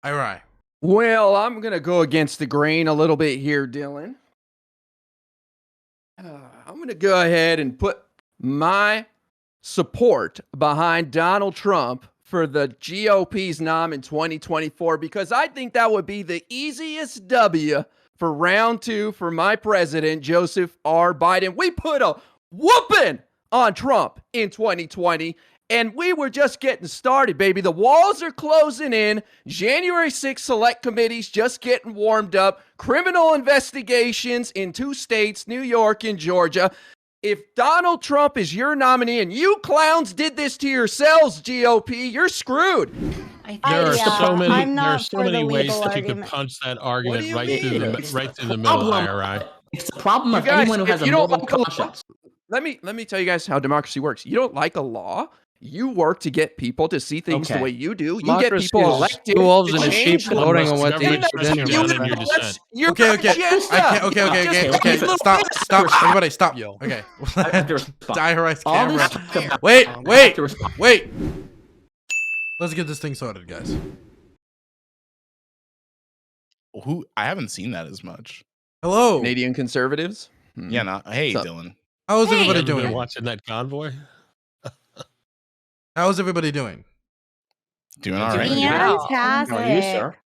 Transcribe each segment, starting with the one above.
All right. Well, I'm going to go against the grain a little bit here, Dylan. I'm going to go ahead and put my support behind Donald Trump for the GOP's nom in 2024 because I think that would be the easiest W for round 2 for my president, Joseph R. Biden. We put a whooping on Trump in 2020. And we were just getting started, baby. The walls are closing in. January 6th select committees just getting warmed up. Criminal investigations in 2 states, New York and Georgia. If Donald Trump is your nominee and you clowns did this to yourselves, GOP, you're screwed. There are so many ways legal that you could argument. punch that argument you right mean? through the middle, IRI. It's the problem You of guys, anyone who if has a you don't moral like a law, conscience. let me tell you guys how democracy works. You don't like a law. You work to get people to see things the way you do. You get people elected. Two wolves to and a sheep change laws. voting on what Government they should expression do. rather than your dissent. Your Okay. agenda. Okay. Stop. Everybody, stop. Okay. I have to respond. Diarize All this camera. talk about- Wait. I have to respond. Let's get this thing sorted, guys. I haven't seen that as much. Hello. Canadian conservatives. Yeah, hey, Sup? Dylan. How's everybody Ever been doing? watching that convoy? How's everybody doing? Doing all right. Fantastic. How are you, sir?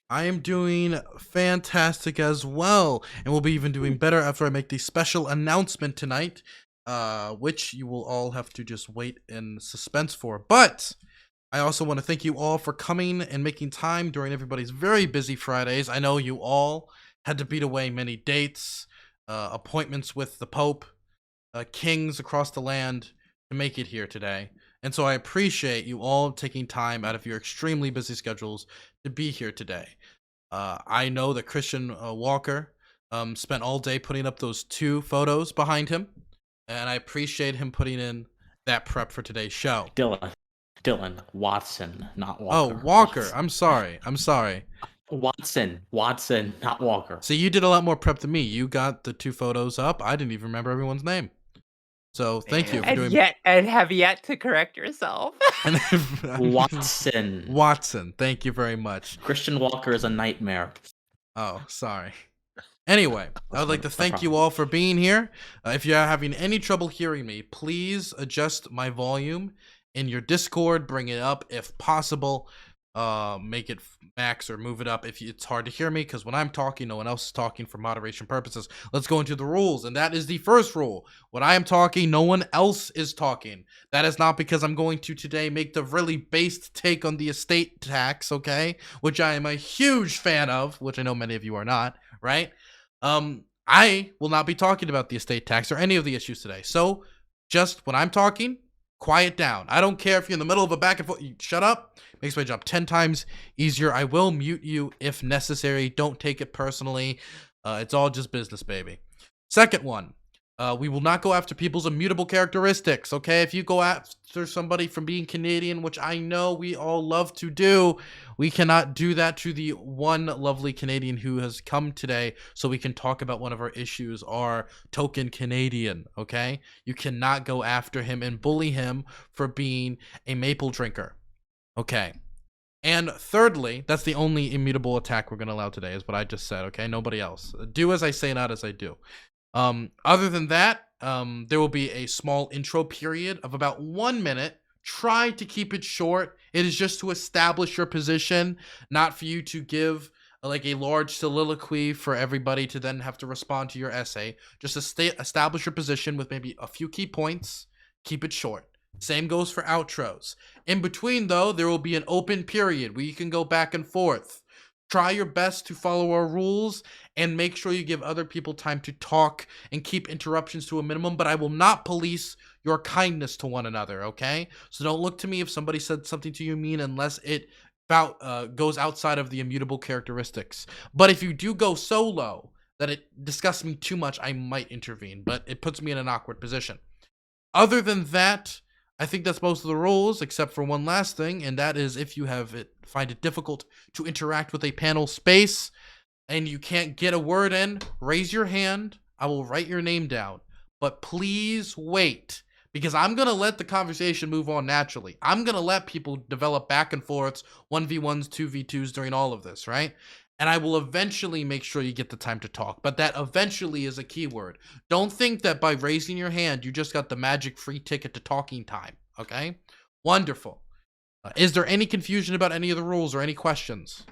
I am doing fantastic as well, and we'll be even doing better after I make the special announcement tonight, which you will all have to just wait in suspense for. But I also want to thank you all for coming and making time during everybody's very busy Fridays. I know you all had to beat away many dates, appointments with the Pope, kings across the land to make it here today. And so I appreciate you all taking time out of your extremely busy schedules to be here today. I know that Christian Walker spent all day putting up those 2 photos behind him, and I appreciate him putting in that prep for today's show. Dylan, Watson, not Walker. Oh, Walker. Watson. I'm sorry. Watson, not Walker. See, you did a lot more prep than me. You got the 2 photos up. I didn't even remember everyone's name. So thank you for doing And have yet to correct yourself. Watson. Thank you very much. Christian Walker is a nightmare. Oh, sorry. Anyway, I would like to thank you all for being here. If you're having any trouble hearing me, please adjust my volume in your Discord. Bring it up if possible. Make it max or move it up if it's hard to hear me, because when I'm talking, no one else is talking for moderation purposes. Let's go into the rules, and that is the first rule. When I am talking, no one else is talking. That is not because I'm going to today make the really based take on the estate tax, okay? Which I am a huge fan of, which I know many of you are not, right? I will not be talking about the estate tax or any of the issues today. So just when I'm talking, quiet down. I don't care if you're in the middle of a back and forth. You shut up. Makes my job 10 times easier. I will mute you if necessary. Don't take it personally. It's all just business, baby. Second one, we will not go after people's immutable characteristics, okay? If you go after somebody from being Canadian, which I know we all love to do, we cannot do that to the one lovely Canadian who has come today so we can talk about one of our issues, our token Canadian, okay? You cannot go after him and bully him for being a maple drinker, okay? And thirdly, that's the only immutable attack we're going to allow today, is what I just said, okay? Nobody else. Do as I say, not as I do. Other than that, there will be a small intro period of about 1 minute. Try to keep it short. It is just to establish your position, not for you to give like a large soliloquy for everybody to then have to respond to your essay. Just establish your position with maybe a few key points. Keep it short. Same goes for outros. In between, though, there will be an open period where you can go back and forth. Try your best to follow our rules and make sure you give other people time to talk and keep interruptions to a minimum, but I will not police your kindness to one another, okay? So don't look to me if somebody said something to you mean unless it goes outside of the immutable characteristics. But if you do go so low that it disgusts me too much, I might intervene, but it puts me in an awkward position. Other than that, I think that's most of the rules, except for one last thing, and that is if you find it difficult to interact with a panel space and you can't get a word in, raise your hand. I will write your name down. But please wait, because I'm going to let the conversation move on naturally. I'm going to let people develop back and forths, 1v1s, 2v2s during all of this, right? And I will eventually make sure you get the time to talk. But that eventually is a keyword. Don't think that by raising your hand, you just got the magic free ticket to talking time, okay? Wonderful. Is there any confusion about any of the rules or any questions?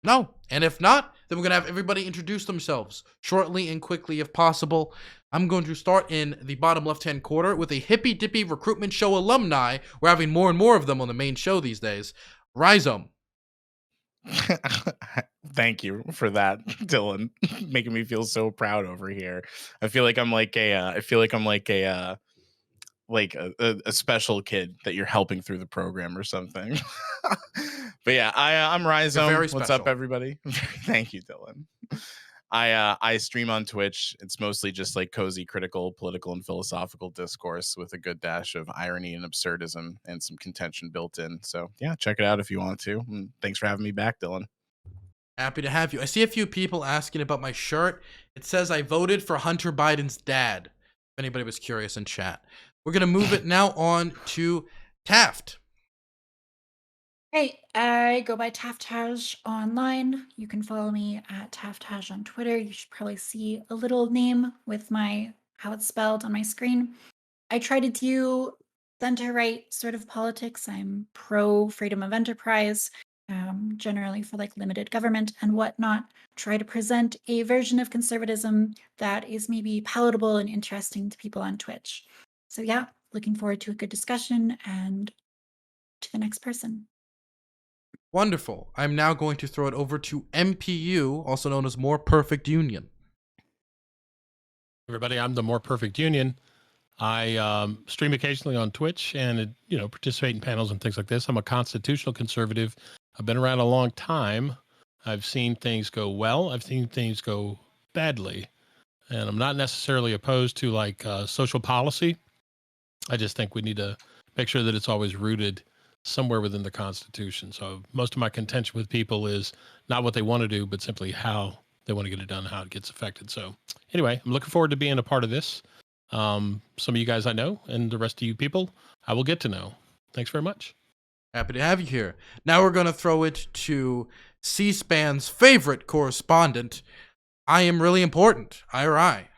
No. And if not, then we're going to have everybody introduce themselves shortly and quickly if possible. I'm going to start in the bottom left-hand corner with a Hippy Dippy Recruitment Show alumni. We're having more and more of them on the main show these days. Rhyzohm. Thank you for that, Dylan. Making me feel so proud over here. I feel like I'm like a special kid that you're helping through the program or something. But yeah, I'm Rhyzohm. very What's special. up, everybody? Thank you, Dylan. I stream on Twitch. It's mostly just like cozy, critical, political, and philosophical discourse with a good dash of irony and absurdism and some contention built in. So yeah, check it out if you want to. And thanks for having me back, Dylan. Happy to have you. I see a few people asking about my shirt. It says I voted for Hunter Biden's dad. If anybody was curious in chat. We're going to move it now on to Taft. Hey, I go by Taftaj online. You can follow me at Taftaj on Twitter. You should probably see a little name with how it's spelled on my screen. I try to do center-right sort of politics. I'm pro freedom of enterprise, generally for like limited government and whatnot. Try to present a version of conservatism that is maybe palatable and interesting to people on Twitch. So yeah, looking forward to a good discussion and to the next person. Wonderful. I'm now going to throw it over to MPU, also known as theMorePerfectUnion. Everybody, I'm theMorePerfectUnion. I stream occasionally on Twitch and participate in panels and things like this. I'm a constitutional conservative. I've been around a long time. I've seen things go well. I've seen things go badly. And I'm not necessarily opposed to like social policy. I just think we need to make sure that it's always rooted somewhere within the Constitution. So most of my contention with people is not what they want to do, but simply how they want to get it done, how it gets affected. So anyway, I'm looking forward to being a part of this. Some of you guys I know, and the rest of you people I will get to know. Thanks very much. Happy to have you here. Now we're going to throw it to C-SPAN's favorite correspondent. I am really important. IRI.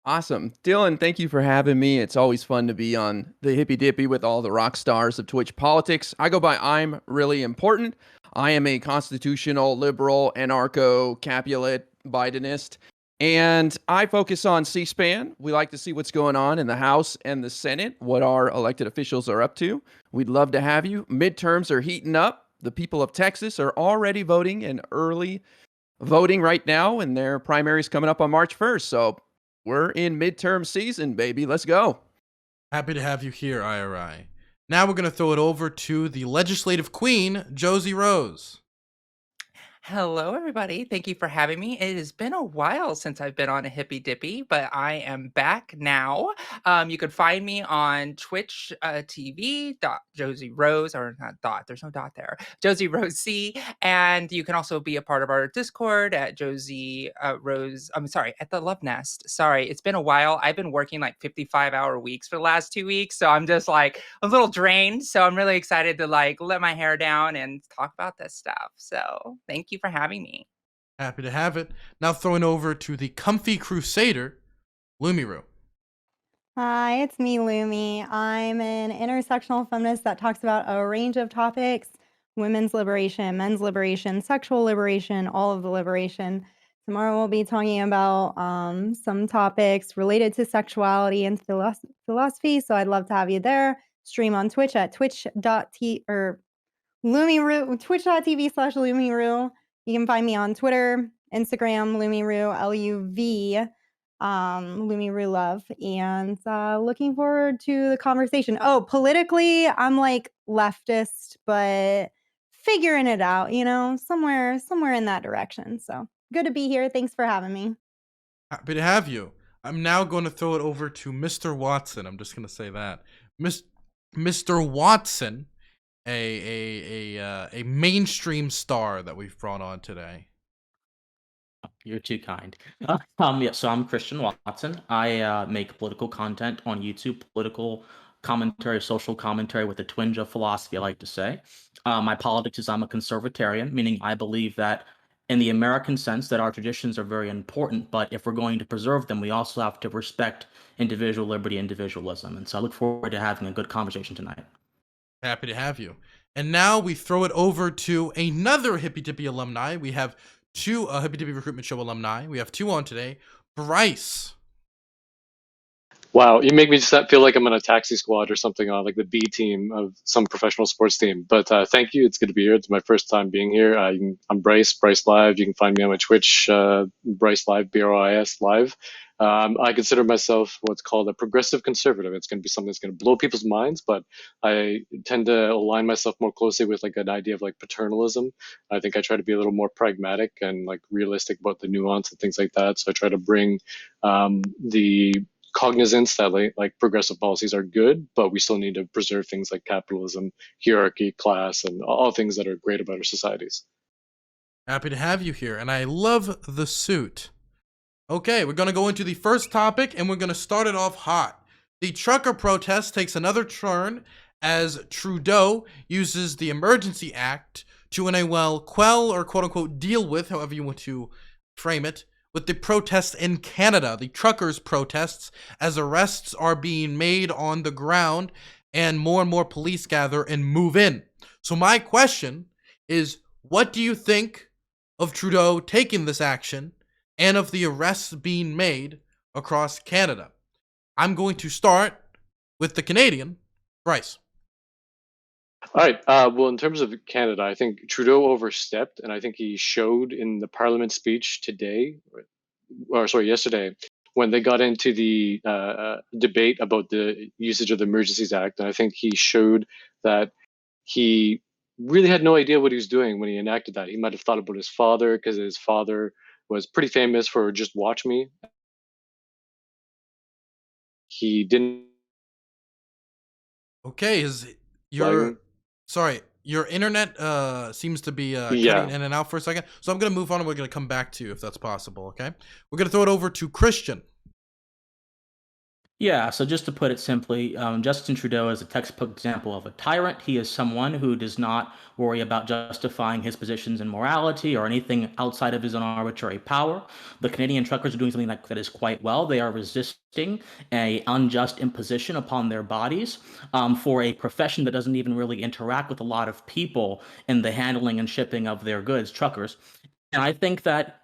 Awesome. Dylan, thank you for having me. It's always fun to be on the Hippy Dippy with all the rock stars of Twitch politics. I go by I'm Really Important. I am a constitutional, liberal, anarcho, Capulet, Bidenist, and I focus on C-SPAN. We like to see what's going on in the House and the Senate, what our elected officials are up to. We'd love to have you. Midterms are heating up. The people of Texas are already voting in early voting right now, and their primaries coming up on March 1st. So we're in midterm season, baby. Let's go. Happy to have you here, IRI. Now we're going to throw it over to the legislative queen, Josie Rose. Hello, everybody. Thank you for having me. It has been a while since I've been on a Hippy Dippy, but I am back now. You can find me on Twitch TV, Josie Rose, or not dot, there's no dot there, Josie Rose C. And you can also be a part of our Discord at Josie Rose, I'm sorry, at the Love Nest. Sorry, it's been a while. I've been working like 55-hour weeks for the last 2 weeks, so I'm just like a little drained. So I'm really excited to like let my hair down and talk about this stuff. So thank you for having me. Happy to have it. Now throwing over to the comfy crusader, Lumi Rue. Hi, it's me, Lumi. I'm an intersectional feminist that talks about a range of topics: women's liberation, men's liberation, sexual liberation, all of the liberation. Tomorrow we'll be talking about some topics related to sexuality and philosophy, so I'd love to have you there. Stream on Twitch at twitch.tv or Lumi Rue, twitch.tv/Lumi Rue. You can find me on Twitter, Instagram, Lumi Rue, LUV, Lumi Rue Love, and looking forward to the conversation. Oh, politically, I'm like leftist, but figuring it out, somewhere in that direction. So good to be here. Thanks for having me. Happy to have you. I'm now going to throw it over to Mr. Watson. I'm just going to say that. Mr. Watson, a mainstream star that we've brought on today. You're too kind. Yeah, so I'm Christian Watson. I make political content on YouTube, political commentary, social commentary with a twinge of philosophy, I like to say. My politics is I'm a conservatarian, meaning I believe that in the American sense that our traditions are very important, but if we're going to preserve them, we also have to respect individual liberty, individualism. And so I look forward to having a good conversation tonight. Happy to have you. And now we throw it over to another Hippy Dippy alumni. We have two Hippy Dippy Recruitment Show alumni. We have two on today. Bryss. Wow, you make me just feel like I'm on a taxi squad or something on like the B team of some professional sports team. But thank you. It's good to be here. It's my first time being here. I'm Bryss, Bryss Live. You can find me on my Twitch, Bryss Live, BRIS Live. I consider myself what's called a progressive conservative. It's going to be something that's going to blow people's minds, but I tend to align myself more closely with like an idea of like paternalism. I think I try to be a little more pragmatic and like realistic about the nuance and things like that. So I try to bring the cognizance that like progressive policies are good, but we still need to preserve things like capitalism, hierarchy, class, and all things that are great about our societies. Happy to have you here, and I love the suit. Okay, we're going to go into the first topic, and we're going to start it off hot. The trucker protest takes another turn as Trudeau uses the Emergency Act to, in a quell or quote-unquote deal with, however you want to frame it, with the protests in Canada, the truckers' protests, as arrests are being made on the ground and more police gather and move in. So my question is, what do you think of Trudeau taking this action and of the arrests being made across Canada? I'm going to start with the Canadian, Bryss. All right. Well, in terms of Canada, I think Trudeau overstepped, and I think he showed in the Parliament speech today, or sorry, yesterday, when they got into the debate about the usage of the Emergencies Act. And I think he showed that he really had no idea what he was doing when he enacted that. He might have thought about his father because his father was pretty famous for just watch me. He didn't. Okay, your internet seems to be cutting Yeah. in and out for a second. So I'm going to move on and we're going to come back to you if that's possible, okay? We're going to throw it over to Christian. Yeah, so just to put it simply, Justin Trudeau is a textbook example of a tyrant. He is someone who does not worry about justifying his positions in morality or anything outside of his own arbitrary power. The Canadian truckers are doing something that is quite well. They are resisting a unjust imposition upon their bodies for a profession that doesn't even really interact with a lot of people in the handling and shipping of their goods, truckers. And I think that,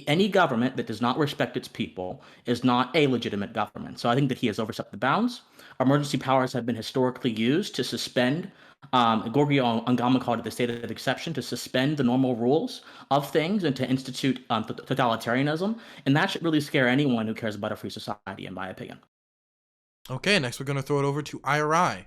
any government that does not respect its people is not a legitimate government. So I think that he has overstepped the bounds. Emergency powers have been historically used to suspend, Gorgio Angama called it the state of exception, to suspend the normal rules of things and to institute totalitarianism. And that should really scare anyone who cares about a free society, in my opinion. Okay, next we're going to throw it over to IRI.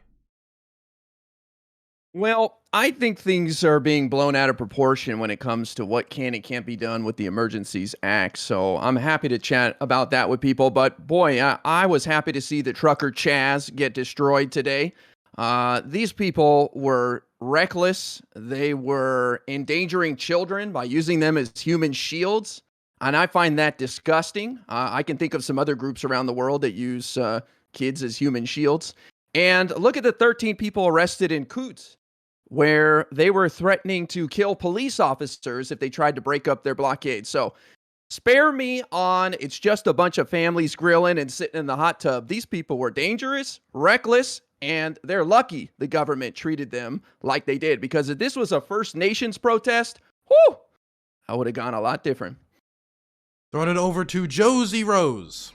Well, I think things are being blown out of proportion when it comes to what can and can't be done with the Emergencies Act. So I'm happy to chat about that with people. But boy, I was happy to see the trucker Chaz get destroyed today. These people were reckless. They were endangering children by using them as human shields. And I find that disgusting. I can think of some other groups around the world that use kids as human shields. And look at the 13 people arrested in Coutts, where they were threatening to kill police officers if they tried to break up their blockade. So spare me on it's just a bunch of families grilling and sitting in the hot tub. These people were dangerous, reckless, and they're lucky the government treated them like they did, because if this was a First Nations protest, whew, I would have gone a lot different. Throwing it over to Josie Rose.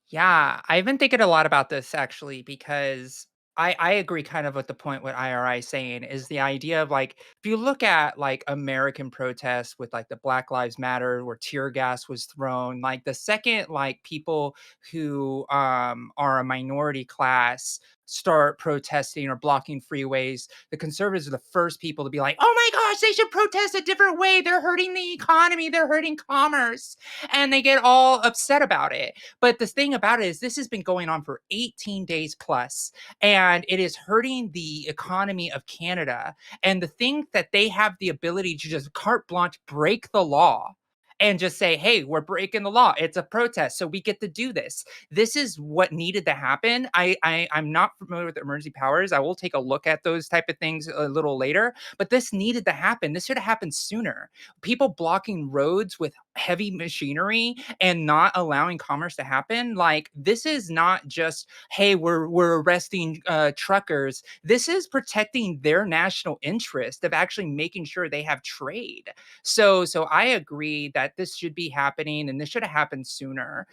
Yeah, I've been thinking a lot about this actually because I agree kind of with the point what IRI is saying is the idea of like if you look at like American protests with like the Black Lives Matter where tear gas was thrown, like the second like people who are a minority class start protesting or blocking freeways, the conservatives are the first people to be like, oh my gosh, they should protest a different way. They're hurting the economy, they're hurting commerce. And they get all upset about it. But the thing about it is this has been going on for 18 days plus, and it is hurting the economy of Canada. And the thing that they have the ability to just carte blanche break the law and just say, hey, we're breaking the law. It's a protest, so we get to do this. This is what needed to happen. I'm not familiar with emergency powers. I will take a look at those type of things a little later, but this needed to happen. This should have happened sooner. People blocking roads with heavy machinery and not allowing commerce to happen. Like, this is not just, hey, we're arresting truckers. This is protecting their national interest of actually making sure they have trade. So I agree that this should be happening and this should have happened sooner.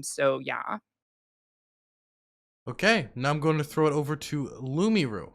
So yeah. Okay, now I'm going to throw it over to Lumi Rue.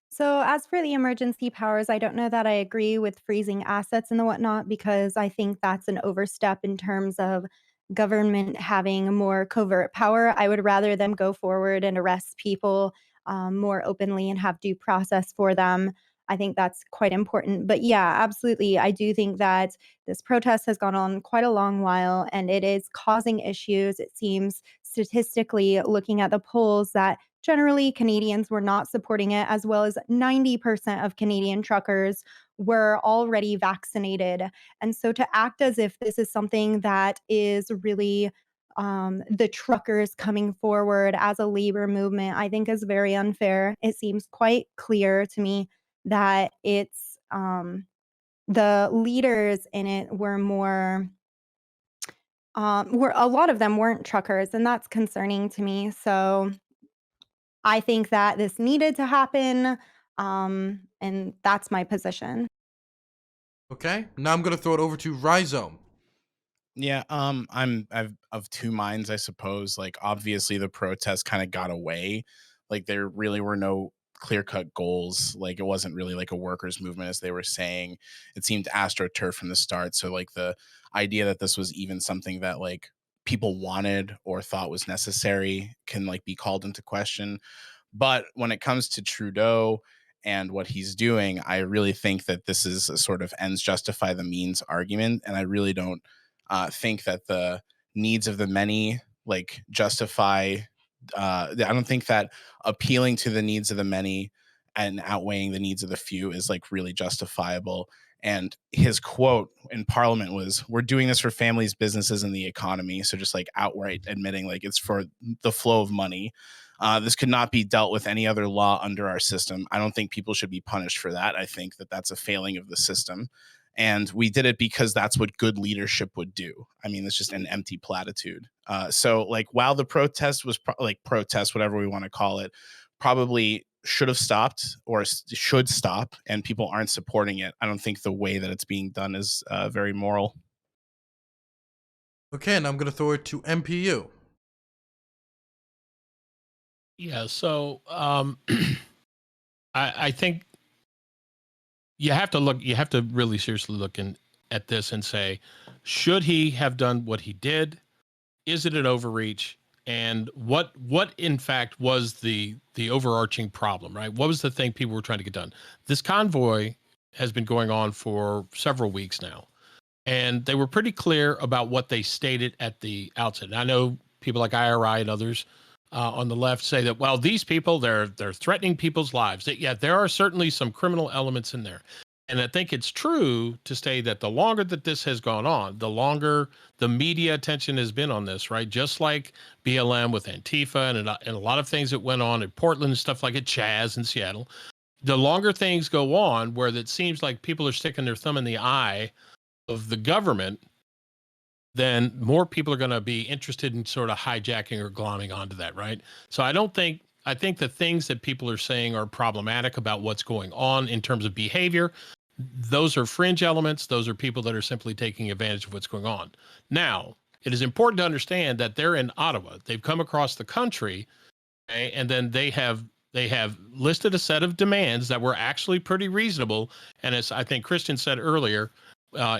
So, as for the emergency powers, I don't know that I agree with freezing assets and the whatnot because I think that's an overstep in terms of government having more covert power. I would rather them go forward and arrest people more openly and have due process for them. I think that's quite important. But yeah, absolutely. I do think that this protest has gone on quite a long while and it is causing issues. It seems statistically, looking at the polls, that generally Canadians were not supporting it, as well as 90% of Canadian truckers were already vaccinated. And so to act as if this is something that is really the truckers coming forward as a labor movement, I think is very unfair. It seems quite clear to me that it's the leaders in it were more were a lot of them weren't truckers, and that's concerning to me. So I think that this needed to happen, and that's my position. Okay, now I'm going to throw it over to Rhyzohm. Yeah, I've of two minds, I suppose. Like, obviously, the protests kind of got away. Like, there really were no clear-cut goals. Like, it wasn't really like a workers' movement, as they were saying. It seemed astroturf from the start. So, like, the idea that this was even something that like people wanted or thought was necessary can like be called into question. But when it comes to Trudeau and what he's doing, I really think that this is a sort of ends justify the means argument. And I really don't think that the needs of the many like justify. I don't think that appealing to the needs of the many and outweighing the needs of the few is like really justifiable. And his quote in Parliament was, "We're doing this for families, businesses, and the economy." So just like outright admitting like it's for the flow of money. This could not be dealt with any other law under our system. I don't think people should be punished for that. I think that that's a failing of the system. And we did it because that's what good leadership would do. I mean, it's just an empty platitude. So, like, while the protest was like protest, whatever we want to call it, probably should have stopped or should stop, and people aren't supporting it. I don't think the way that it's being done is very moral. Okay, and I'm going to throw it to MPU. Yeah. So I think you have to look. You have to really seriously look at this and say, should he have done what he did? Is it an overreach? And what in fact was the overarching problem, right? What was the thing people were trying to get done? This convoy has been going on for several weeks now, and they were pretty clear about what they stated at the outset. And I know people like IRI and others on the left say that, well, these people, they're threatening people's lives. That, yeah, there are certainly some criminal elements in there. And I think it's true to say that the longer that this has gone on, the longer the media attention has been on this, right? Just like BLM with Antifa and a lot of things that went on in Portland and stuff like it, Chaz in Seattle. The longer things go on where it seems like people are sticking their thumb in the eye of the government, then more people are going to be interested in sort of hijacking or glomming onto that, right? So I think the things that people are saying are problematic about what's going on in terms of behavior. Those are fringe elements. Those are people that are simply taking advantage of what's going on. Now, it is important to understand that they're in Ottawa. They've come across the country, okay, and then they have listed a set of demands that were actually pretty reasonable. And as I think Christian said earlier,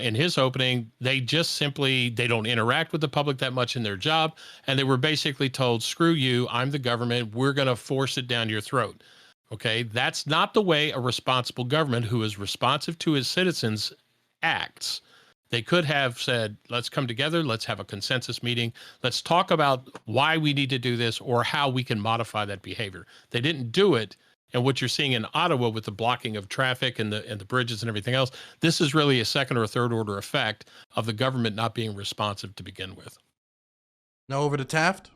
in his opening, they don't interact with the public that much in their job. And they were basically told, screw you, I'm the government. We're going to force it down your throat. Okay. That's not the way a responsible government who is responsive to his citizens acts. They could have said, let's come together. Let's have a consensus meeting. Let's talk about why we need to do this or how we can modify that behavior. They didn't do it. And what you're seeing in Ottawa with the blocking of traffic and the bridges and everything else, this is really a second or third order effect of the government not being responsive to begin with. Now over to Taft.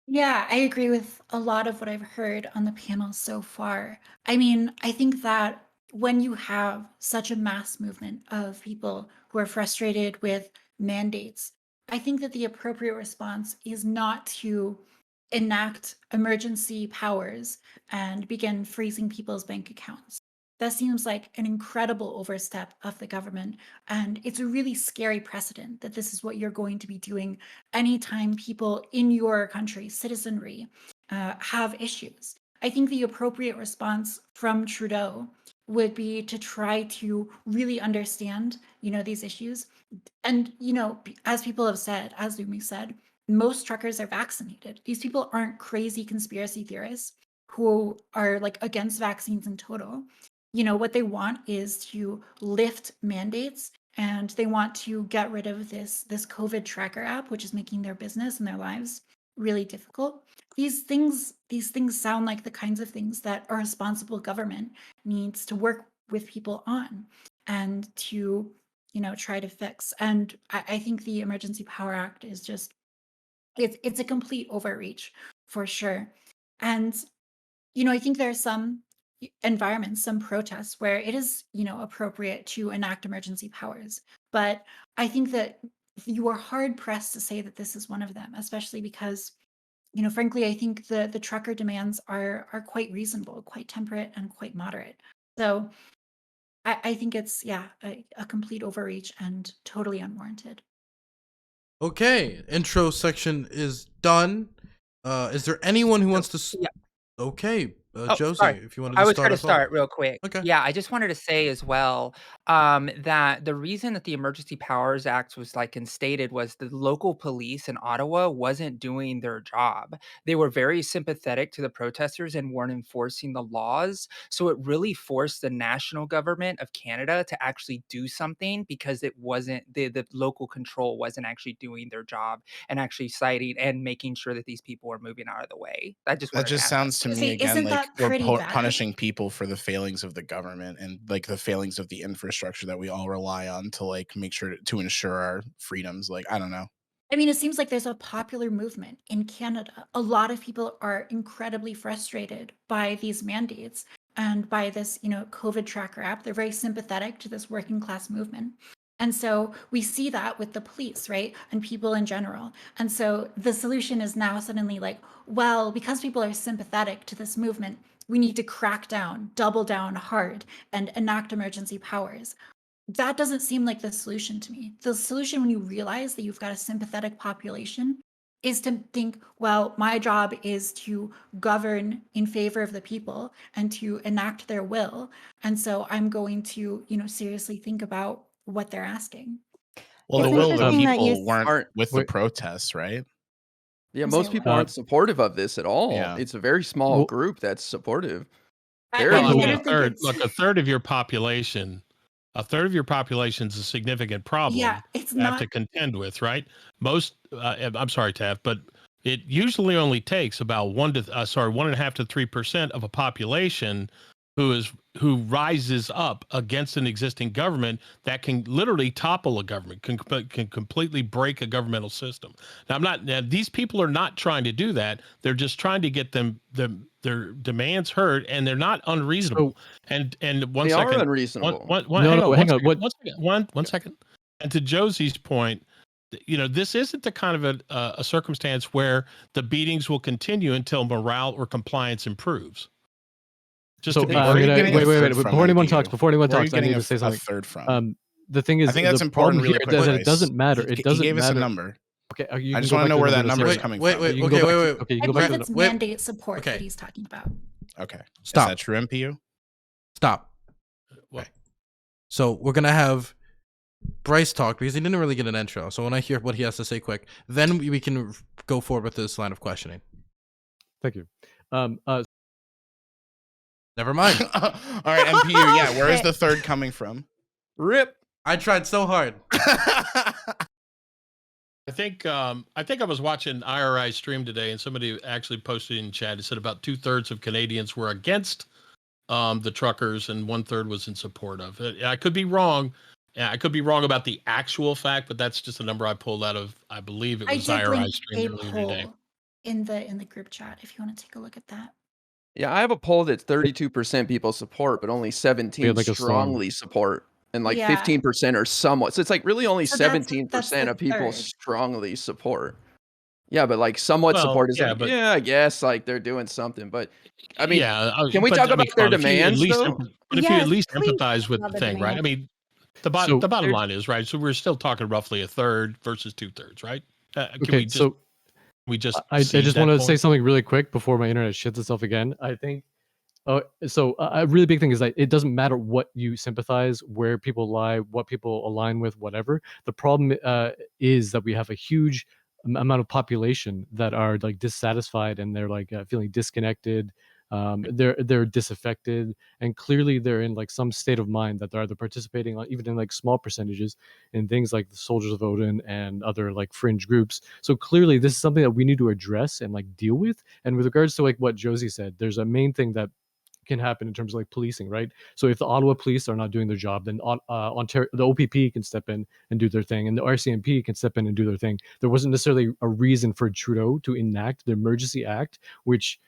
Yeah, I agree with a lot of what I've heard on the panel so far. I mean, I think that when you have such a mass movement of people who are frustrated with mandates, I think that the appropriate response is not to enact emergency powers and begin freezing people's bank accounts. That seems like an incredible overstep of the government. And it's a really scary precedent that this is what you're going to be doing anytime people in your country, citizenry, have issues. I think the appropriate response from Trudeau would be to try to really understand, these issues. And, as people have said, as Lumi said, most truckers are vaccinated. These people aren't crazy conspiracy theorists who are like against vaccines in total. What they want is to lift mandates and they want to get rid of this COVID tracker app, which is making their business and their lives really difficult. These things sound like the kinds of things that a responsible government needs to work with people on and to, try to fix. And I think the Emergency Power Act is just it's a complete overreach for sure. And I think there are some environments, some protests where it is, appropriate to enact emergency powers. But I think that you are hard pressed to say that this is one of them, especially because, frankly, I think the trucker demands are quite reasonable, quite temperate, and quite moderate. So I think it's a complete overreach and totally unwarranted. Okay, intro section is done. Is there anyone who wants to? Yeah. Okay, Oh, Josie, sorry. if you wanted to I was start going to us off. start real quick. Okay. Yeah, I just wanted to say as well that the reason that the Emergency Powers Act was like instated was the local police in Ottawa wasn't doing their job. They were very sympathetic to the protesters and weren't enforcing the laws. So it really forced the national government of Canada to actually do something because it wasn't the local control wasn't actually doing their job and actually citing and making sure that these people were moving out of the way. I just That wanted to just add that. sounds to me See, again isn't like that we're pretty bad? punishing people for the failings of the government and like the failings of the infrastructure that we all rely on to like make sure to ensure our freedoms. Like, I don't know. I mean, it seems like there's a popular movement in Canada. A lot of people are incredibly frustrated by these mandates and by this, COVID tracker app. They're very sympathetic to this working class movement. And so we see that with the police, right? And people in general. And so the solution is now suddenly like, well, because people are sympathetic to this movement, we need to crack down, double down hard, and enact emergency powers. That doesn't seem like the solution to me. The solution, when you realize that you've got a sympathetic population, is to think, well, my job is to govern in favor of the people and to enact their will. And so I'm going to, seriously think about what they're asking. Well, It's the will of the interesting that you people weren't aren't- with the Wait. protests, right? Yeah, I'm most sorry, people what? aren't supportive of this at all. Yeah. It's a very small Well- group that's supportive. I Very Well, I mean, mean, I a don't think third. it's Look, a third of your population, a third of your population is a significant problem yeah, it's to have not to contend with, right? Most, I'm sorry, Taft, but it usually only takes about 1.5 to 3% of a population who rises up against an existing government that can literally topple a government, can completely break a governmental system. Now, these people are not trying to do that. They're just trying to get their demands heard, and they're not unreasonable. And one They are second, unreasonable. hang on, What? one second. And to Josie's point, this isn't the kind of a circumstance where the beatings will continue until morale or compliance improves. Just So to be Where are I'm you gonna getting a wait. third from, Before anyone MPU? talks, Where are you I getting need a to say a something. third from? The thing is, I think that's the important. problem Really here quick, is that Bryce. it doesn't matter. He It doesn't gave us matter. a number. Okay, I just want to know where that number is Wait, coming wait, from. wait. You can go Okay, back wait, to- wait. Okay, you I can go back believe to it's the wait. mandate support Okay. that he's talking about. Okay. Stop. Is that true, MPU? Stop. Well, Okay. So we're gonna have Bryce talk because he didn't really get an intro. So when I hear what he has to say quick, then we can go forward with this line of questioning. Thank you. Never mind. All right, MPU. Yeah, where is the third coming from? Rip. I tried so hard. I think I was watching IRI stream today, and somebody actually posted in chat. It said about 2/3 of Canadians were against the truckers, and 1/3 was in support of it. I could be wrong. Yeah, I could be wrong about the actual fact, but that's just a number I pulled out of. I believe it I was did IRI link stream a earlier today. poll in the group chat if you want to take a look at that. Yeah, I have a poll that's 32% people support, but only 17 like a song. strongly support, and like Yeah. 15% are somewhat. So it's like really only So that's 17% the of people third. strongly support. Yeah, but like somewhat Well, support is yeah, like, but- yeah, I guess like they're doing something. But I mean, yeah, can we but, talk I mean, about their come on, if you at demands least though? but if you at Yes, least please empathize with about the the thing, right? I demand. mean, the bottom So- line is, right. So we're still talking roughly 1/3 versus 2/3, right? Can Okay, we just so I cede just that want to point? say something really quick before my internet shits itself again. I think, so a really big thing is that it doesn't matter what you sympathize, where people lie, what people align with, whatever. The problem is that we have a huge amount of population that are like dissatisfied and they're like feeling disconnected. They're disaffected, and clearly they're in like some state of mind that they're either participating on, even in like small percentages, in things like the Soldiers of Odin and other like fringe groups. So clearly this is something that we need to address and like deal with. And with regards to like what Josie said, there's a main thing that can happen in terms of like policing, right? So if the Ottawa police are not doing their job, then Ontario, the OPP can step in and do their thing, and the RCMP can step in and do their thing. There wasn't necessarily a reason for Trudeau to enact the Emergency Act, which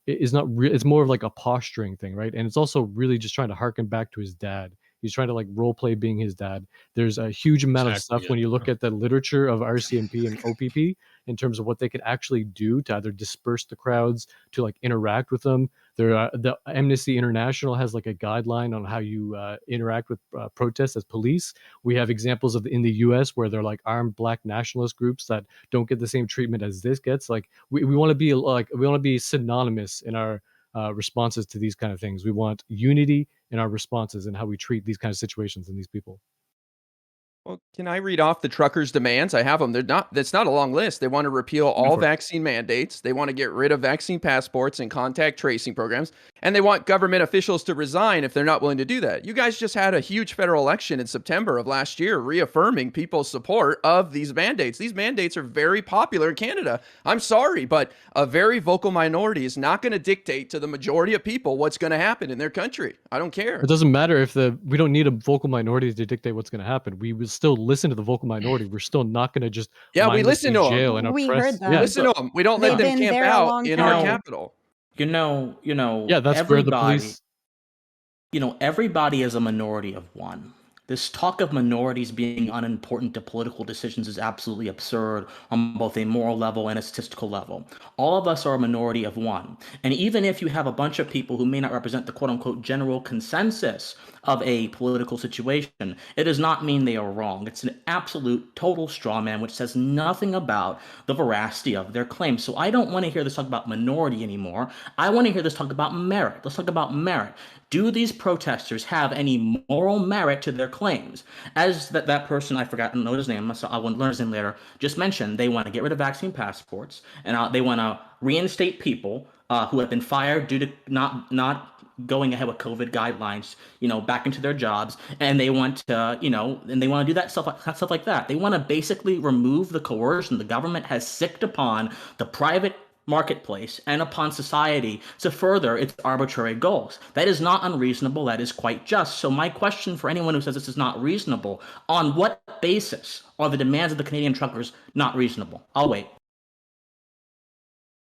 is not real. It's more of like a posturing thing, right? And it's also really just trying to harken back to his dad. He's trying to like role play being his dad. There's a huge amount of Exactly, stuff when you look at the literature of RCMP and OPP in terms of what they could actually do to either disperse the crowds, to like interact with them. The Amnesty International has like a guideline on how you interact with protests as police. We have examples of in the U.S. where they're like armed black nationalist groups that don't get the same treatment as this gets. Like we want to be like, we want to be synonymous in our responses to these kind of things. We want unity in our responses and how we treat these kind of situations and these people. Well, can I read off the truckers' demands? I have them. That's not a long list. They want to repeal all vaccine mandates. They want to get rid of vaccine passports and contact tracing programs. And they want government officials to resign if they're not willing to do that. You guys just had a huge federal election in September of last year, reaffirming people's support of these mandates. These mandates are very popular in Canada. I'm sorry, but a very vocal minority is not going to dictate to the majority of people what's going to happen in their country. I don't care. It doesn't matter if we don't need a vocal minority to dictate what's going to happen. We will still listen to the vocal minority. We're still not going to just we listen to jail them. and We oppress. heard them. Yeah. Listen to them. We don't let They've them been camp there a out long in our time. capital. Yeah, that's where the police. Everybody is a minority of one. This talk of minorities being unimportant to political decisions is absolutely absurd on both a moral level and a statistical level. All of us are a minority of one. And even if you have a bunch of people who may not represent the quote-unquote general consensus of a political situation, it does not mean they are wrong. It's an absolute total straw man which says nothing about the veracity of their claims. So I don't want to hear this talk about minority anymore. I want to hear this talk about merit. Let's talk about merit. Do these protesters have any moral merit to their claims? As that person, I forgot to know his name, so I will learn his name later, just mentioned they want to get rid of vaccine passports, and they want to reinstate people who have been fired due to not going ahead with COVID guidelines, back into their jobs, and they want to, and they want to do that stuff like that. They want to basically remove the coercion the government has sicked upon the private marketplace and upon society to further its arbitrary goals. That is not unreasonable. That is quite just. So my question for anyone who says this is not reasonable, on what basis are the demands of the Canadian truckers not reasonable? I'll wait.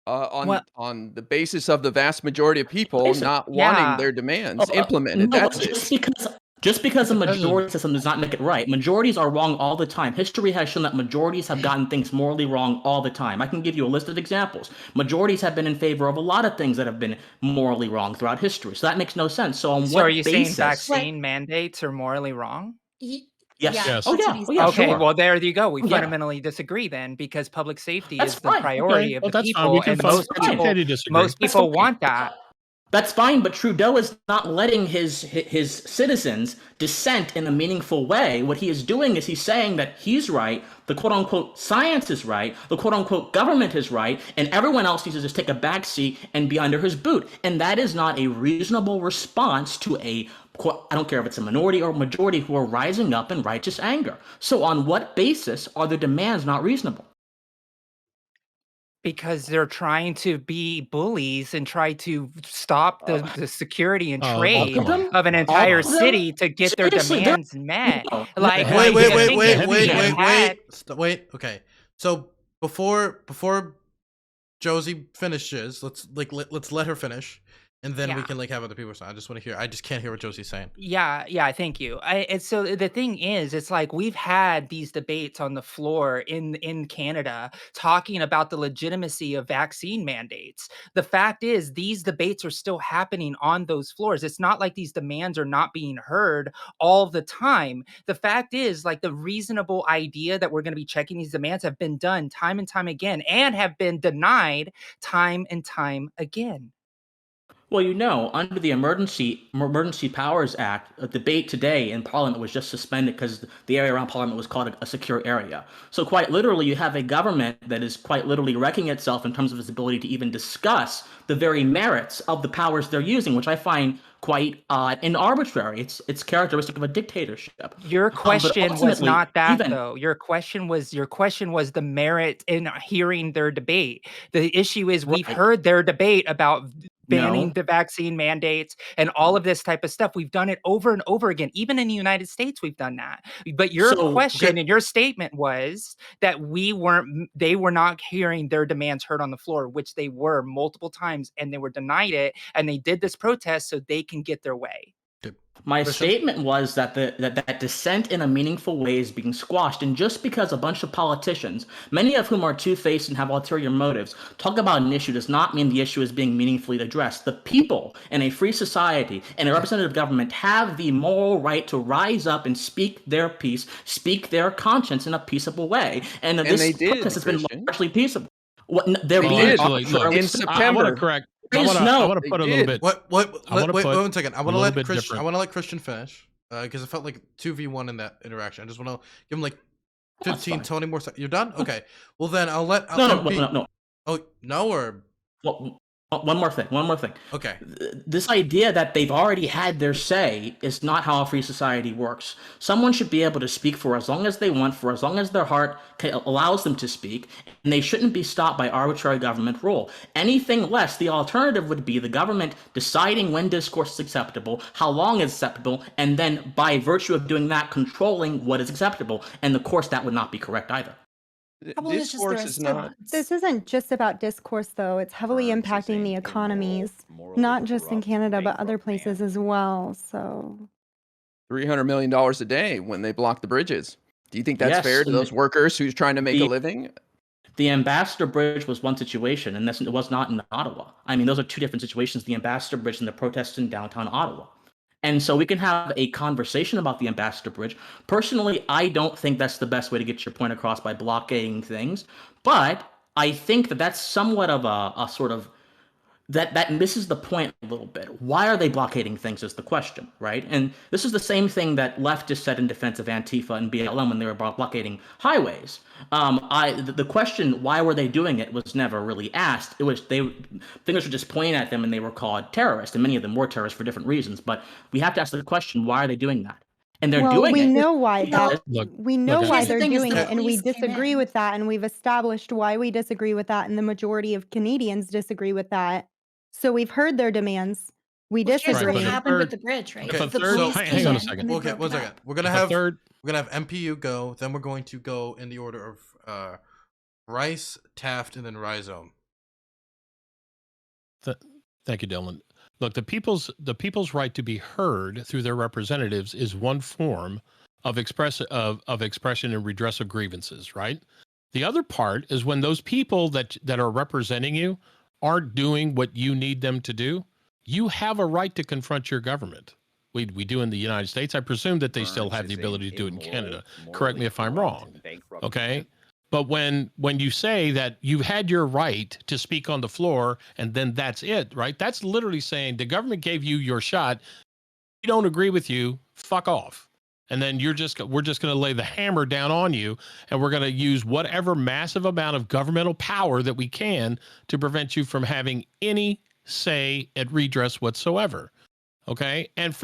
On the basis of the vast majority of people not wanting their demands implemented. That's it. Just because a majority system does not make it right. Majorities are wrong all the time. History has shown that majorities have gotten things morally wrong all the time. I can give you a list of examples. Majorities have been in favor of a lot of things that have been morally wrong throughout history. So that makes no sense. So on what are you saying basis? vaccine mandates are morally wrong? Yes. Yeah, Oh, that's yeah. what he's Oh, yeah, Okay, sure. well there you go. We Yeah. fundamentally disagree then, because public safety That's is the fine. priority of the that's fine. We people, can and fundamentally disagree. most That's people fine. want that. That's fine, but Trudeau is not letting his citizens dissent in a meaningful way. What he is doing is he's saying that he's right, the quote-unquote science is right, the quote-unquote government is right, and everyone else needs to just take a back seat and be under his boot. And that is not a reasonable response to a I don't care if it's a minority or majority, who are rising up in righteous anger. So on what basis are their demands not reasonable? Because they're trying to be bullies and try to stop the security and Oh, All trade of come on. them? of an Come All entire of on. them? city to get their Seriously, there. demands met. No, Like, Hey, Wait, like wait, the wait, thing wait, that heavy wait, we handed. wait, had. wait. Okay, so before Josie finishes, let's let her finish, and then we Yeah. can like have other people say. I just want to hear. I just can't hear what Josie's saying. Yeah, thank you. And so the thing is, it's like we've had these debates on the floor in Canada talking about the legitimacy of vaccine mandates. The fact is, these debates are still happening on those floors. It's not like these demands are not being heard all the time. The fact is, like the reasonable idea that we're going to be checking these demands have been done time and time again and have been denied time and time again. Well, under the Emergency Powers Act, a debate today in Parliament was just suspended because the area around Parliament was called a secure area. So quite literally, you have a government that is quite literally wrecking itself in terms of its ability to even discuss the very merits of the powers they're using, which I find quite odd and arbitrary. It's characteristic of a dictatorship. Your But question was ultimately, not that even though. Your question was the merit in hearing their debate. The issue is we've right, heard their debate about banning no. the vaccine mandates and all of this type of stuff. We've done it over and over again. Even in the United States, we've done that. But your So Okay, question and your statement was that they were not hearing their demands heard on the floor, which they were multiple times, and they were denied it. And they did this protest so they can get their way. good. my Christian. statement was that that dissent in a meaningful way is being squashed, and just because a bunch of politicians, many of whom are two-faced and have ulterior motives, talk about an issue does not mean the issue is being meaningfully addressed. The people in a free society and a representative government have the moral right to rise up and speak their piece, speak their conscience in a peaceable way, and And this they did, protest has been Christian. largely peaceable. They're They Well, being did actually, look, arbitrarily. in I want to September. correct. There is I no. want to They put a little did. bit. What? I want to Wait, put one second. I a want to little let bit Christian. I different. want to let Christian finish because it felt like 2v1 in that interaction. I just want to give him like Oh, that's 15, fine. 20 more seconds. You're done? Okay. Well, then I'll let No, no, MP. no, no. Oh no, or Well, one more thing. One more thing. okay. This idea that they've already had their say is not how a free society works. Someone should be able to speak for as long as they want, for as long as their heart allows them to speak, and they shouldn't be stopped by arbitrary government rule. Anything less, the alternative would be the government deciding when discourse is acceptable, how long is acceptable, and then by virtue of doing that, controlling what is acceptable. And of course, that would not be correct either. Probably it's just their Discourse is not. response. This isn't just about discourse, though. It's heavily impacting the economies, not just in Canada, but other places as well. So, $300 million a day when they block the bridges. Do you think that's Yes, fair to and those workers who's trying to make a the living? The Ambassador Bridge was one situation, and it was not in Ottawa. I mean, those are two different situations, the Ambassador Bridge and the protests in downtown Ottawa. And so we can have a conversation about the Ambassador Bridge. Personally, I don't think that's the best way to get your point across by blockading things, but I think that that's somewhat of a sort of that misses the point a little bit. Why are they blockading things is the question, right? And this is the same thing that leftists said in defense of Antifa and BLM when they were blockading highways. The question, why were they doing it, was never really asked. It was fingers were just pointing at them and they were called terrorists, and many of them were terrorists for different reasons. But we have to ask the question, why are they doing that? And they're well, doing we it. know why Well, that Look, we know look, why here's the they're thing is doing the it, and we police came disagree in. with that, and we've established why we disagree with that, and the majority of Canadians disagree with that. So we've heard their demands. We Well, here's right, what but disagree. a happened with third, the bridge, right? Okay, if a The third, police hang came on a in second. and they Okay, broke one it second. up. We're If a third, gonna have MPU go, then we're going to go in the order of Bryce, Taft, and then Rhyzohm. thank you, Dylan. Look, the people's right to be heard through their representatives is one form of expression and redress of grievances, right? The other part is when those people that are representing you aren't doing what you need them to do, you have a right to confront your government. We do in the United States. I presume that they still have the ability to do it in Canada. Correct me if I'm wrong. Okay? But when you say that you had your right to speak on the floor and then that's it, right? That's literally saying the government gave you your shot. We don't agree with you, fuck off. And then we're just going to lay the hammer down on you, and we're going to use whatever massive amount of governmental power that we can to prevent you from having any say at redress whatsoever. Okay. And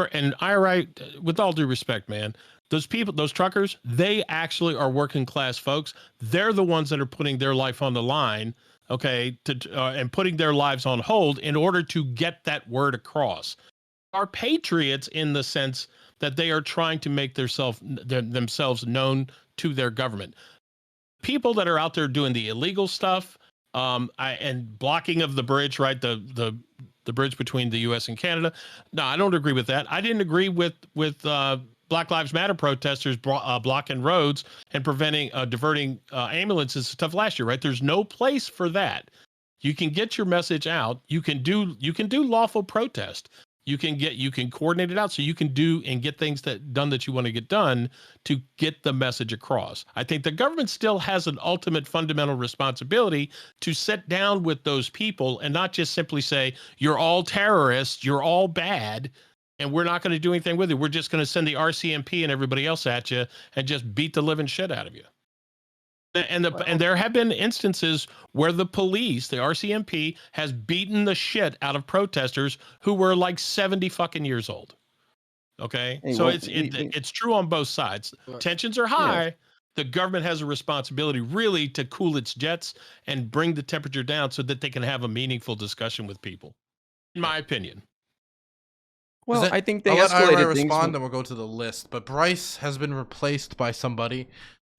IRI, with all due respect, man, those people, those truckers, they actually are working class folks. They're the ones that are putting their life on the line, okay, and putting their lives on hold in order to get that word across. Are patriots in the sense that they are trying to make themselves known to their government. People that are out there doing the illegal stuff, and blocking of the bridge, right? The bridge between the U.S. and Canada. No, I don't agree with that. I didn't agree with Black Lives Matter protesters blocking roads and diverting ambulances and stuff last year, right? There's no place for that. You can get your message out. You can do lawful protest. You can coordinate it out so you can do and get things done that you want to get done to get the message across. I think the government still has an ultimate fundamental responsibility to sit down with those people and not just simply say, you're all terrorists, you're all bad, and we're not going to do anything with it. We're just going to send the RCMP and everybody else at you and just beat the living shit out of you. And there have been instances where the police, the RCMP, has beaten the shit out of protesters who were like 70 fucking years old. Okay, Hey, so well, it's true on both sides. Tensions are high. Yeah. The government has a responsibility really to cool its jets and bring the temperature down so that they can have a meaningful discussion with people. In my opinion. Well, I think they I'll let escalated Ira things. respond, then we'll go to the list. But Bryce has been replaced by somebody.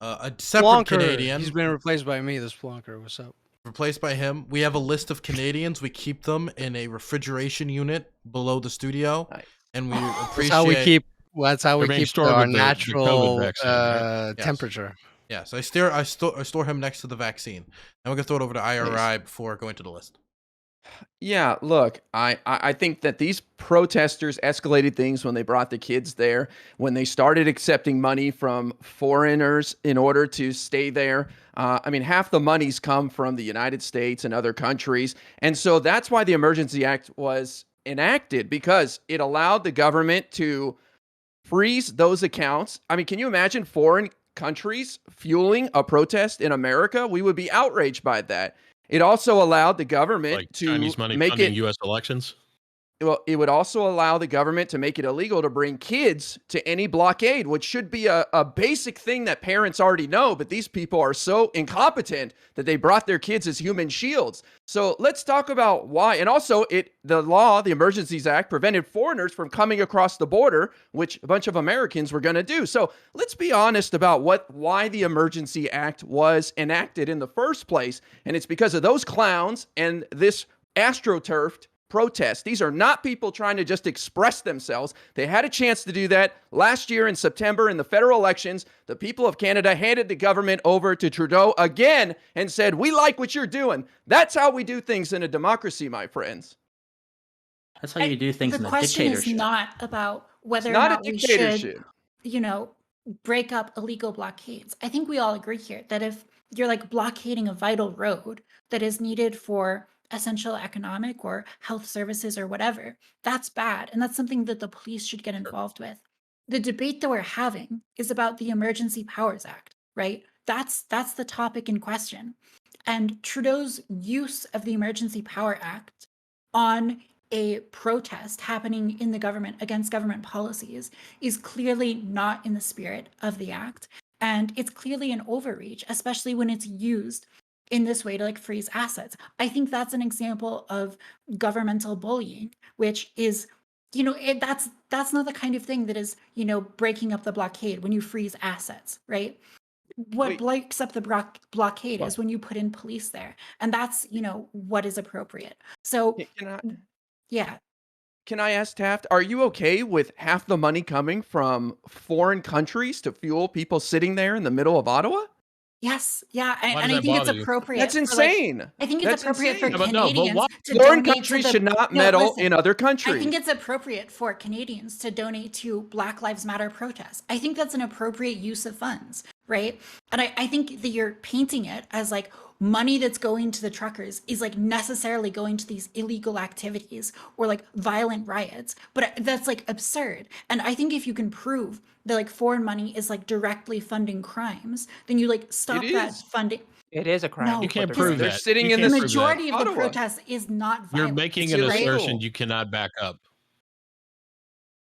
A separate Canadian. He's been replaced by me, this flunker. What's up? Replaced by him. We have a list of Canadians. We keep them in a refrigeration unit below the studio. Nice. And we appreciate... That's how we keep our natural vaccine, right? Temperature. Yes, I store him next to the vaccine. And we're going to throw it over to IRI before going to the list. Yeah, look, I think that these protesters escalated things when they brought the kids there, when they started accepting money from foreigners in order to stay there. I mean, half the money's come from the United States and other countries. And so that's why the Emergency Act was enacted, because it allowed the government to freeze those accounts. I mean, can you imagine foreign countries fueling a protest in America? We would be outraged by that. It also allowed the government to Chinese money make funding it U.S. elections. Well, it would also allow the government to make it illegal to bring kids to any blockade, which should be a basic thing that parents already know. But these people are so incompetent that they brought their kids as human shields. So let's talk about why. And also, the Emergencies Act, prevented foreigners from coming across the border, which a bunch of Americans were going to do. So let's be honest about why the Emergency Act was enacted in the first place. And it's because of those clowns and this astroturfed protest. These are not people trying to just express themselves. They had a chance to do that last year in September in the federal elections. The people of Canada handed the government over to Trudeau again and said, "We like what you're doing." That's how we do things in a democracy, my friends. That's how you do things in a dictatorship. The question is not about whether or not we should, break up illegal blockades. I think we all agree here that if you're like blockading a vital road that is needed for essential economic or health services or whatever, that's bad. And that's something that the police should get involved with. The debate that we're having is about the Emergency Powers Act, right? That's the topic in question. And Trudeau's use of the Emergency Power Act on a protest happening in the government against government policies is clearly not in the spirit of the act. And it's clearly an overreach, especially when it's used in this way to like freeze assets. I think that's an example of governmental bullying, which is, that's not the kind of thing that is, breaking up the blockade when you freeze assets, right? What breaks up the blockade is when you put in police there. And that's, what is appropriate. So, yeah. Can I ask Taft, are you okay with half the money coming from foreign countries to fuel people sitting there in the middle of Ottawa? Yes, yeah, and I think it's appropriate. That's insane. I think it's appropriate for Canadians to foreign donate countries to should not meddle in other countries. I think it's appropriate for Canadians to donate to Black Lives Matter protests. I think that's an appropriate use of funds, right? And I think that you're painting it as like money that's going to the truckers is like necessarily going to these illegal activities or like violent riots, but that's like absurd. And I think if you can prove that like foreign money is like directly funding crimes, then you like stop that funding. It is a crime. No, you can't prove they're that. Sitting you in the this majority of the Ottawa protest is not violent. You're making an assertion you cannot back up.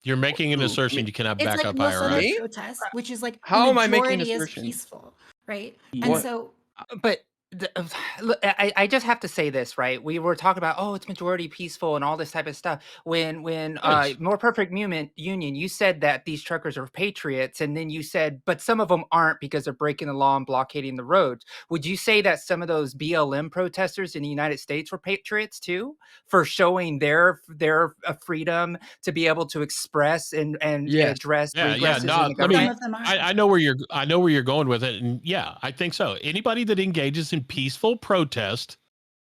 You're making an assertion you cannot It's back like up by most our other actions. protests, which is like the How am I making an majority is assertion? peaceful, right? Yeah. And What? so But look, I just have to say this, right? We were talking about, oh, it's majority peaceful and all this type of stuff. When Yes. More Perfect Union, you said that these truckers are patriots, and then you said, but some of them aren't because they're breaking the law and blockading the roads. Would you say that some of those BLM protesters in the United States were patriots too, for showing their freedom to be able to express and Yes. address Yeah, regresses in no, the let me. some government? of them are. I know where you're going with it, and yeah, I think so. Anybody that engages in peaceful protest,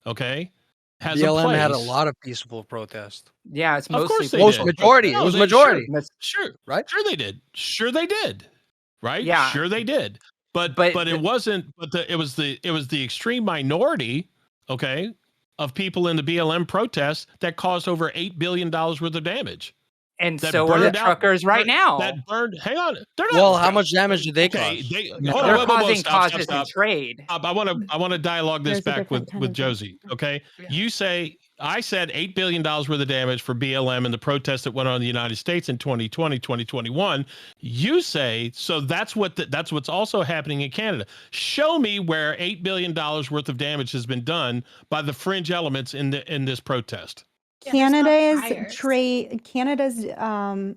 okay, has a BLM had a place. lot of peaceful protest. Yeah, it's Of mostly course they Most did. majority. No, It was they majority, sure, right? sure they did. Sure they did. Right? Yeah, Sure they did. But but it wasn't. But it was the extreme minority, okay, of people in the BLM protests that caused over $8 billion worth of damage. and That so are the burned out. truckers right now. That burned. Hang on, they're not. Well, how much damage did they Okay, cause? they No. hold on. They're Whoa, whoa, whoa, causing stop, causes stop, in stop. trade. I want to dialogue this There's a back with different kind of Josie. Okay, Yeah. you say I said $8 billion worth of damage for BLM and the protests that went on in the United States in 2020, 2021. You say so. That's what's also happening in Canada. Show me where $8 billion worth of damage has been done by the fringe elements in this protest. Yeah, there's not Canada's fires. Canada's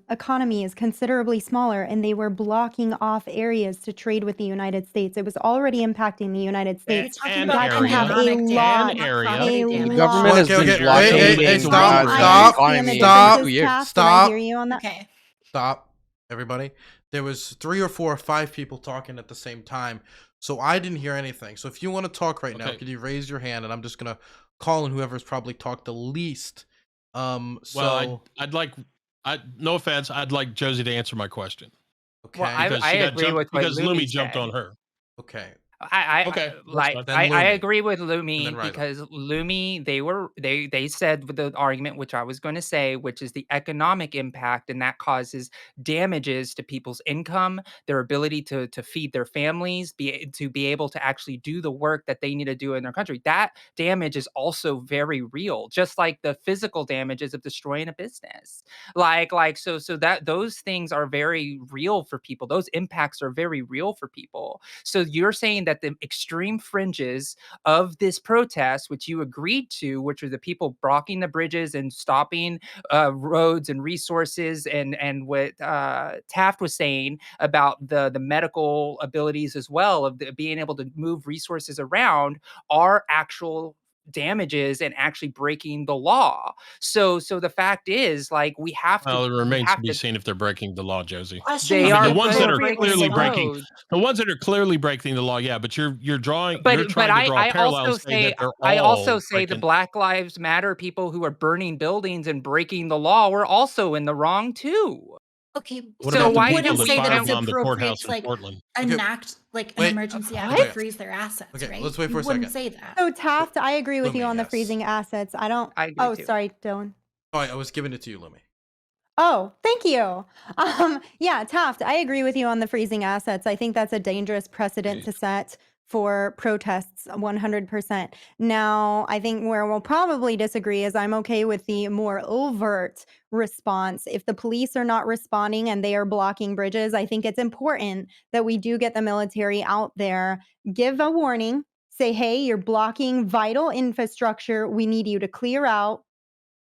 economy is considerably smaller, and they were blocking off areas to trade with the United States. It was already impacting the United You're States. talking An about That can have a area, economic lot, an damage, not area. property a damage. The government has lot. been Okay, blockading wait, the stop, I economy understand it, for but stop, does 2 years. Taft, did I hear stop, you on that? Okay. stop, everybody. There was 3 or 4 or 5 people talking at the same time, so I didn't hear anything. So if you want to talk right now, Okay. could you raise your hand, and I'm just gonna call on whoever's probably talked the least. Well, So I'd like. No offense. I'd like Josie to answer my question okay, because I she got agree jumped with what because Lumi Lumi jumped said. on her. okay, Okay, that's Like fine. then I Lumi, agree with and then Lumi, Rhyzohm. because Lumi, they said with the argument which I was going to say, which is the economic impact, and that causes damages to people's income, their ability to feed their families, to be able to actually do the work that they need to do in their country. That damage is also very real, just like the physical damages of destroying a business. So that those things are very real for people. Those impacts are very real for people. So you're saying that the extreme fringes of this protest, which you agreed to, which are the people blocking the bridges and stopping roads and resources, and what Taft was saying about the medical abilities as well, of being able to move resources around, are actual damages and actually breaking the law. So the fact is, like, we have Well, it to remains to be seen if they're breaking the law, Josie. Question they is, I mean, are the ones that are breaking clearly the breaking, road. the ones that are clearly breaking the law, yeah. But you're trying But to draw a I parallel also and say that they're I also all say the breaking. Black Lives Matter people who are burning buildings and breaking the law were also in the wrong too. okay, What So about the why people wouldn't that didn't say we that it's count? firebombed the appropriate courthouse to in like Portland? Okay, enact like an wait, emergency act okay, to freeze their assets, okay. right? Let's wait You for a wouldn't second. say that. So Taft, I agree with you Lumi, on the yes. freezing assets. I don't. I agree Oh, too. sorry, Dylan. Oh, I was giving it to you, Lumi. Oh, thank you. Yeah, Taft, I agree with you on the freezing assets. I think that's a dangerous precedent to set for protests 100%. Now, I think where we'll probably disagree is I'm okay with the more overt response. If the police are not responding and they are blocking bridges, I think it's important that we do get the military out there, give a warning, say, hey, you're blocking vital infrastructure. We need you to clear out.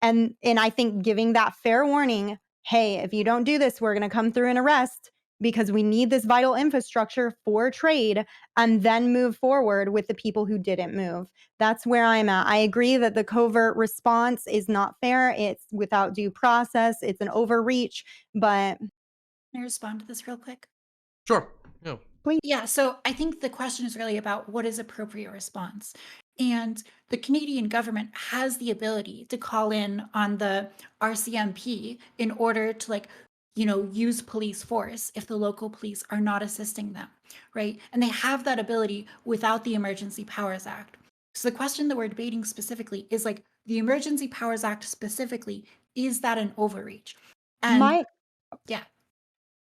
And I think giving that fair warning, hey, if you don't do this, we're going to come through and arrest because we need this vital infrastructure for trade, and then move forward with the people who didn't move. That's where I'm at. I agree that the covert response is not fair. It's without due process. It's an overreach, but Can I respond to this real quick? Sure. Yeah. please. Yeah, so I think the question is really about what is appropriate response. And the Canadian government has the ability to call in on the RCMP in order to, like, use police force if the local police are not assisting them, right? And they have that ability without the Emergency Powers Act. So the question that we're debating specifically is, like, the Emergency Powers Act specifically, is that an overreach? And yeah.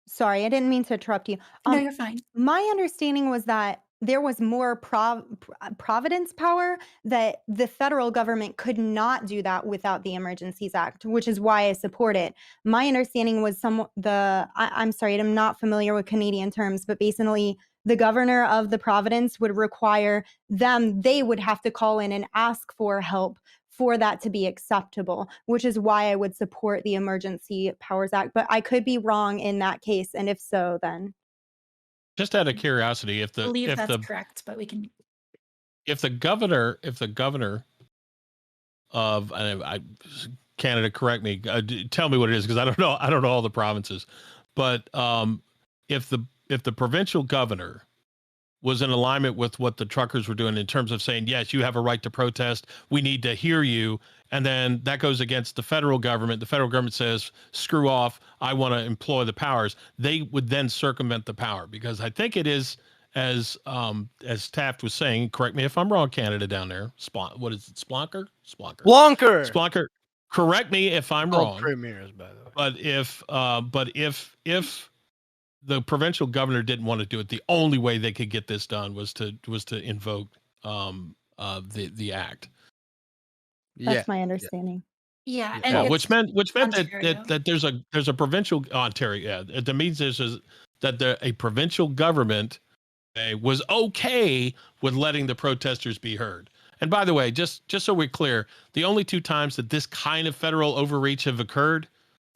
Sorry, I didn't mean to interrupt you. No, you're fine. My understanding was that there was more providence power that the federal government could not do that without the Emergencies Act, which is why I support it. My understanding was I'm sorry, I'm not familiar with Canadian terms, but basically the governor of the province would require they would have to call in and ask for help for that to be acceptable, which is why I would support the Emergency Powers Act. But I could be wrong in that case, and if so, then Just out of curiosity, I believe that's correct, but we can. If the governor of Canada, correct me, tell me what it is, because I don't know all the provinces, but if the provincial governor was in alignment with what the truckers were doing in terms of saying, yes, you have a right to protest, we need to hear you, and then that goes against the federal government says, screw off, I want to employ the powers, they would then circumvent the power, because I think it is, as Taft was saying, correct me if I'm wrong, Canada down there, what is it, Splonker? Splonker. Correct me if I'm wrong. Premiers, by the way. But if the provincial governor didn't want to do it, the only way they could get this done was to invoke the act. that's my understanding. Yeah, Yeah, and which meant Ontario. that there's a provincial Ontario. Yeah, that means that a provincial government was okay with letting the protesters be heard. And by the way, just so we're clear, the only two times that this kind of federal overreach have occurred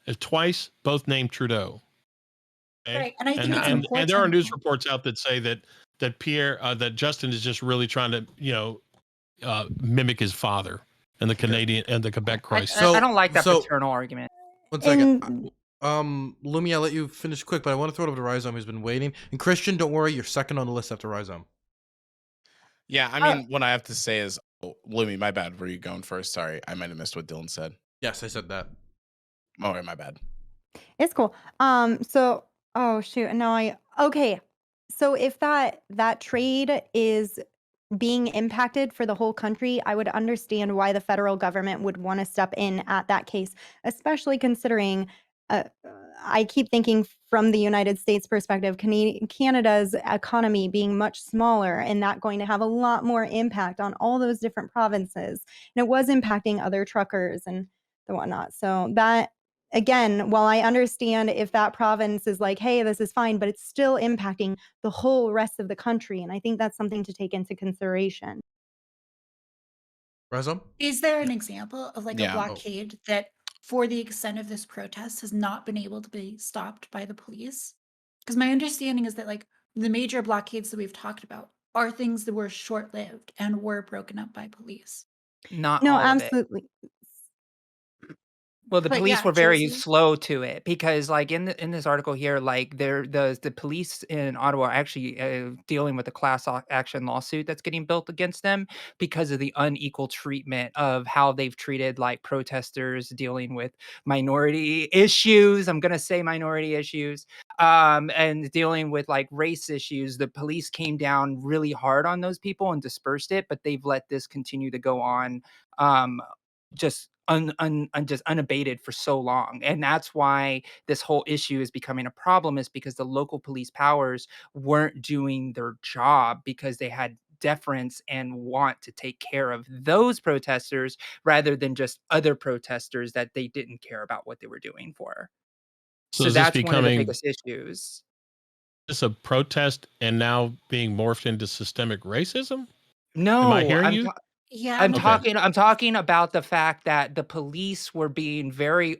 is twice, both named Trudeau. Okay? Right, and I think it's important. And there are news reports out that say that that Justin is just really trying to mimic his father and the Canadian and the Quebec crisis. I don't like that paternal argument. One second. Lumi, I'll let you finish quick, but I want to throw it over to Rhyzohm, who's been waiting. And Christian, don't worry, you're second on the list after Rhyzohm. Yeah, I mean, what I have to say is, Lumi, my bad. Were you going first? Sorry, I might have missed what Dylan said. Yes, I said that. Oh, my bad. It's cool. Oh shoot, no, okay. So if that trade is being impacted for the whole country, I would understand why the federal government would want to step in at that case, especially considering I keep thinking from the United States perspective, Canada's economy being much smaller and that going to have a lot more impact on all those different provinces. And it was impacting other truckers and the whatnot. So that, again, while I understand if that province is like, hey, this is fine, but it's still impacting the whole rest of the country. And I think that's something to take into consideration. Rhyzohm? Is there an example of like a blockade that, for the extent of this protest, has not been able to be stopped by the police? Because my understanding is that like the major blockades that we've talked about are things that were short-lived and were broken up by police. Not No, all of it. absolutely. Well, the But police yeah, were very Josie? slow to it, because like in this article here, like the police in Ottawa are actually dealing with a class action lawsuit that's getting built against them because of the unequal treatment of how they've treated like protesters dealing with minority issues. I'm gonna say minority issues, and dealing with like race issues. The police came down really hard on those people and dispersed it, but they've let this continue to go on, just just unabated for so long. And that's why this whole issue is becoming a problem, is because the local police powers weren't doing their job because they had deference and want to take care of those protesters rather than just other protesters that they didn't care about what they were doing for. So So is this that's one of the becoming biggest issues. this a protest and now being morphed into systemic racism? No, Am I hearing you? Yeah, I'm Okay. talking about the fact that the police were being very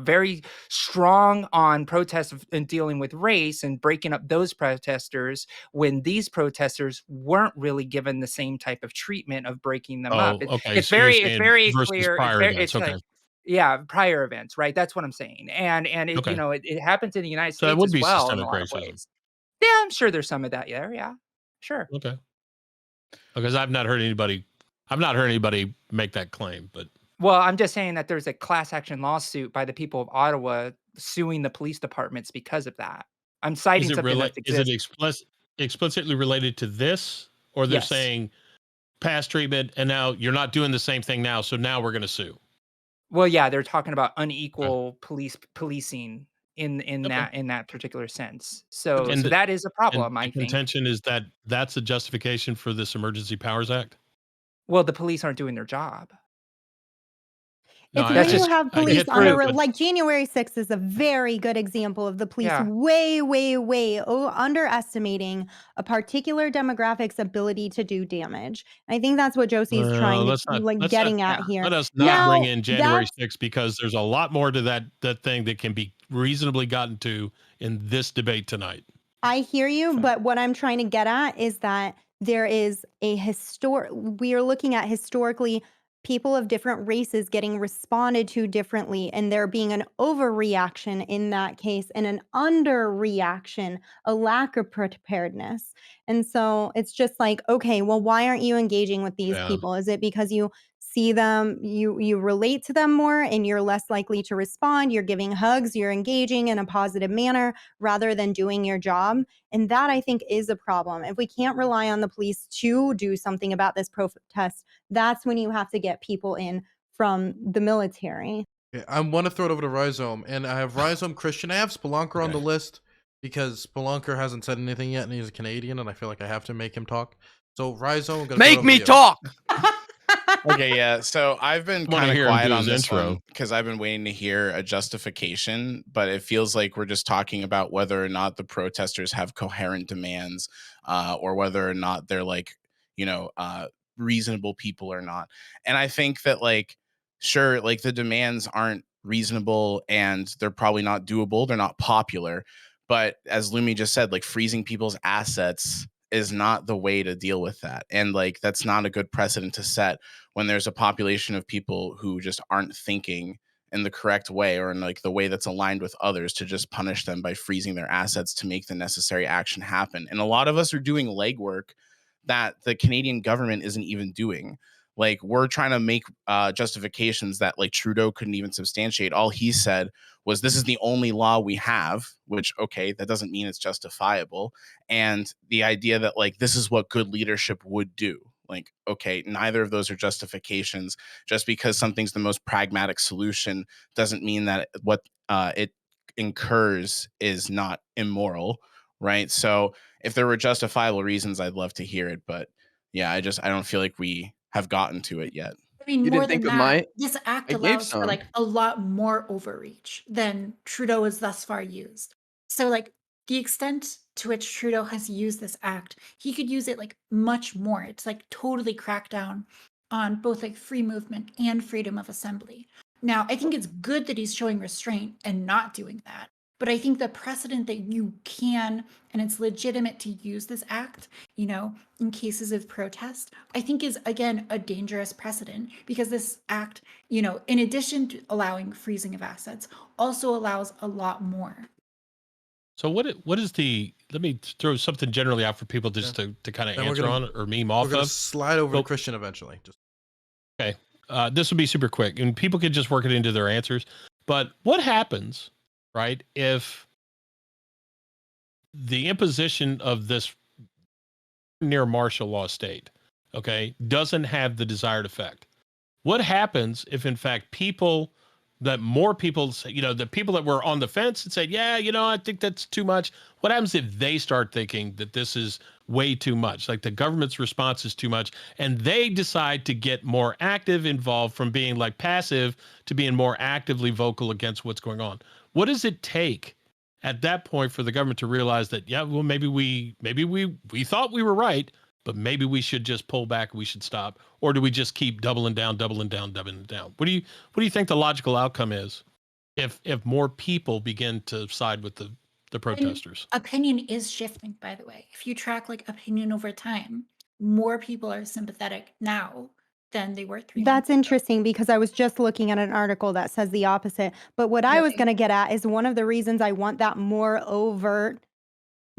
very strong on protests and dealing with race and breaking up those protesters, when these protesters weren't really given the same type of treatment of breaking them up. Oh, okay. It's So you're very saying versus clear. prior events. It's Okay. like, yeah, prior events, right? That's what I'm saying. And it, Okay. it happens in the United So that States would as be well in a systemic lot of racism. ways. Yeah, I'm sure there's some of that there. Yeah, sure. Okay. Because I've not heard anybody make that claim, but Well, I'm just saying that there's a class action lawsuit by the people of Ottawa suing the police departments because of that. I'm citing something that is it exists. explicitly related to this, or they're Yes. saying past treatment and now you're not doing the same thing now, so now we're going to sue? Well, yeah, they're talking about unequal policing in Okay. that particular sense. So And so that is a problem, the I think. contention is that that's a justification for this Emergency Powers Act? Well, the police aren't doing their job. No, It's That's when you just have I police get that, under, true. but like January 6th is a very good example of the police Yeah. way, way, way underestimating a particular demographic's ability to do damage. I think that's what Josie's trying to, let's not like, let's not getting at Yeah. here. let us not bring Now, in January that's 6th because there's a lot more to that thing that can be reasonably gotten to in this debate tonight. I hear you, Sure. but what I'm trying to get at is that there is we are looking at historically people of different races getting responded to differently, and there being an overreaction in that case and an underreaction, a lack of preparedness. And so it's just like, okay, well, why aren't you engaging with these Yeah. people? Is it because you see them, you relate to them more and you're less likely to respond, you're giving hugs, you're engaging in a positive manner rather than doing your job? And that, I think, is a problem. If we can't rely on the police to do something about this protest, that's when you have to get people in from the military. Yeah, I want to throw it over to Rhyzohm, and I have Rhyzohm Christian. I have Spelunker on the list because Spelunker hasn't said anything yet, and he's a Canadian, and I feel like I have to make him talk. So Rhyzohm, I'm gonna throw it Make over me to you. talk. Okay, yeah. So I've been Wanna kind of hear him quiet do on his this intro. one because I've been waiting to hear a justification, but it feels like we're just talking about whether or not the protesters have coherent demands, or whether or not they're like, reasonable people or not. And I think that, like, sure, like the demands aren't reasonable and they're probably not doable. They're not popular. But as Lumi just said, like freezing people's assets is not the way to deal with that. And like that's not a good precedent to set when there's a population of people who just aren't thinking in the correct way or in like the way that's aligned with others, to just punish them by freezing their assets to make the necessary action happen. And a lot of us are doing legwork that the Canadian government isn't even doing. Like we're trying to make justifications that like Trudeau couldn't even substantiate. All he said was this is the only law we have, which, okay, that doesn't mean it's justifiable. And the idea that like this is what good leadership would do. Like, okay, neither of those are justifications. Just because something's the most pragmatic solution doesn't mean that what it incurs is not immoral, right? So if there were justifiable reasons, I'd love to hear it. But yeah, I don't feel like we have gotten to it yet. I mean, You more didn't than think of that, my? this act I gave allows for some. like a lot more overreach than Trudeau has thus far used. So, like, the extent to which Trudeau has used this act, he could use it like much more. It's like totally crack down on both like free movement and freedom of assembly. Now, I think it's good that he's showing restraint and not doing that. But I think the precedent that you can, and it's legitimate to use this act, in cases of protest, I think is, again, a dangerous precedent because this act, in addition to allowing freezing of assets, also allows a lot more. So what is the, let me throw something generally out for people just to kind of Then we're answer gonna- on or meme We're off gonna of. slide over Well- to Christian eventually. Just Okay. This will be super quick and people can just work it into their answers. But what happens, right, if the imposition of this near martial law state, okay, doesn't have the desired effect? What happens if, in fact, more people say, the people that were on the fence and said, yeah, I think that's too much. What happens if they start thinking that this is way too much, like the government's response is too much, and they decide to get more active, involved, from being like passive to being more actively vocal against what's going on? What does it take at that point for the government to realize that, yeah, well, maybe we thought we were right, but maybe we should just pull back, we should stop? Or do we just keep doubling down? What do you think the logical outcome is if more people begin to side with the protesters? And opinion is shifting, by the way. If you track like opinion over time, more people are sympathetic now than they were 3 months That's ago. interesting because I was just looking at an article that says the opposite. But what I was Really? going to get at is one of the reasons I want that more overt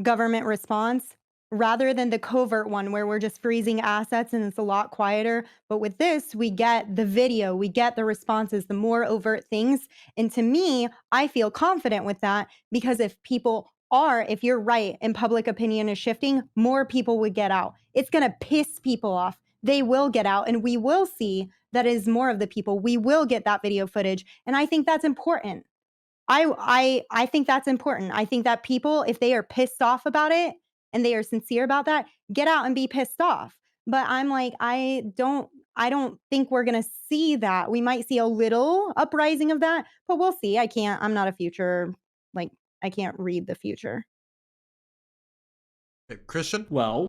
government response rather than the covert one where we're just freezing assets and it's a lot quieter. But with this, we get the video, we get the responses, the more overt things. And to me, I feel confident with that because if you're right and public opinion is shifting, more people would get out. It's going to piss people off. They will get out and we will see that is more of the people. We will get that video footage. And I think that's important. I think that's important. I think that people, if they are pissed off about it and they are sincere about that, get out and be pissed off. But I'm like, I don't think we're gonna see that. We might see a little uprising of that, but we'll see. I'm not a future, like, I can't read the future. Christian? Well,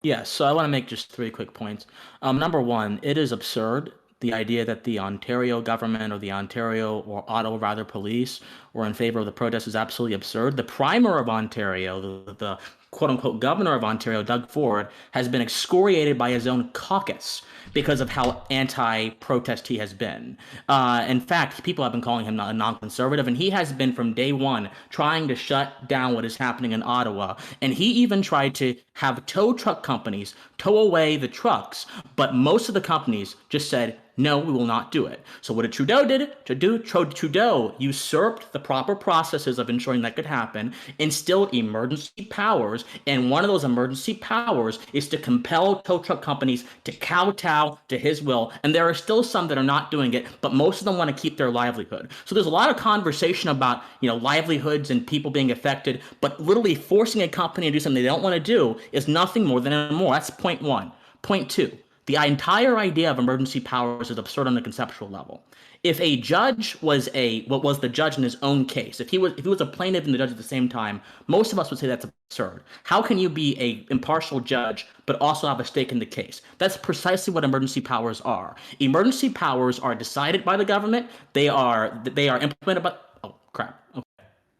yes, so I want to make just 3 quick points. Number 1, it is absurd, the idea that the Ontario government or the Ontario or Ottawa rather police were in favor of the protest is absolutely absurd. The Premier of Ontario, the quote unquote governor of Ontario, Doug Ford, has been excoriated by his own caucus because of how anti-protest he has been. In fact, people have been calling him a non-conservative, and he has been from day one trying to shut down what is happening in Ottawa. And he even tried to have tow truck companies tow away the trucks, but most of the companies just said, no, we will not do it. So what did Trudeau do? Trudeau usurped the proper processes of ensuring that could happen, instilled emergency powers, and one of those emergency powers is to compel tow truck companies to kowtow to his will. And there are still some that are not doing it, but most of them want to keep their livelihood. So there's a lot of conversation about, livelihoods and people being affected, but literally forcing a company to do something they don't want to do is nothing more than immoral. That's point 1. Point 2. The entire idea of emergency powers is absurd on a conceptual level. If a judge was the judge in his own case, if he was a plaintiff and the judge at the same time, most of us would say that's absurd. How can you be a impartial judge but also have a stake in the case? That's precisely what emergency powers are. Emergency powers are decided by the government. They are implemented by. Oh crap. Okay.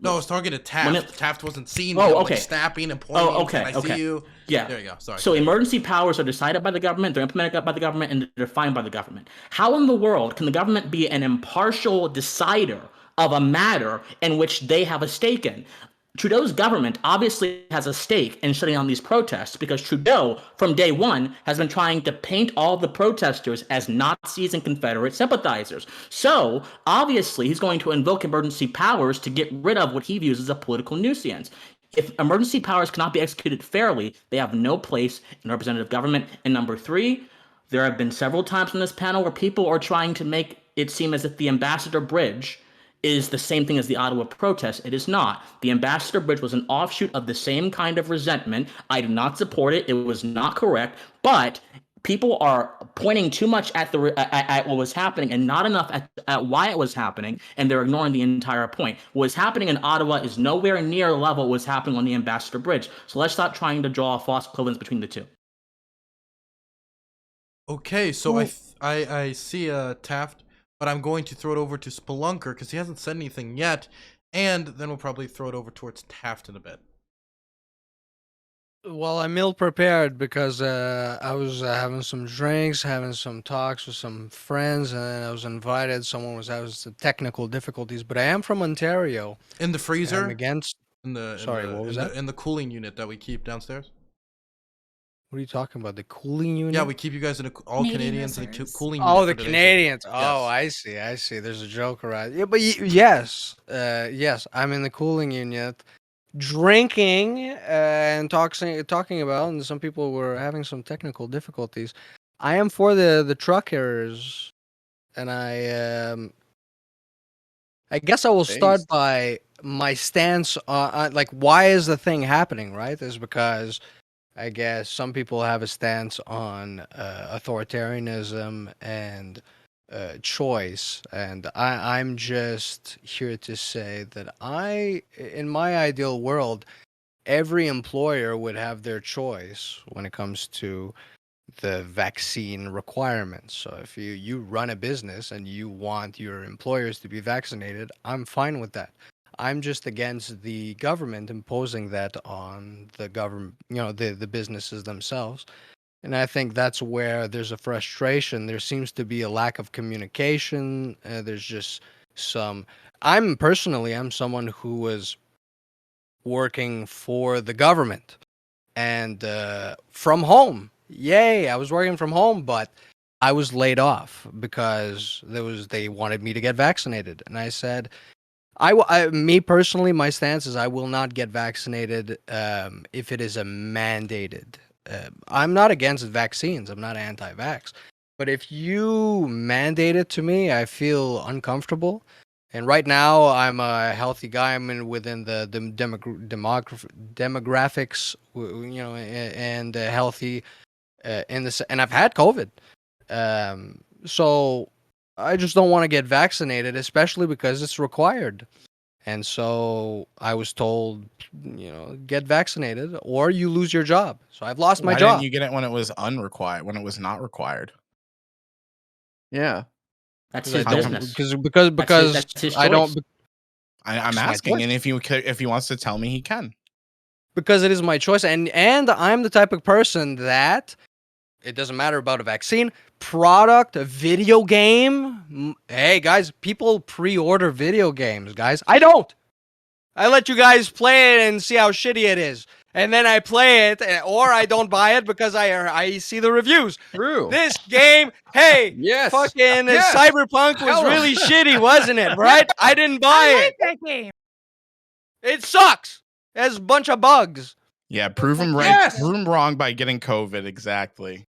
No, I was talking to Taft. Taft wasn't seen. Okay. Like snapping and pointing. Okay. Can I see you? Yeah. There you go. Sorry. So emergency powers are decided by the government, they're implemented by the government, and they're defined by the government. How in the world can the government be an impartial decider of a matter in which they have a stake in? Trudeau's government obviously has a stake in shutting down these protests because Trudeau, from day one, has been trying to paint all the protesters as Nazis and Confederate sympathizers. So, obviously, he's going to invoke emergency powers to get rid of what he views as a political nuisance. If emergency powers cannot be executed fairly, they have no place in representative government. And number 3, there have been several times on this panel where people are trying to make it seem as if the Ambassador Bridge is the same thing as the Ottawa protest. It is not. The Ambassador Bridge was an offshoot of the same kind of resentment. I do not support it. It was not correct. But people are pointing too much at what was happening and not enough at why it was happening, and they're ignoring the entire point. What was happening in Ottawa is nowhere near the level what was happening on the Ambassador Bridge. So let's stop trying to draw a false equivalence between the two. Okay, so I see Taft, but I'm going to throw it over to Spelunker because he hasn't said anything yet, and then we'll probably throw it over towards Taft in a bit. Well, I'm ill prepared because I was having some drinks, having some talks with some friends, and I was invited. Someone was having some technical difficulties, but I am from Ontario. In the freezer? I'm against. Sorry, what was that? In the cooling unit that we keep downstairs? What are you talking about? The cooling unit? Yeah, we keep you guys in all Canadians in a cooling unit. Oh, the Canadians. Oh, I see. There's a joke around. Yeah, but yes, I'm in the cooling unit, drinking and talking about, and some people were having some technical difficulties. I am for the truckers, and I guess I will start by my stance on like why is the thing happening, right? Is because I guess some people have a stance on authoritarianism and choice, and I'm just here to say that in my ideal world, every employer would have their choice when it comes to the vaccine requirements. So if you run a business and you want your employers to be vaccinated, I'm fine with that. I'm just against the government imposing that on the government, the businesses themselves. And I think that's where there's a frustration. There seems to be a lack of communication. There's just I'm someone who was working for the government and from home. Yay, I was working from home, but I was laid off because they wanted me to get vaccinated. And I said, me personally, my stance is I will not get vaccinated if it is a mandated. I'm not against vaccines. I'm not anti-vax. But if you mandate it to me, I feel uncomfortable. And right now, I'm a healthy guy. I'm within the demographics, and healthy in this. And I've had COVID, so I just don't want to get vaccinated, especially because it's required. And so I was told, get vaccinated or you lose your job. So I've lost my Why job. didn't you get it when it was unrequired? When it was not required? Yeah. That's Because his I don't business. because That's his I don't choice. I'm It's my asking, and choice. if he wants to tell me, he can. because it is my choice, and I'm the type of person that it doesn't matter about a vaccine, product, a video game. Hey guys, people pre-order video games, guys. I don't. I let you guys play it and see how shitty it is. And then I play it, or I don't buy it because I see the reviews. True. This game, hey, Yes. fucking Yes. Cyberpunk was Tell 'em. really shitty, wasn't it? Right? I didn't buy I it. like that game. It sucks. It has a bunch of bugs. Yeah, prove him right. Yes! Prove him wrong by getting COVID. Exactly.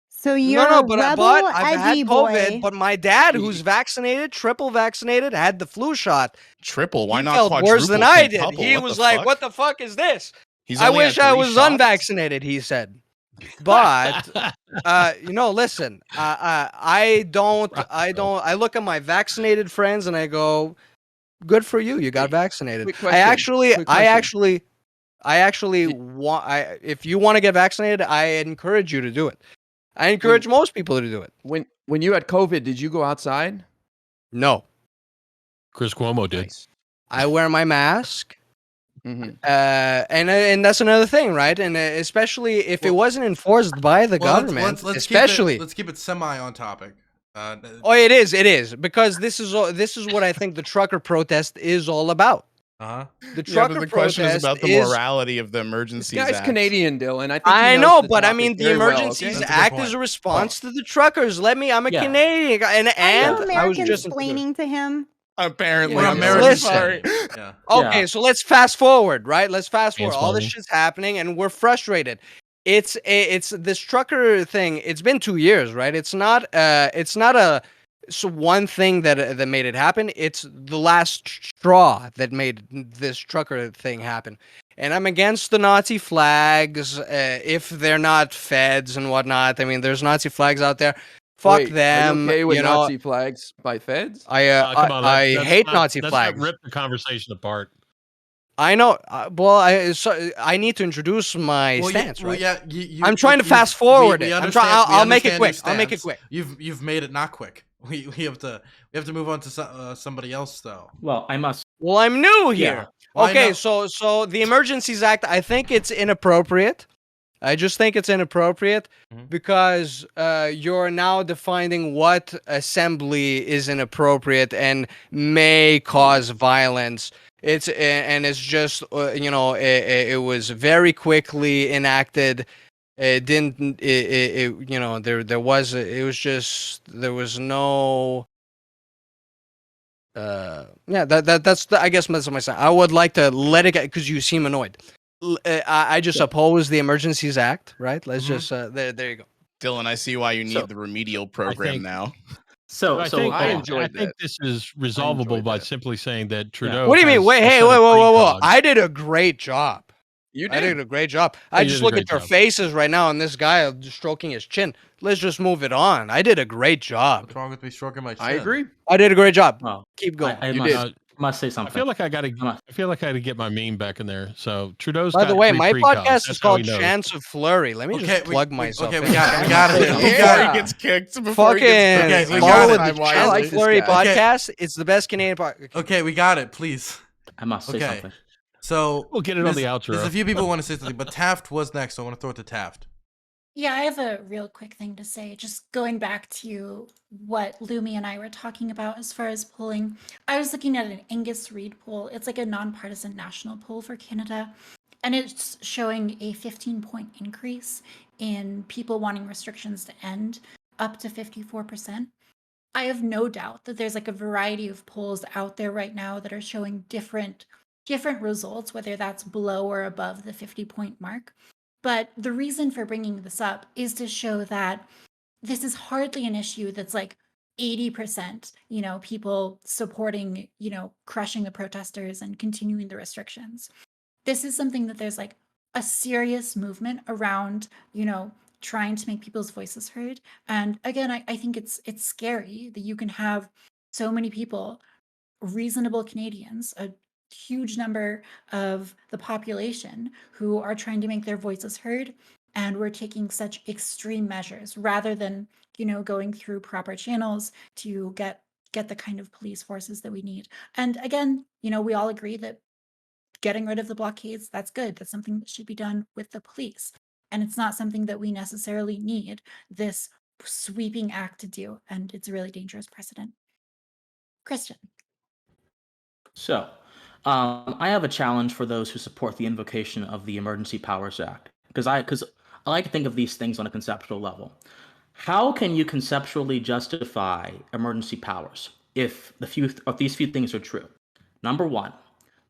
So you're No, a but rebel I've had edgy COVID. boy. But my dad, who's vaccinated, triple vaccinated, had the flu shot. Triple. Why He not felt quadruple? worse than I did. quintuple? He What was the like, fuck? "What the fuck is this? He's I only had wish I 3 was shots? unvaccinated," he said. But listen, I look at my vaccinated friends and I go, "Good for you, you got vaccinated." Quick question. I actually want. If you want to get vaccinated, I encourage you to do it. I encourage most people to do it. When you had COVID, did you go outside? No, Chris Cuomo did. Nice. I wear my mask. Mm-hmm. And that's another thing, right? And especially if it wasn't enforced by the government, especially. Let's keep it semi on topic. Oh, it is because this is what I think the trucker protest is all about. Uh-huh. The Yeah, trucker but the question is protest about the morality of the This Emergencies guy's Act. Canadian, Dylan. I think I he knows know, the but I topic mean, the very well, Emergencies okay? That's a good Act point. is a response to the truckers. I'm a Yeah. Canadian guy, and Are I was Americans just explaining to him? Apparently, We're I'm Americans. sorry. Yeah. Okay, Yeah. so let's fast forward, right? Let's fast forward. All this Mansplaining. shit's happening, and we're frustrated. It's this trucker thing. It's been 2 years, right? It's not one thing that made it happen. It's the last straw that made this trucker thing happen. And I'm against the Nazi flags if they're not feds and whatnot. I mean, there's Nazi flags out there. Fuck Wait, them. Are you okay with you know, Nazi flags by feds? Come on, I let's hate not- Nazi let's flags. not rip the conversation apart. I know. Well, I need to introduce my stance, right? yeah. I'm trying to fast forward it. understand- I'll we make it understand quick. your I'll make it stance. quick. You've made it not quick. We have to move on to somebody else though. Well, I must. Well, I'm new Yeah. here. Well, I Okay, know- so the Emergencies Act, I think it's inappropriate. I just think it's inappropriate because you're now defining what assembly is inappropriate and may cause violence. It's just it was very quickly enacted. It didn't there was no that's I guess that's my side. I would like to let it go because you seem annoyed. I just oppose the Emergencies Act, right? Let's just there you go. Dylan, I see why you need the remedial program think- now. So I so think, I hold on. enjoyed I think that. this is resolvable by simply saying that Trudeau. What do you mean? has Wait, a hey, set of whoa! precogs. I did a great job. You I did. did a great job. Yeah, I you just did a look great at your job. faces right now, and this guy just stroking his chin. Let's just move it on. I did a great job. What's wrong with me stroking my chin? I agree. I did a great job. Well, Keep going. I You must, did. must say I something. feel like I got to. Come on. I feel like I got to get my meme back in there. So Trudeau's. By the got way, 3 my precogs. podcast That's is how he called knows. Chance of Flurry. Let me Okay, just plug myself. Okay, in. we got it. We got it. Yeah. Before he gets kicked. Before he Fucking gets Okay, we follow got the it. Chance I like of this Flurry guy. podcast. It's the best Canadian podcast. Okay, we got it. Please. I must say Okay. something. So We'll get it on the outro. There's a few people who want to say something, but Taft was next, so I want to throw it to Taft. Yeah, I have a real quick thing to say. Just going back to what Lumi and I were talking about as far as polling. I was looking at an Angus Reid poll. It's like a nonpartisan national poll for Canada. And it's showing a 15-point increase in people wanting restrictions to end, up to 54%. I have no doubt that there's like a variety of polls out there right now that are showing different results, whether that's below or above the 50-point mark. But the reason for bringing this up is to show that this is hardly an issue that's like 80%, people supporting, crushing the protesters and continuing the restrictions. This is something that there's like a serious movement around, trying to make people's voices heard. And again, I think it's scary that you can have so many people, reasonable Canadians, a huge number of the population, who are trying to make their voices heard, and we're taking such extreme measures rather than going through proper channels to get the kind of police forces that we need. And again, we all agree that getting rid of the blockades, that's good. That's something that should be done with the police. And it's not something that we necessarily need this sweeping act to do. And it's a really dangerous precedent. Christian. So, I have a challenge for those who support the invocation of the Emergency Powers Act, because I like to think of these things on a conceptual level. How can you conceptually justify emergency powers if these few things are true? Number one,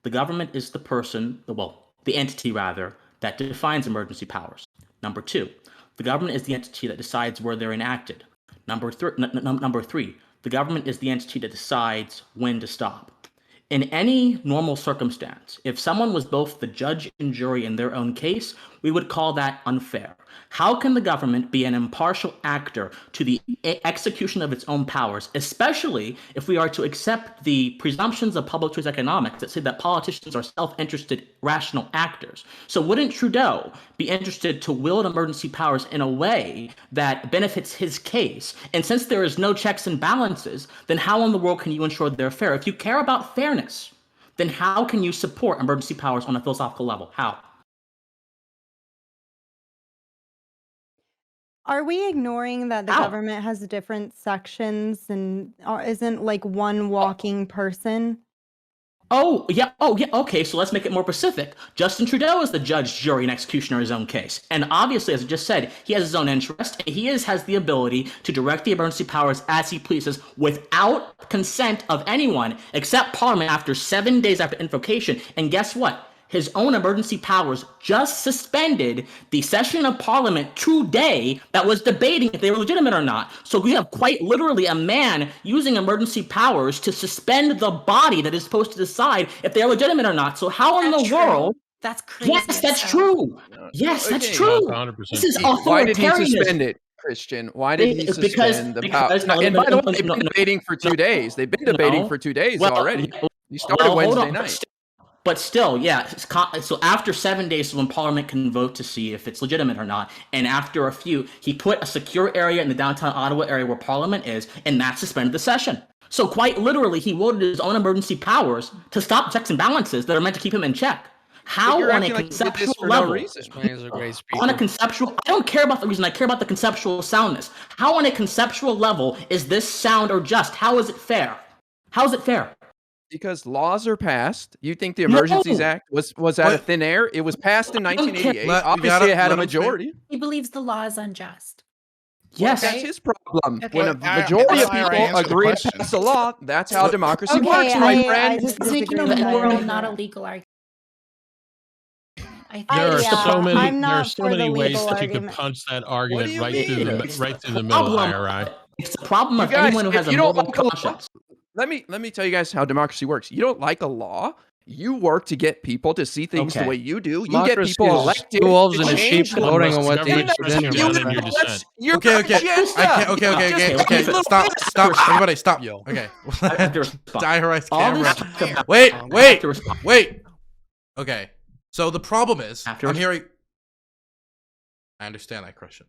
the government is the entity rather, that defines emergency powers. Number two, the government is the entity that decides where they're enacted. Number three, the government is the entity that decides when to stop. In any normal circumstance, if someone was both the judge and jury in their own case, we would call that unfair. How can the government be an impartial actor to the execution of its own powers, especially if we are to accept the presumptions of public choice economics that say that politicians are self-interested, rational actors? So wouldn't Trudeau be interested to wield emergency powers in a way that benefits his case? And since there is no checks and balances, then how in the world can you ensure they're fair? If you care about fairness, then how can you support emergency powers on a philosophical level? How? Are we ignoring that the How? government has different sections and isn't like one walking person? Oh, yeah. Okay, so let's make it more specific. Justin Trudeau is the judge, jury, and executioner in his own case. And obviously, as I just said, he has his own interest, and he has the ability to direct the emergency powers as he pleases without consent of anyone except Parliament after 7 days after invocation. And guess what? His own emergency powers just suspended the session of Parliament today that was debating if they were legitimate or not. So we have quite literally a man using emergency powers to suspend the body that is supposed to decide if they're legitimate or not. So how in the world? That's crazy. Yes, that's true. Yes, that's true. This is authoritarianism. Why did he suspend it, Christian? Why did he suspend the power? And by the way, they've been debating for 2 days. They've been debating for 2 days already. You started Wednesday night. But still, yeah. So after 7 days, when Parliament can vote to see if it's legitimate or not, and after a few, he put a secure area in the downtown Ottawa area where Parliament is, and that suspended the session. So quite literally, he wielded his own emergency powers to stop checks and balances that are meant to keep him in check. How on a conceptual level? On a conceptual, I don't care about the reason. I care about the conceptual soundness. How on a conceptual level is this sound or just? How is it fair? How is it fair? Because laws are passed. You think the Emergencies Act was out of thin air? It was passed in 1988. Obviously, it had a majority. He believes the law is unjust. Yes, that's his problem. Okay. When a majority of people agree to pass a law, that's how democracy works, my friend. just He's making a disagree with that. moral, not a legal argument. There are so many. I'm There are not so for the many ways legal that you can argument. punch that do argument you right mean? through the middle, IRI. It's the problem of You guys, anyone who if has a you don't moral like a law, conscience. Let me tell you guys how democracy works. You don't like a law. You work to get people to see things the way you do. You get Democracy people is elected. two wolves to and a sheep change laws. voting on what they Government should must do. be You grounded in your know, that's dissent. your Okay. agenda. Stop. Everybody, stop. Yo. Okay. I have to respond. Diarize All camera. this talk about- Wait. I have to respond. Wait. Okay. So the problem is, After- I'm hearing. I understand that, Christian.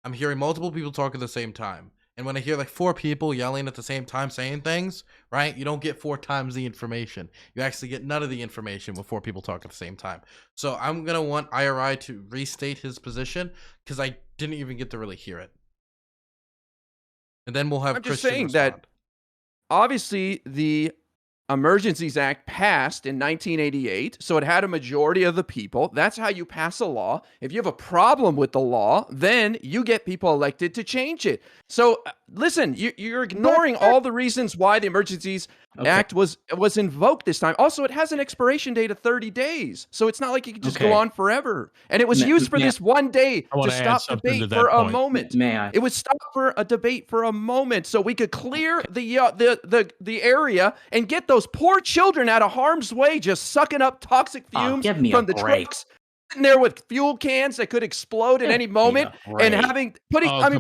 I'm hearing multiple people talk at the same time. And when I hear like 4 people yelling at the same time saying things, right? You don't get 4 times the information. You actually get none of the information when 4 people talk at the same time. So I'm going to want IRI to restate his position because I didn't even get to really hear it. And then we'll have I'm just Christian saying respond. that obviously the Emergencies Act passed in 1988, so it had a majority of the people. That's how you pass a law. If you have a problem with the law, then you get people elected to change it. So listen, you're ignoring all the reasons why the Emergencies Act was invoked this time. Also, it has an expiration date of 30 days, so it's not like it can just go on forever. And it was used for this one day to stop debate for a moment. May I? It was stopped for a debate for a moment, so we could clear the area and get those poor children out of harm's way, just sucking up toxic fumes from the trucks. Sitting there with fuel cans that could explode at any moment, and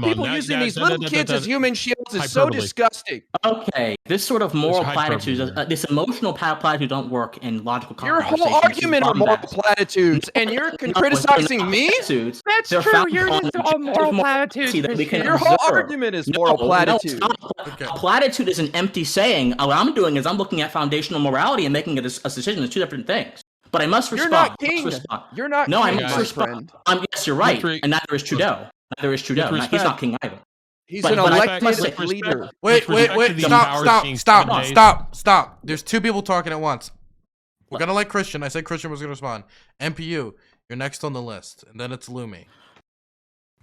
people using these little kids as human shields is so disgusting. Okay, this sort of moral platitudes, this emotional platitudes don't work in logical Your conversations. whole argument are moral platitudes, and you're criticizing me? That's true. You're just all moral platitudes. Your whole argument is moral platitude. A platitude is an empty saying. What I'm doing is I'm looking at foundational morality and making a decision. It's two different things. But I must respond. You're not king. You're not no, king, I must respond. Yes, you're right. And neither is Trudeau. Neither is Trudeau. He's not king either. He's an elected leader. Wait. Stop. There's two people talking at once. We're going to let Christian. I said Christian was going to respond. MPU, you're next on the list. And then it's Lumi.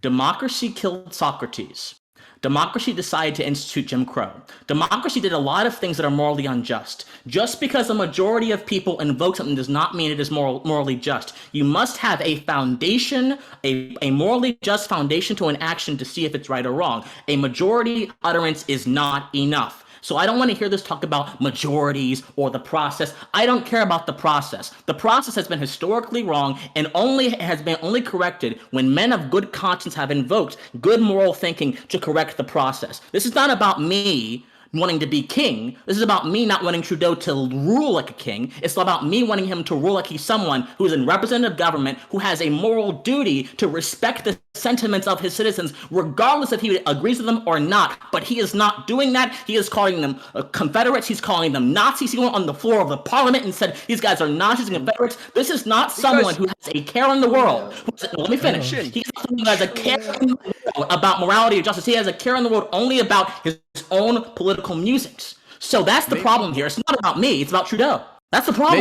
Democracy killed Socrates. Democracy decided to institute Jim Crow. Democracy did a lot of things that are morally unjust. Just because a majority of people invoke something does not mean it is morally just. You must have a foundation, a morally just foundation to an action to see if it's right or wrong. A majority utterance is not enough. So I don't want to hear this talk about majorities or the process. I don't care about the process. The process has been historically wrong and has been corrected when men of good conscience have invoked good moral thinking to correct the process. This is not about me wanting to be king. This is about me not wanting Trudeau to rule like a king. It's about me wanting him to rule like he's someone who is in representative government, who has a moral duty to respect the sentiments of his citizens, regardless if he agrees with them or not. But he is not doing that. He is calling them Confederates. He's calling them Nazis. He went on the floor of the parliament and said these guys are Nazis and Confederates. This is not someone who has a care in the world. Let me finish. He's not someone who has a care in the world about morality or justice. He has a care in the world only about his own political musings. So that's the problem here. It's not about me. It's about Trudeau. That's the problem.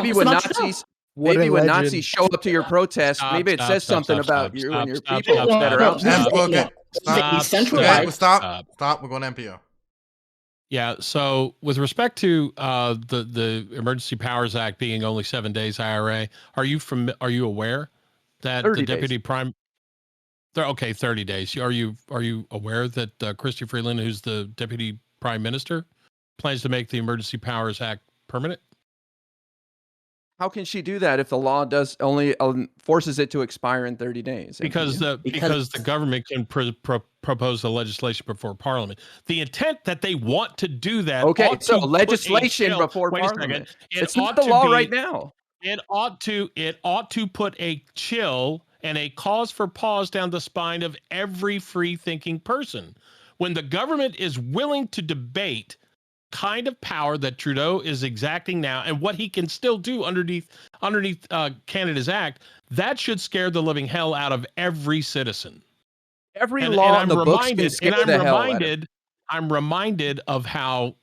Maybe when Nazis show up to your protest, maybe it says something about you and your people that are outside. Stop. We're going to MPO. Yeah. So with respect to the Emergency Powers Act being only 7 days IRA, are you aware that the deputy prime? 30 days. Are you aware that Chrystia Freeland, who's the deputy prime minister, plans to make the Emergency Powers Act permanent? How can she do that if the law does only forces it to expire in 30 days? Because the government can propose the legislation before Parliament. The intent that they want to do that. Okay, so legislation before Parliament. It's not the law right now. It ought to put a chill and a cause for pause down the spine of every free-thinking person. When the government is willing to debate kind of power that Trudeau is exacting now and what he can still do underneath Canada's Act, that should scare the living hell out of every citizen. Every law in the books can scare the hell out of it. I'm reminded of how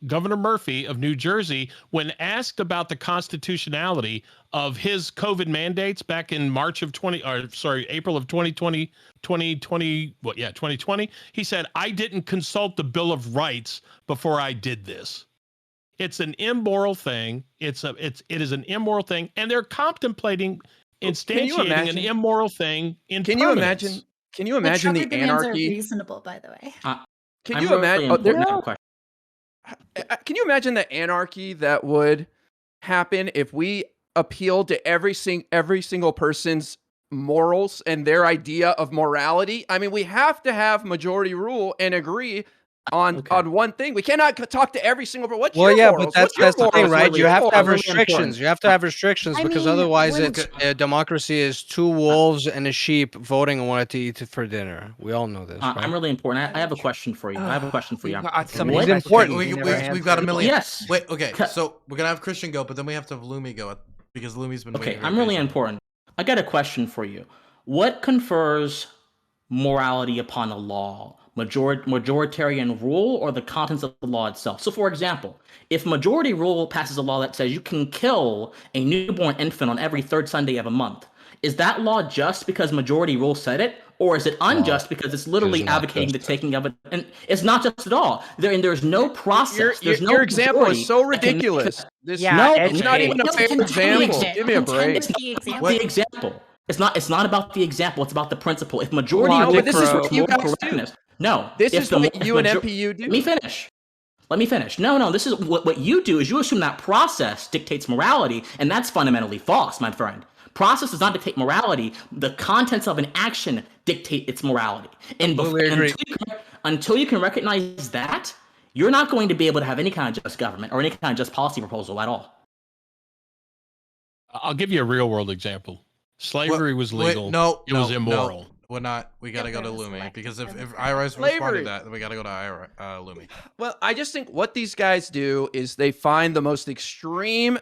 Governor Murphy of New Jersey, when asked about the constitutionality of his COVID mandates back in April of 2020, he said, "I didn't consult the Bill of Rights before I did this." It's an immoral thing. It is an immoral thing, and they're contemplating instantiating an immoral thing in permanence. Can you imagine the anarchy? Are reasonable, by the way. Can you imagine? Can you imagine the anarchy that would happen if we appealed to every single person's morals and their idea of morality? I mean, we have to have majority rule and agree on one thing. We cannot talk to every single person. What's your morals? But that's the thing, right? Really? You have to have restrictions. You have to have restrictions because otherwise, democracy is two wolves and a sheep voting on what to eat for dinner. We all know this. Right? I'm really important. I have a question for you. Somebody's important. We've got a million. Yes. Wait. Okay. So we're gonna have Christian go, but then we have to have Lumi go because Lumi's been waiting. Okay. I'm really important. I got a question for you. What confers morality upon a law? majoritarian rule or the contents of the law itself. So, for example, if majority rule passes a law that says you can kill a newborn infant on every third Sunday of a month, is that law just because majority rule said it, or is it unjust because it's literally not advocating the just. taking of it? And it's not just at all. There's no process. There's no Your example majority is so that can make ridiculous. that- This Yeah, No, it's not educate. even a No, fair contend with example. it. Give me a Contend break. with the about example. the example. It's not about the example. It's about the principle. If majority No, rule but this is dictates what you moral guys do. correctness, no. This if is the what if you and major- MPU do. Let me finish. Let me finish. No. This is what you do is you assume that process dictates morality, and that's fundamentally false, my friend. Process does not dictate morality. The contents of an action dictate its morality. And Completely agree. until you can recognize that, you're not going to be able to have any kind of just government or any kind of just policy proposal at all. I'll give you a real world example. Slavery was legal. It was immoral. No, we're not. We got to go to Lumi because if Slavery. Iris responded to that, then we got to go to Lumi. Well, I just think what these guys do is they find the most extreme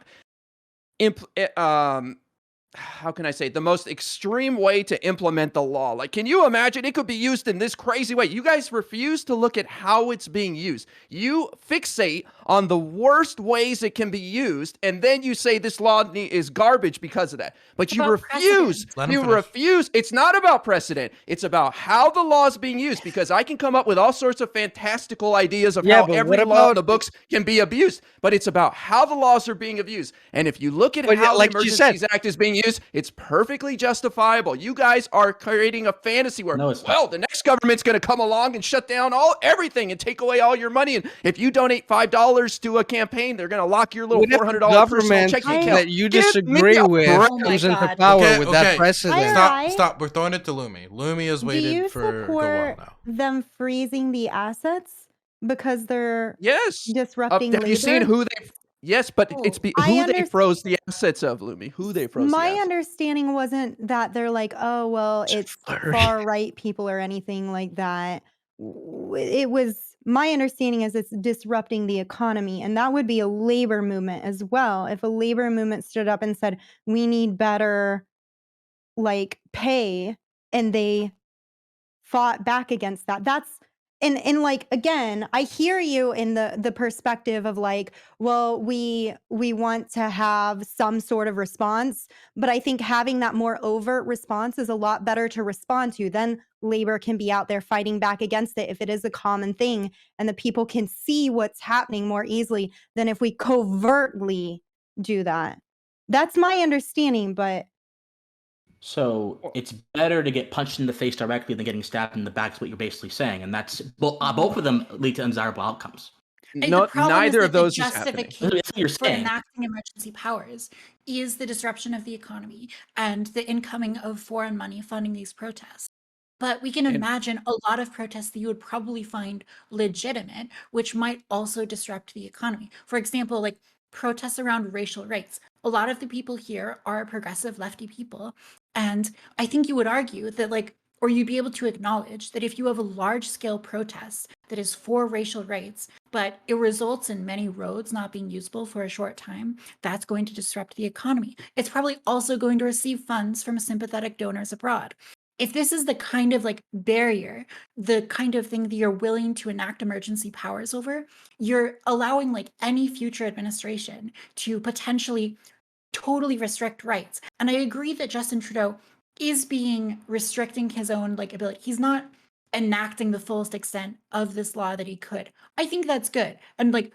how can I say the most extreme way to implement the law. Like, can you imagine it could be used in this crazy way? You guys refuse to look at how it's being used. You fixate on the worst ways it can be used, and then you say this law is garbage because of that. But you refuse. You refuse. It's not about precedent. It's about how the law is being used, because I can come up with all sorts of fantastical ideas of how every law in the books can be abused, but it's about how the laws are being abused. And if you look at how the Emergencies Act is being used, it's perfectly justifiable. You guys are creating a fantasy where, the next government's going to come along and shut down everything and take away all your money. And if you donate $5 to a campaign, they're going to lock your little $400 personal checking account. That you disagree with comes into power with that precedent. Stop. We're throwing it to Lumi. Lumi has waited for a while now. Them freezing the assets because they're disrupting Have labor? you seen who they? Yes, but it's who they froze the assets of, Lumi. Who they froze. My the assets. understanding wasn't that they're like, oh well, it's far right people or anything like that. It was my understanding is it's disrupting the economy, and that would be a labor movement as well. If a labor movement stood up and said we need better like pay, and they fought back against that. That's and like again, I hear you in the perspective of like, well, we want to have some sort of response, but I think having that more overt response is a lot better to respond to. Then labor can be out there fighting back against it if it is a common thing, and the people can see what's happening more easily than if we covertly do that. That's my understanding, but So it's better to get punched in the face directly than getting stabbed in the back is what you're basically saying. And that's both of them lead to undesirable outcomes. No, neither of those is happening. Justification That's what you're for saying. enacting emergency powers is the disruption of the economy and the incoming of foreign money funding these protests. But we can imagine a lot of protests that you would probably find legitimate, which might also disrupt the economy. For example, like protests around racial rights. A lot of the people here are progressive lefty people. And I think you would argue that or you'd be able to acknowledge that if you have a large scale protest that is for racial rights, but it results in many roads not being usable for a short time, that's going to disrupt the economy. It's probably also going to receive funds from sympathetic donors abroad. If this is the kind of barrier, the kind of thing that you're willing to enact emergency powers over, you're allowing any future administration to potentially totally restrict rights. And I agree that Justin Trudeau is restricting his own ability. He's not enacting the fullest extent of this law that he could. I think that's good. And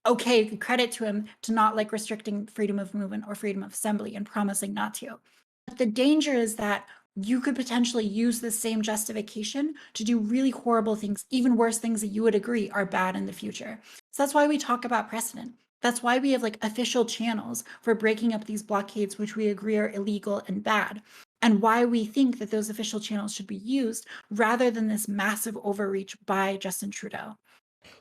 okay, credit to him to not restricting freedom of movement or freedom of assembly and promising not to. But the danger is that you could potentially use the same justification to do really horrible things, even worse things that you would agree are bad in the future. So that's why we talk about precedent. That's why we have official channels for breaking up these blockades, which we agree are illegal and bad, and why we think that those official channels should be used rather than this massive overreach by Justin Trudeau.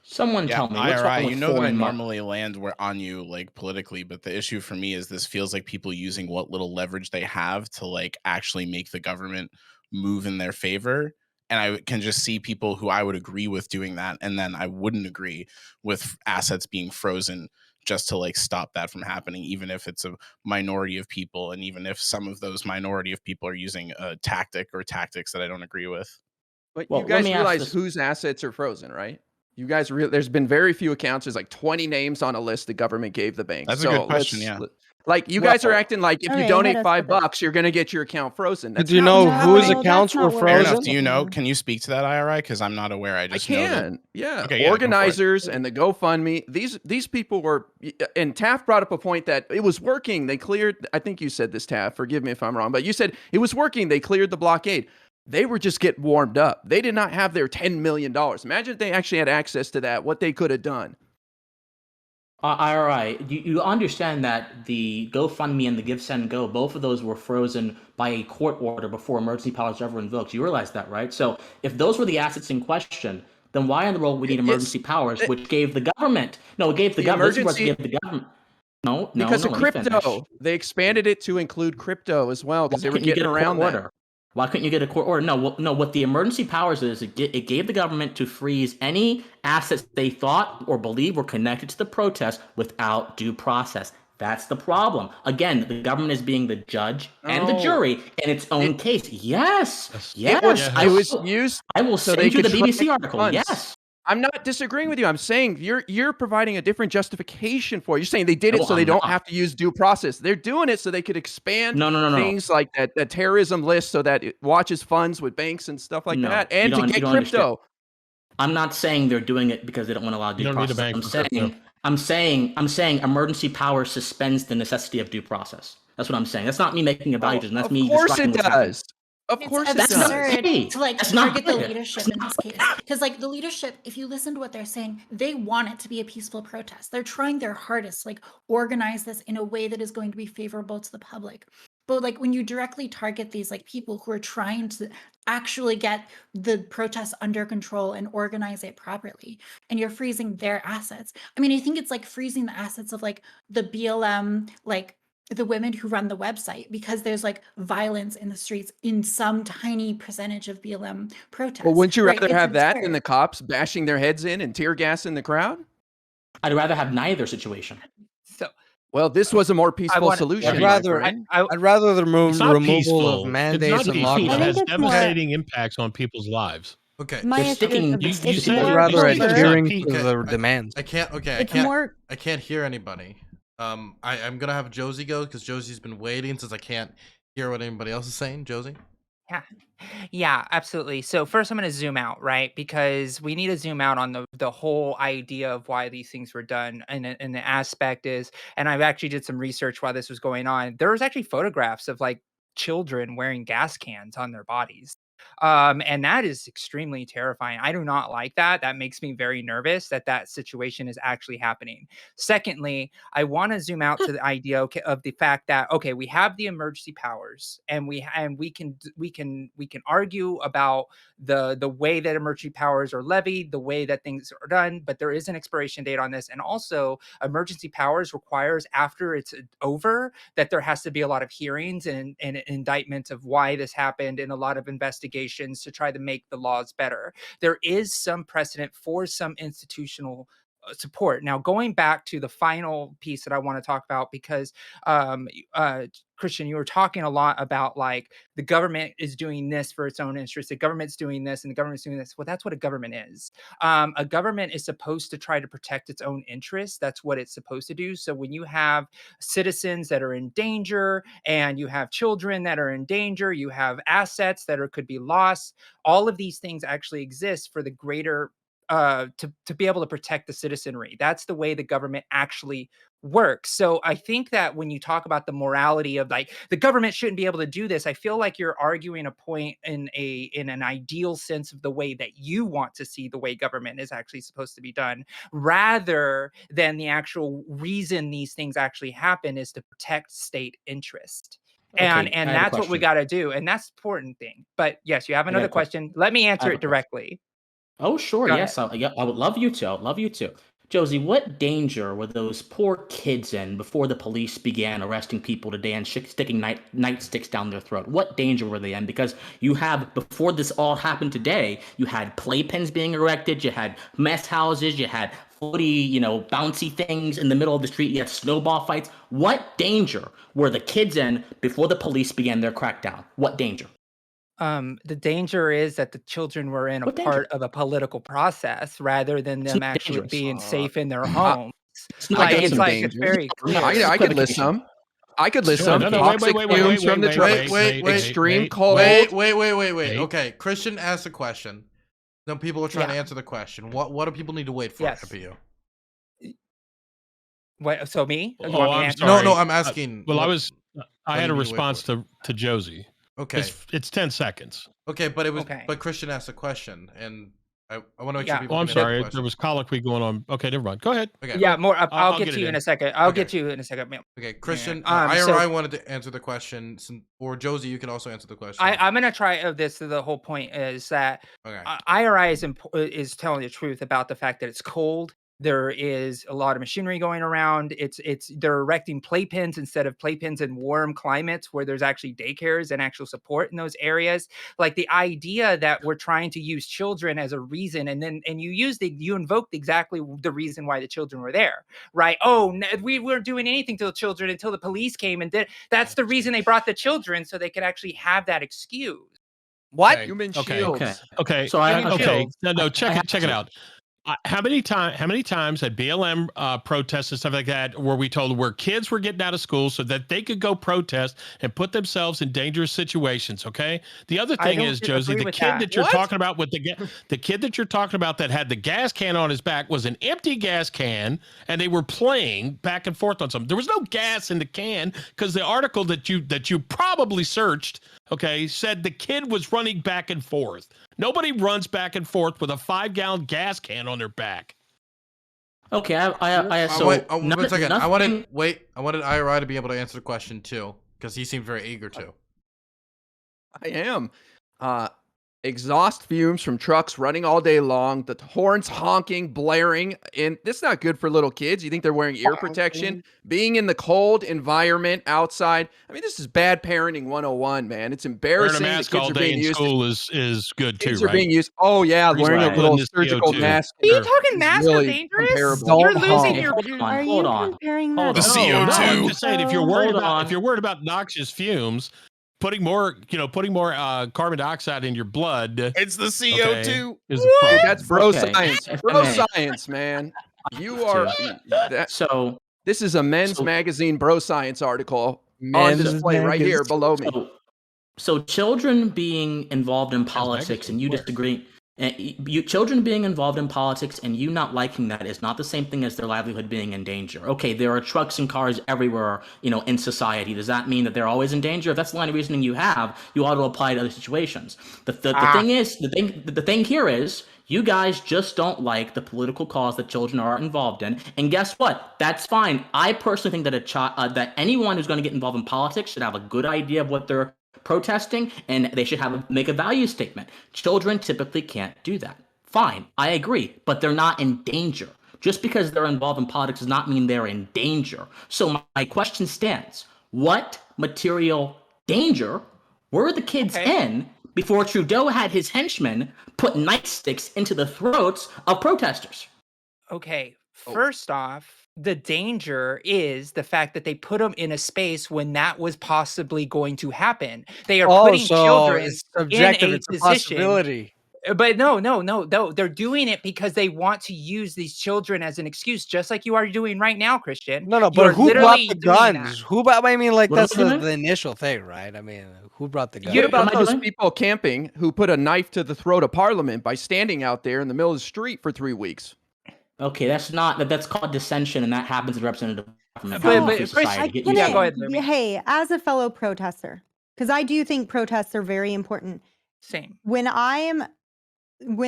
Someone tell me what's wrong with that I foreign normally land on you politically, but the issue for me is this feels like people using what little leverage they have to actually make the government move in their favor. And I can just see people who I would agree with doing that, and then I wouldn't agree with assets being frozen just to stop that from happening, even if it's a minority of people, and even if some of those minority of people are using a tactic or tactics that I don't agree with. But Well, you let guys me ask realize this. whose assets are frozen, right? You guys there's been very few accounts. There's like 20 names on a list the government gave the banks. That's a good question. Yeah. Like you guys are Well, acting like if you Okay, hit donate us with it. $5, you're gonna get your account frozen. That's Do you not what's know whose happening. No, accounts that's were not what Fair we're enough. frozen? Do you know? saying. Can you speak to that, IRI? Because I'm not aware. I I just know that. can, yeah. Okay, yeah, go for it. Organizers and the GoFundMe. These people were, and Taft brought up a point that it was working. They cleared. I think you said this, Taft. Forgive me if I'm wrong, but you said it was working. They cleared the blockade. They were just getting warmed up. They did not have their $10 million. Imagine if they actually had access to that. What they could have done. IRI, you understand that the GoFundMe and the Give Send Go, both of those were frozen by a court order before emergency powers were ever invoked. You realize that, right? So if those were the assets in question, then why in the world we need emergency powers, which gave the government? No, it gave the government. emergency Gave the government. No, because of let me finish. crypto. They expanded it to include crypto as well because they were Couldn't you getting get a around court that. order? Why couldn't you get a court order? No. What the emergency powers is, it gave the government to freeze any assets they thought or believed were connected to the protest without due process. That's the problem. Again, the government is being the judge and the No. jury in its own case. Yes. It was used I will so send they you the could BBC collect article. funds. Yes. I'm not disagreeing with you. I'm saying you're providing a different justification for it. You're saying they did it No, so they I'm don't not. have to use due process. They're doing it so they could expand No. things like that, the terrorism list so that it watches funds with banks and stuff like No, that, you and to don't- you get don't crypto. understand. I'm not saying they're doing it because they don't want to allow due You don't need a process. bank for crypto. I'm saying emergency power suspends the necessity of due process. That's what I'm saying. That's not me making a value judgment. That's Of me course describing it what's happening. does. Of It's course it That's does. not absurd hey, to like that's not target the good. leadership in this case because like the leadership, if you listen to what they're saying, they want it to be a peaceful protest. They're trying their hardest, like organize this in a way that is going to be favorable to the public. But like when you directly target these like people who are trying to actually get the protests under control and organize it properly, and you're freezing their assets. I mean, I think it's like freezing the assets of like the BLM, like the women who run the website, because there's like violence in the streets in some tiny percentage of BLM protests. Well, wouldn't you right? rather It's have that than absurd. the cops bashing their heads in and tear gas in the crowd? I'd rather have neither situation. So Well, this was a more peaceful wanna- solution. I'd my rather friend. I'd rather the It's not removal peaceful. of It's not mandates and peaceful. It I think has lockdowns. it's more- devastating impacts on people's lives. Okay. My They're issue sticking- is you it's say- more I'd rather It's not adhering peace. to Okay, the demands. I can't. Okay, it's I can't. more I can't hear anybody. I'm gonna have Josie go because Josie's been waiting since I can't hear what anybody else is saying. Josie. Yeah, absolutely. So first I'm going to zoom out, right? Because we need to zoom out on the whole idea of why these things were done. And the aspect is, and I've actually did some research while this was going on. There was actually photographs of like children wearing gas cans on their bodies. And that is extremely terrifying. I do not like that. That makes me very nervous that that situation is actually happening. Secondly, I want to zoom out to the idea of the fact that okay, we have the emergency powers, and we can argue about the way that emergency powers are levied, the way that things are done, but there is an expiration date on this, and also emergency powers requires after it's over that there has to be a lot of hearings and indictments of why this happened and a lot of investigations to try to make the laws better. There is some precedent for some institutional support. Now, going back to the final piece that I want to talk about, because Christian, you were talking a lot about like the government is doing this for its own interest, the government's doing this, and the government's doing this. Well, that's what a government is. A government is supposed to try to protect its own interests. That's what it's supposed to do. So when you have citizens that are in danger, and you have children that are in danger, you have assets that could be lost. All of these things actually exist for the greater to be able to protect the citizenry. That's the way the government actually works. So I think that when you talk about the morality of like the government shouldn't be able to do this, I feel like you're arguing a point in an ideal sense of the way that you want to see the way government is actually supposed to be done, rather than the actual reason these things actually happen is to protect state interest. And Okay, I have a that's what we question. got to do. And that's the important thing. But yes, you have got a another que- question. Let me answer have a it question. directly. Oh, sure. Go Yes. I would love you to. I would love you to. Josie, what danger were those poor kids in before the police began arresting people today and sticking nightsticks down their throat? What danger were they in? Because you have, before this all happened today, you had playpens being erected, you had mess houses, you had floaty, bouncy things in the middle of the street, you had snowball fights. What danger were the kids in before the police began their crackdown? What danger? The danger is that the children were in a What danger? part of a political process rather than It's them not actually dangerous. being safe in their I homes. It's not I Like, got it's some dangerous. it's dangers. very Yeah, clear. it's I could list equivocation. some. I could list Sure. some No, no, toxic fumes from the wait, trucks. Wait. Extreme wait. cold. Wait. Wait. Okay, Christian asked a question. Now people are trying to Yeah. answer the question. What do people need to wait for? Yes. FPU? What? So me? You Oh, want me to I'm answer? sorry. No, I'm asking. Well, what, I what had do a you need to wait response for? to Josie. Okay, It's 10 seconds. okay, but it was Okay. but Christian asked a question, and I want to make Yeah. sure people. Oh, I'm can answer the sorry. question. There was colloquy going on. Okay, never mind. Go ahead. Okay. Yeah, more. I'll get get to it you in in. a second. I'll Okay. get to you in a second. Okay, Christian, So IRI wanted to answer the question, or Josie, you can also answer the question. I'm gonna try this. The whole point is that Okay. IRI is telling the truth about the fact that it's cold. There is a lot of machinery going around. They're erecting playpens instead of playpens in warm climates where there's actually daycares and actual support in those areas. Like the idea that we're trying to use children as a reason, and you invoked exactly the reason why the children were there, right? Oh, we weren't doing anything to the children until the police came, and that's the reason they brought the children so they could actually have that excuse. What? Okay. Human Okay. shields. Okay. So I Human okay. shields. No, check I it. Check it out. How many times at BLM protests and stuff like that were we told where kids were getting out of school so that they could go protest and put themselves in dangerous situations? Okay. The other I thing don't is, Josie, agree the with kid that. that you're What? talking about with the kid that you're talking about that had the gas can on his back was an empty gas can, and they were playing back and forth on something. There was no gas in the can because the article that you probably searched, okay, said the kid was running back and forth. Nobody runs back and forth with a 5-gallon gas can on their back. Okay, so wait, one second. I nothing- wanted IRI to be able to answer the question too, because he seemed very eager to. I am. Exhaust fumes from trucks running all day long, the horns honking, blaring, and this is not good for little kids. You think they're wearing ear protection? Being in the cold environment outside. I mean, this is bad parenting 101, man. It's Wearing embarrassing. a The mask kids all are day being in used. school is good too, Kids right? are being used. Oh yeah, wearing a Right. little The surgical CO2. mask. Are you Sure. talking is masks are really dangerous? comparable. You're Don't losing honk. your. Are hold you on. comparing Hold that? on. to The CO2. No, I'm gas? just saying if you're Hold worried on. about noxious fumes, putting more carbon dioxide in your blood It's the CO2. is a Dude, problem. that's bro Okay. science. If I Bro may. science, man. You are that. So This is a men's So- magazine bro science article on Men's display right here magazine. below me. so children being involved in politics and you Where? disagree, and children being involved in politics and you not liking that is not the same thing as their livelihood being in danger. Okay, there are trucks and cars everywhere, in society. Does that mean that they're always in danger? If that's the line of reasoning you have, you ought to apply to other situations. The thing here is you guys just don't like the political cause that children are involved in, and guess what? That's fine. I personally think that that anyone who's going to get involved in politics should have a good idea of what they're protesting, and they should make a value statement. Children typically can't do that. Fine, I agree, but they're not in danger. Just because they're involved in politics does not mean they're in danger. So my question stands: what material danger were the kids in before Trudeau had his henchmen put nightsticks into the throats of protesters? Okay, first off, the danger is the fact that they put them in a space when that was possibly going to happen. They are Oh, putting so children it's subjective. in a It's a position. possibility. But no. They're doing it because they want to use these children as an excuse, just like you are doing right now, Christian. No, You but are who brought literally the doing that. guns? Who brought? I mean, like What that's am I doing? the initial thing, right? I mean, who brought the guns? What about am I those doing? people camping who put a knife to the throat of Parliament by standing out there in the middle of the street for 3 weeks? Okay, that's called dissension, and that happens in representative government, But- not but in Chris, society. Get Can used Yeah, to go it. ahead, Lumi. Hey, as a fellow protester, because I do think protests are very important. Same. When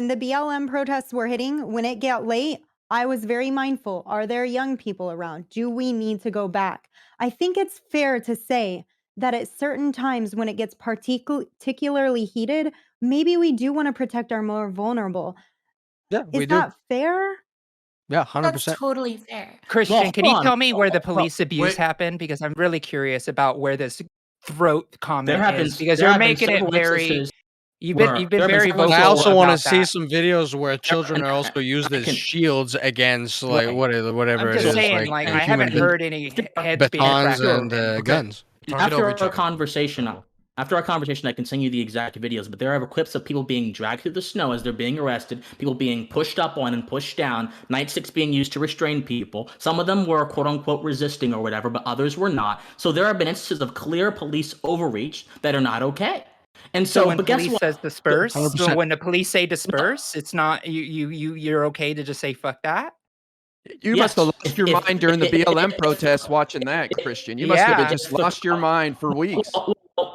the BLM protests were hitting, when it got late, I was very mindful. Are there young people around? Do we need to go back? I think it's fair to say that at certain times when it gets particularly heated, maybe we do want to protect our more vulnerable. Yeah, we Is do. that fair? Yeah, That's 100%. totally fair. Christian, Well, can you hold on. tell me where the police abuse wait. happened? Because I'm really curious about where this throat comment There have is. been Because there you're have been making it several very. instances You've where been there have been very several vocal And I also want want to to see some videos where children and are also used I as can- shields against like Right. whatever I'm it just is, saying, like, and I haven't human heard any heads being batons cracked. and Okay. guns. Talk it after over each our other. conversation, After our conversation, I can send you the exact videos, but there are clips of people being dragged through the snow as they're being arrested, people being pushed up on and pushed down, nightsticks being used to restrain people. Some of them were quote unquote resisting or whatever, but others were not. So there have been instances of clear police overreach that are not okay. And So so, when but guess police what? says disperse, so 100%. when the police say disperse, it's not you're okay to just say fuck that? You must have Yes, lost your mind during the BLM protests watching that, Christian. You must have Yeah. just lost your mind for weeks.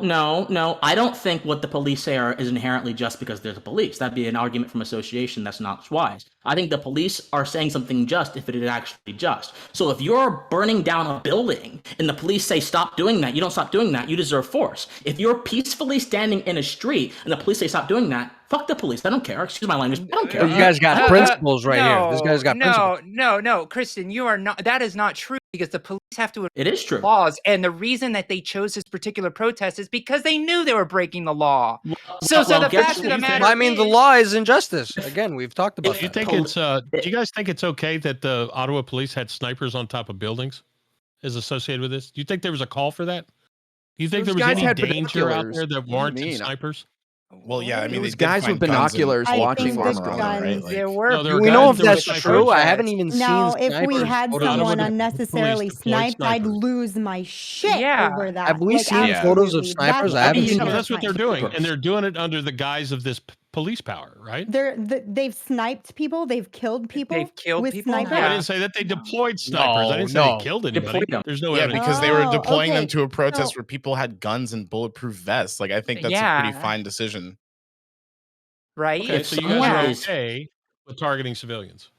No, I don't think what the police say is inherently just because they're the police. That'd be an argument from association that's not wise. I think the police are saying something just if it is actually just. So if you're burning down a building and the police say stop doing that, you don't stop doing that, you deserve force. If you're peacefully standing in a street and the police say stop doing that, fuck the police. I don't care. Excuse my language. I don't care. You guys got principles right here. This guy's got principles. No, Christian, you are not. That is not true because the police have to It is true. laws, and the reason that they chose this particular protest is because they knew they were breaking the law. So the fact of the matter, I mean, the law is injustice. Again, we've talked about Do you that. think it's do you guys think it's okay that the Ottawa police had snipers on top of buildings is associated with this? Do you think there was a call for that? Do you think Those there was guys any had danger out binoculars. there that What do you warranted mean? snipers? Well, yeah, I mean, Those they did guys find with guns and binoculars I watching think what's the going armor on on. it, right? guns. there were. No, there Do were we know guys if that were that's snipers. true? I haven't even Now, seen if we snipers. had Ottawa someone deployed unnecessarily snipers. sniped, I'd lose my shit Yeah. over that. Have we Like, seen Yeah. photos of absolutely. snipers? I That's haven't you seen know, No, them. that's what they're terrifying. doing, and they're doing it under the guise of this police power, right? They've sniped people. They've killed people. They've killed with people? snipers. No, I Yeah. didn't say that they deployed snipers. I didn't say No. they killed Deployed anybody. them. There's no Yeah, evidence. because they were Oh, deploying them okay. to a protest So- where people had guns and bulletproof vests. Like, I think that's a pretty Yeah. fine decision. Right? Okay, If so you someone guys are is- okay with targeting civilians?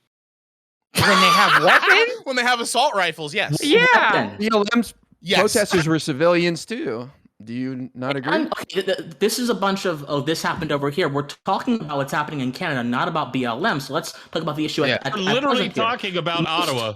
When they have weapons? When they have assault rifles, yes. Yeah. Weapons. BLM's Yes. protesters were civilians too. Do you not agree? Okay, this is a bunch of, oh, this happened over here. We're talking about what's happening in Canada, not about BLM. So let's talk about the issue Yeah. at We're literally present here. talking about Ottawa.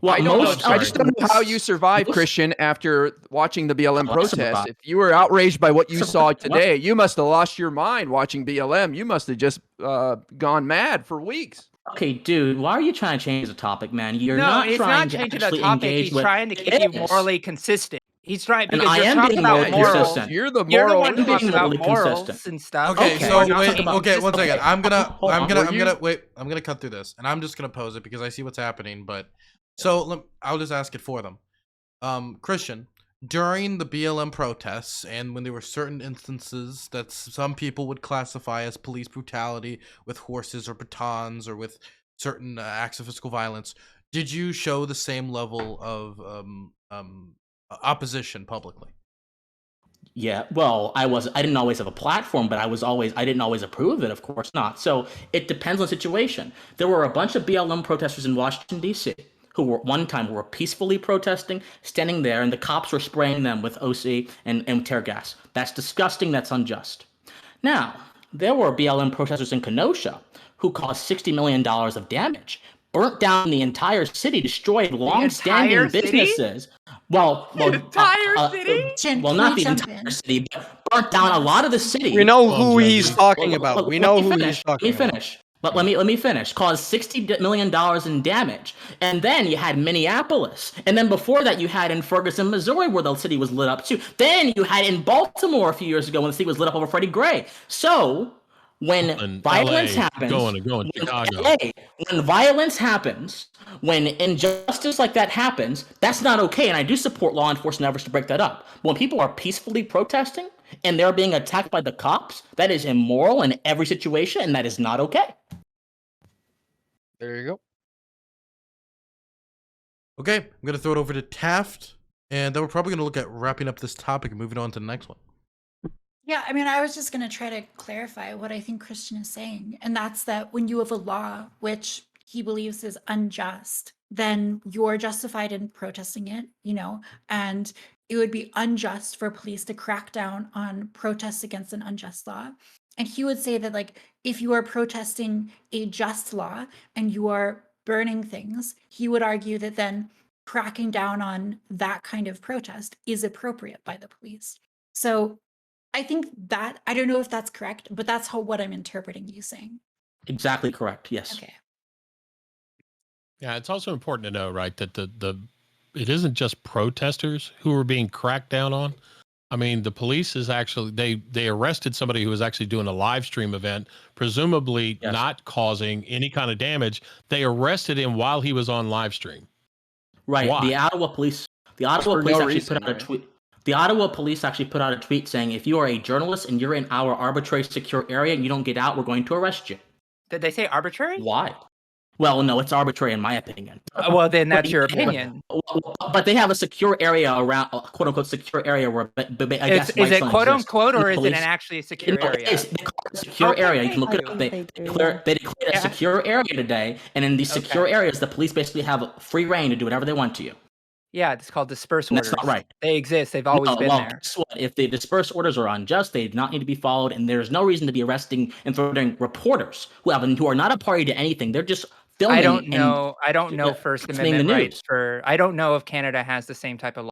Well, I don't know, most sorry. I just don't know how you survived, most- Christian, after watching the BLM Oh, I protest. survived. If you were outraged by what you saw Survived. today, you must have lost your mind watching BLM. You must have just gone mad for weeks. Okay, dude, why are you trying to change the topic, man? You're No, not it's trying not to changing the actually topic. engage He's with trying to keep It you is. morally consistent. He's trying And because I you're am talking being about morally morals. consistent. You're the You're the moral. one being talking about morally morals consistent. and stuff. Okay, Okay, so we're not wait, talking about okay, one second. I'm gonna Hold on. wait. I'm gonna cut through this, and I'm just gonna pose it because I see what's happening. But so I'll just ask it for them. Christian, during the BLM protests, and when there were certain instances that some people would classify as police brutality with horses or batons or with certain acts of physical violence, did you show the same level of opposition publicly? Yeah, well, I didn't always have a platform, but I didn't always approve of it, of course not. So it depends on the situation. There were a bunch of BLM protesters in Washington, D.C., who were peacefully protesting, standing there, and the cops were spraying them with OC and tear gas. That's disgusting, that's unjust. Now, there were BLM protesters in Kenosha who caused $60 million of damage, burnt down the entire city, destroyed long-standing entire city? businesses. Well, entire city? Jen, well, can not I the jump entire in? city, but burnt down a lot of the city. We know Well, who he's Josie. talking about. We know who he's Let talking me about. finish. Let me finish. Caused $60 million in damage. And then you had Minneapolis. And then before that, you had in Ferguson, Missouri, where the city was lit up too. Then you had in Baltimore a few years ago when the city was lit up over Freddie Gray. So when In violence LA, happens, going when Chicago. LA, when violence happens, when injustice like that happens, that's not okay. And I do support law enforcement efforts to break that up. But when people are peacefully protesting and they're being attacked by the cops, that is immoral in every situation, and that is not okay. There you go. Okay, I'm gonna throw it over to Taft, and then we're probably gonna look at wrapping up this topic and moving on to the next one. Yeah, I mean, I was just going to try to clarify what I think Christian is saying. And that's that when you have a law which he believes is unjust, then you're justified in protesting it, and it would be unjust for police to crack down on protests against an unjust law. And he would say that, like, if you are protesting a just law and you are burning things, he would argue that then cracking down on that kind of protest is appropriate by the police. So I think that, I don't know if that's correct, but that's what I'm interpreting you saying. Exactly correct. Yes. Okay. Yeah, it's also important to know, right, that it isn't just protesters who are being cracked down on. I mean, the police is actually they arrested somebody who was actually doing a live stream event, presumably Yes. not causing any kind of damage. They arrested him while he was on live stream. Right. Why? The Ottawa police For no actually reason, put out a right? tweet. The Ottawa police actually put out a tweet saying, if you are a journalist and you're in our arbitrary secure area and you don't get out, we're going to arrest you. Did they say arbitrary? Why? Well, no, it's arbitrary in my opinion. Well, then But that's your yeah, opinion. but they have a secure area around, quote unquote, secure area where, I guess, Is rights it don't quote exist. unquote, And or the is it police- an actually a secure No, it area? is. They call it a secure Okay, area. You can look I it up. think They they do, declare a Yeah. secure area today, and in these secure areas, the police basically have free reign to do whatever they want to you. Yeah, it's called disperse And orders. that's not right. They exist. They've always been well, there. guess what? If the dispersed orders are unjust, they do not need to be followed, and there's no reason to be arresting and throwing reporters who are not a party to anything. They're just filming. I don't know. I don't know yeah, First threatening Amendment the rights news. for. I don't know if Canada has the same type of law.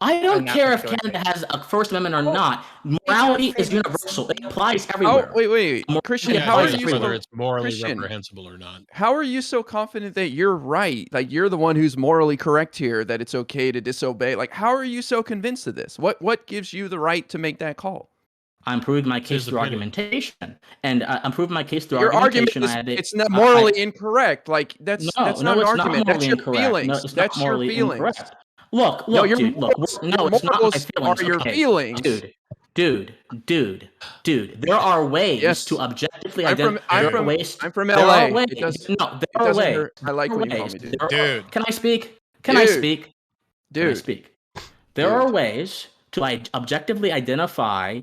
I don't on that care if particular Canada has a First Amendment or Well, not. they Morality can't is say that universal. It something. applies Oh, everywhere. wait. Morality Christian, Yeah, how are applies you whether everywhere. it's morally Christian, reprehensible or not. how are you so confident that you're right? Like you're the one who's morally correct here, that it's okay to disobey. Like, how are you so convinced of this? What gives you the right to make that call? I'm proving my case his through opinion. argumentation, and I'm proving my case through Your argument argumentation. is I had it's not I- morally incorrect. Like that's No, not no, an it's argument. not That's morally your incorrect. feelings. No, it's That's not your morally feelings. incorrect. Look, No, your dude. Look, morals, no, your it's not my morals feelings. are your Okay, feelings. dude. There are ways Yes. to objectively I'm from identify. I'm from There LA. are ways. It does No, it there are doesn't ways. hurt. I like There are when you call ways. me dude. Dude. Can I speak? Can I Dude. speak? Can I Dude. speak? There are ways to objectively identify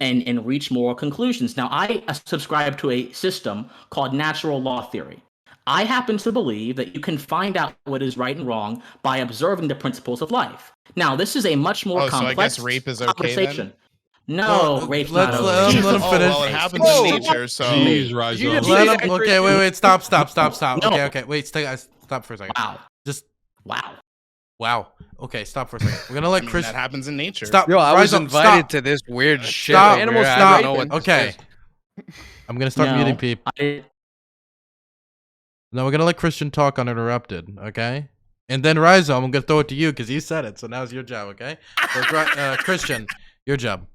and reach moral conclusions. Now, I subscribe to a system called natural law theory. I happen to believe that you can find out what is right and wrong by observing the principles of life. Now, this is a much more Oh, so I complex guess rape is okay conversation. then? No, rape's not let okay. him Oh, finish. well, it happens Whoa. in nature, so Jeez, Did you Rhyzohm. just Let say him. that, Okay, Christian? wait. Stop. No. Okay. Wait. Stay, guys. Stop for a second. Wow. Just Wow. wow. Okay, stop for a second. We're gonna I let mean, Chris that happens in nature. stop. Yo, I was Rhyzohm, invited stop. to this weird shit. Stop. over Animal here. I stop. don't know what this Okay. is. I'm gonna start No, muting people. I- No, we're gonna let Christian talk uninterrupted. Okay. And then Rhyzohm, I'm gonna throw it to you because you said it. So now it's your job. Okay. So, Christian, your job.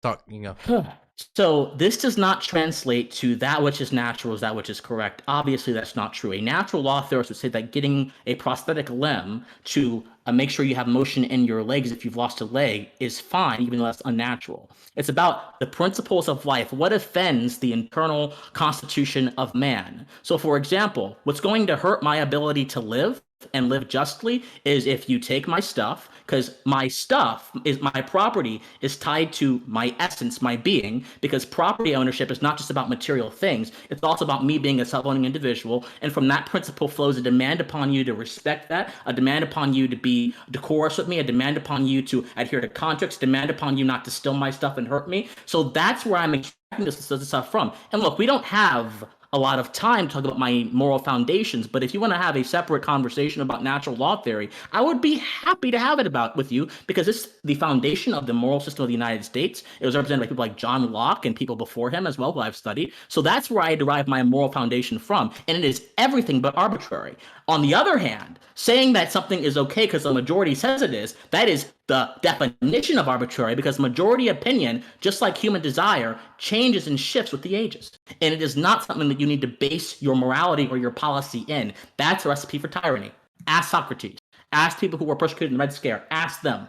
Talk. You go. So this does not translate to that which is natural is that which is correct. Obviously, that's not true. A natural law theorist would say that getting a prosthetic limb to make sure you have motion in your legs if you've lost a leg is fine, even though that's unnatural. It's about the principles of life. What offends the internal constitution of man? So, for example, what's going to hurt my ability to live and live justly is if you take my stuff, because my stuff is my property is tied to my essence, my being, because property ownership is not just about material things, it's also about me being a self-owning individual. And from that principle flows a demand upon you to respect that, a demand upon you to be decorous with me, a demand upon you to adhere to contracts, demand upon you not to steal my stuff and hurt me. So that's where I'm extracting this stuff from. And look, we don't have a lot of time to talk about my moral foundations, but if you want to have a separate conversation about natural law theory, I would be happy to have it with you, because it's the foundation of the moral system of the United States. It was represented by people like John Locke and people before him as well, who I've studied. So that's where I derive my moral foundation from, and it is everything but arbitrary. On the other hand, saying that something is okay because the majority says it is, that is the definition of arbitrary, because majority opinion, just like human desire, changes and shifts with the ages. And it is not something that you need to base your morality or your policy in. That's a recipe for tyranny. Ask Socrates. Ask people who were persecuted in the Red Scare. Ask them.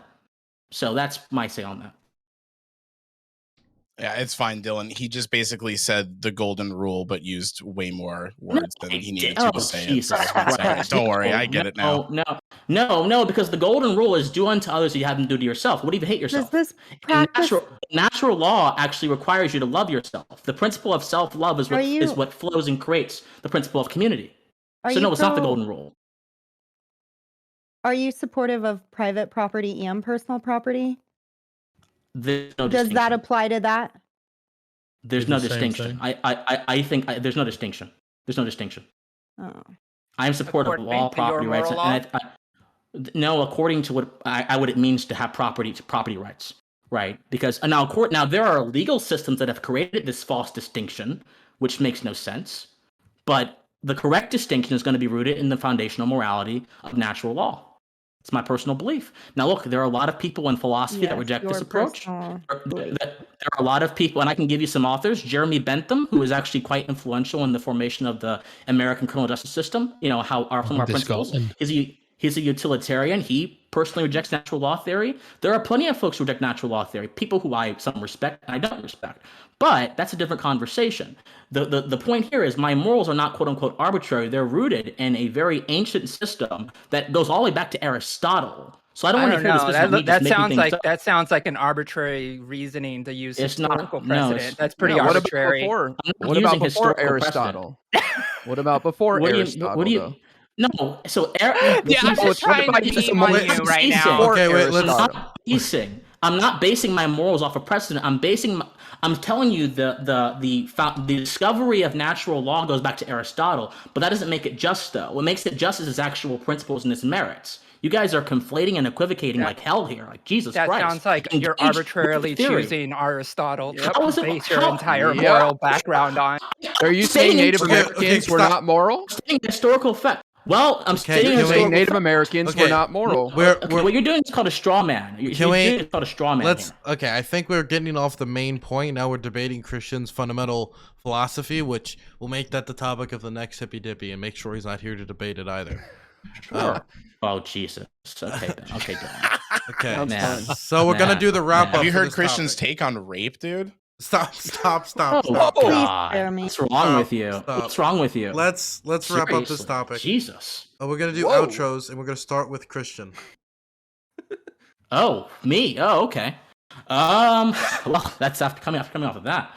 So that's my say on that. Yeah, it's fine, Dylan. He just basically said the golden rule, but used way more words than he needed to say it. Jesus So, sorry. Don't worry, I get it now. No, because the golden rule is do unto others as you have them do to yourself. What if you hate yourself? Does this And practice? natural law actually requires you to love yourself. The principle of self-love is what flows and creates the principle of community. So no, it's not the golden rule. Are you supportive of private property and personal property? There's no Does that distinction. apply to that? There's They're no the same distinction. thing. I think there's no distinction. There's no distinction. Oh. I am supportive of all property rights. No, according to what it means to have property rights, right? Because now there are legal systems that have created this false distinction, which makes no sense. But the correct distinction is going to be rooted in the foundational morality of natural law. It's my personal belief. Now, look, there are a lot of people in philosophy that Yes, reject your this approach. personal belief. There are a lot of people, and I can give you some authors. Jeremy Bentham, who is actually quite influential in the formation of the American criminal justice system. You know how some of our The principles. Scotland. He's a utilitarian. He personally rejects natural law theory. There are plenty of folks who reject natural law theory, people who I some respect and I don't respect. But that's a different conversation. The point here is my morals are not quote unquote arbitrary. They're rooted in a very ancient system that goes all the way back to Aristotle. So I don't I want to don't hear this know. business of me just making things up. That sounds like an arbitrary reasoning to use It's historical not. No, precedent. That's pretty Yeah, what about arbitrary. before? I'm not What about using before historical precedent. Aristotle? What about before What do you? Aristotle, What do you? though? No. So Yeah, I'm just trying to meme on you right now. Before Okay, wait, I'm let's- Aristotle. not basing. I'm not basing my morals off of precedent. I'm telling you the discovery of natural law goes back to Aristotle, but that doesn't make it just though. What makes it just is its actual principles and its merits. You guys are conflating and equivocating like hell here. Like Jesus That Christ. sounds like you're Engage with arbitrarily theory. choosing Aristotle to How is it- base your how- entire Yep. moral background on. Are you Stating saying Native okay, Americans were stop. not moral? Stating historical fact. Well, I'm Okay, stating can You're we- saying historical Native fact. Americans were Okay. not moral. Okay, what you're doing is called a straw man. Can we- It's called a straw man. Let's here. okay. I think we're getting off the main point. Now we're debating Christian's fundamental philosophy, which will make that the topic of the next hippy dippy, and make sure he's not here to debate it either. Sure. Oh Jesus. Okay. Then. Okay. Dylan. Okay, Sounds Man. fun. so we're gonna Man. do the wrap Man. up. Have you for heard this Christian's topic. take on rape, dude? Stop! Oh Stop! Please God. spare me. What's wrong Stop, with you? stop. What's wrong with you? Let's wrap up this Seriously. topic. Jesus. We're gonna do Whoa. outros, and we're gonna start with Christian. Oh, me. Oh, okay. Well, that's coming off of that.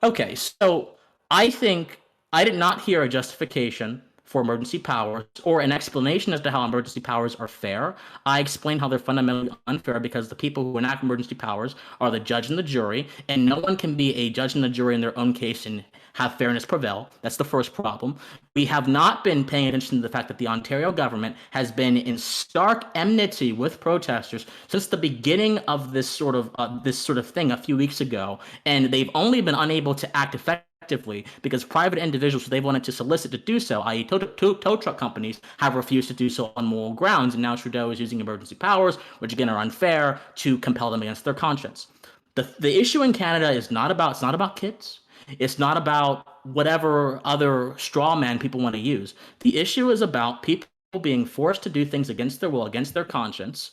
Okay. So I think I did not hear a justification for emergency powers or an explanation as to how emergency powers are fair. I explained how they're fundamentally unfair because the people who enact emergency powers are the judge and the jury, and no one can be a judge and the jury in their own case and have fairness prevail. That's the first problem. We have not been paying attention to the fact that the Ontario government has been in stark enmity with protesters since the beginning of this sort of thing a few weeks ago, and they've only been unable to act effectively because private individuals they wanted to solicit to do so, i.e. tow truck companies, have refused to do so on moral grounds, and now Trudeau is using emergency powers, which again are unfair, to compel them against their conscience. The issue in Canada is not about kids. It's not about whatever other straw man people want to use. The issue is about people being forced to do things against their will, against their conscience,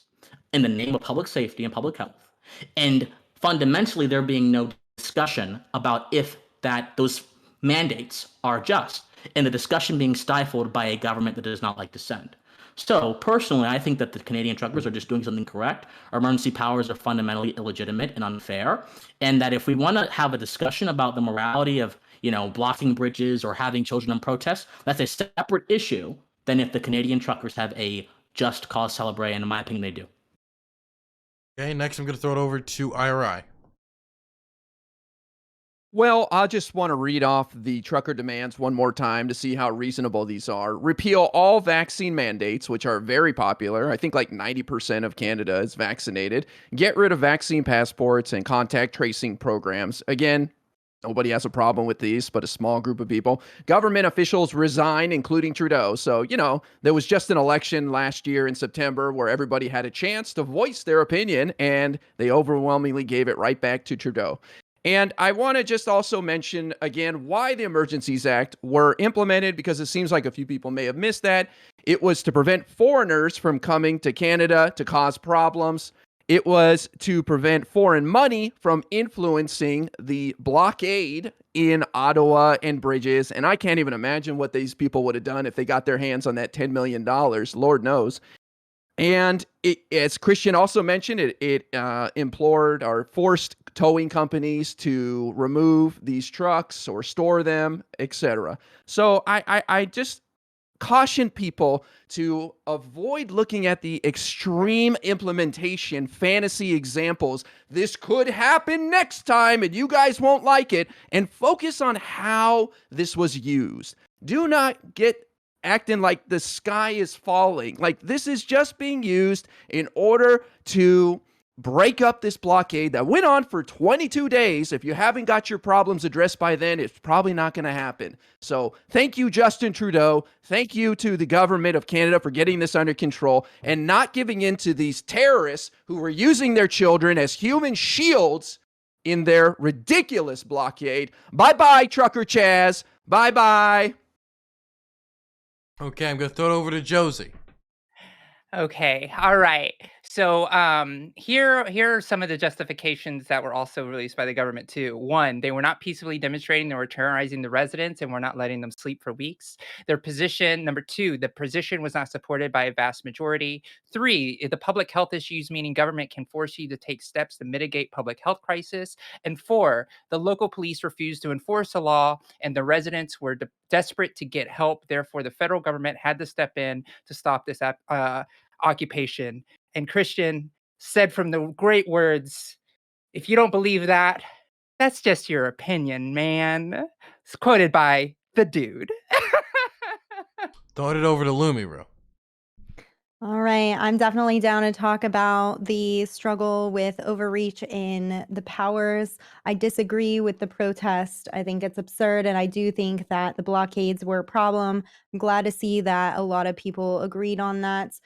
in the name of public safety and public health. And fundamentally, there being no discussion about if those mandates are just, and the discussion being stifled by a government that does not like dissent. So personally, I think that the Canadian truckers are just doing something correct. Our emergency powers are fundamentally illegitimate and unfair, and that if we want to have a discussion about the morality of, blocking bridges or having children in protest, that's a separate issue than if the Canadian truckers have a just cause celebrate, and in my opinion, they do. Okay, next I'm gonna throw it over to IRI. Well, I just want to read off the trucker demands one more time to see how reasonable these are. Repeal all vaccine mandates, which are very popular. I think like 90% of Canada is vaccinated. Get rid of vaccine passports and contact tracing programs. Again, nobody has a problem with these, but a small group of people. Government officials resign, including Trudeau. So, there was just an election last year in September where everybody had a chance to voice their opinion, and they overwhelmingly gave it right back to Trudeau. And I want to just also mention again why the Emergencies Act were implemented, because it seems like a few people may have missed that. It was to prevent foreigners from coming to Canada to cause problems. It was to prevent foreign money from influencing the blockade in Ottawa and bridges. And I can't even imagine what these people would have done if they got their hands on that $10 million. Lord knows. And as Christian also mentioned, it implored or forced towing companies to remove these trucks or store them, etc. So I just caution people to avoid looking at the extreme implementation fantasy examples. This could happen next time and you guys won't like it, and focus on how this was used. Do not get acting like the sky is falling. Like, this is just being used in order to break up this blockade that went on for 22 days. If you haven't got your problems addressed by then, it's probably not going to happen. So thank you, Justin Trudeau. Thank you to the government of Canada for getting this under control and not giving in to these terrorists who were using their children as human shields in their ridiculous blockade. Bye-bye, Trucker Chaz. Bye-bye. Okay, I'm gonna throw it over to Josie. Okay. All right. So here are some of the justifications that were also released by the government too. One, they were not peacefully demonstrating, they were terrorizing the residents and were not letting them sleep for weeks. Their position, number two, the position was not supported by a vast majority. Three, the public health issues, meaning government can force you to take steps to mitigate public health crisis. And four, the local police refused to enforce the law and the residents were desperate to get help. Therefore, the federal government had to step in to stop this occupation. And Christian said from the great words, if you don't believe that, that's just your opinion, man. It's quoted by the dude. Throwing it over to Lumi Rue. All right, I'm definitely down to talk about the struggle with overreach in the powers. I disagree with the protest. I think it's absurd, and I do think that the blockades were a problem. I'm glad to see that a lot of people agreed on that.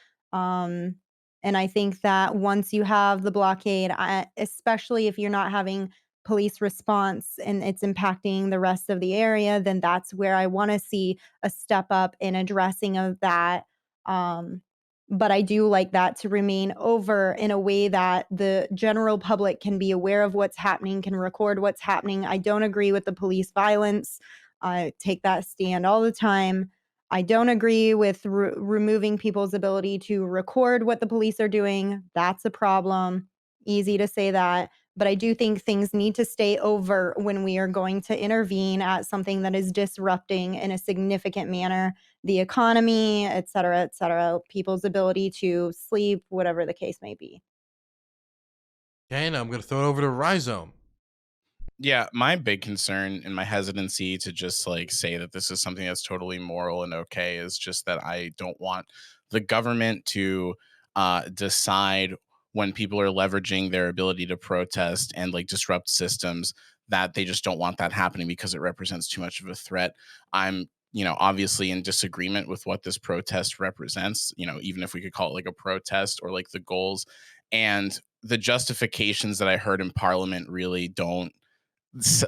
And I think that once you have the blockade, especially if you're not having police response and it's impacting the rest of the area, then that's where I want to see a step up in addressing of that. But I do like that to remain over in a way that the general public can be aware of what's happening, can record what's happening. I don't agree with the police violence. I take that stand all the time. I don't agree with removing people's ability to record what the police are doing. That's a problem. Easy to say that. But I do think things need to stay over when we are going to intervene at something that is disrupting in a significant manner the economy, et cetera, people's ability to sleep, whatever the case may be. Okay, now I'm gonna throw it over to Rhyzohm. Yeah, my big concern and my hesitancy to just like say that this is something that's totally moral and okay is just that I don't want the government to decide when people are leveraging their ability to protest and like disrupt systems, that they just don't want that happening because it represents too much of a threat. I'm obviously in disagreement with what this protest represents, even if we could call it like a protest or like the goals. And the justifications that I heard in Parliament really don't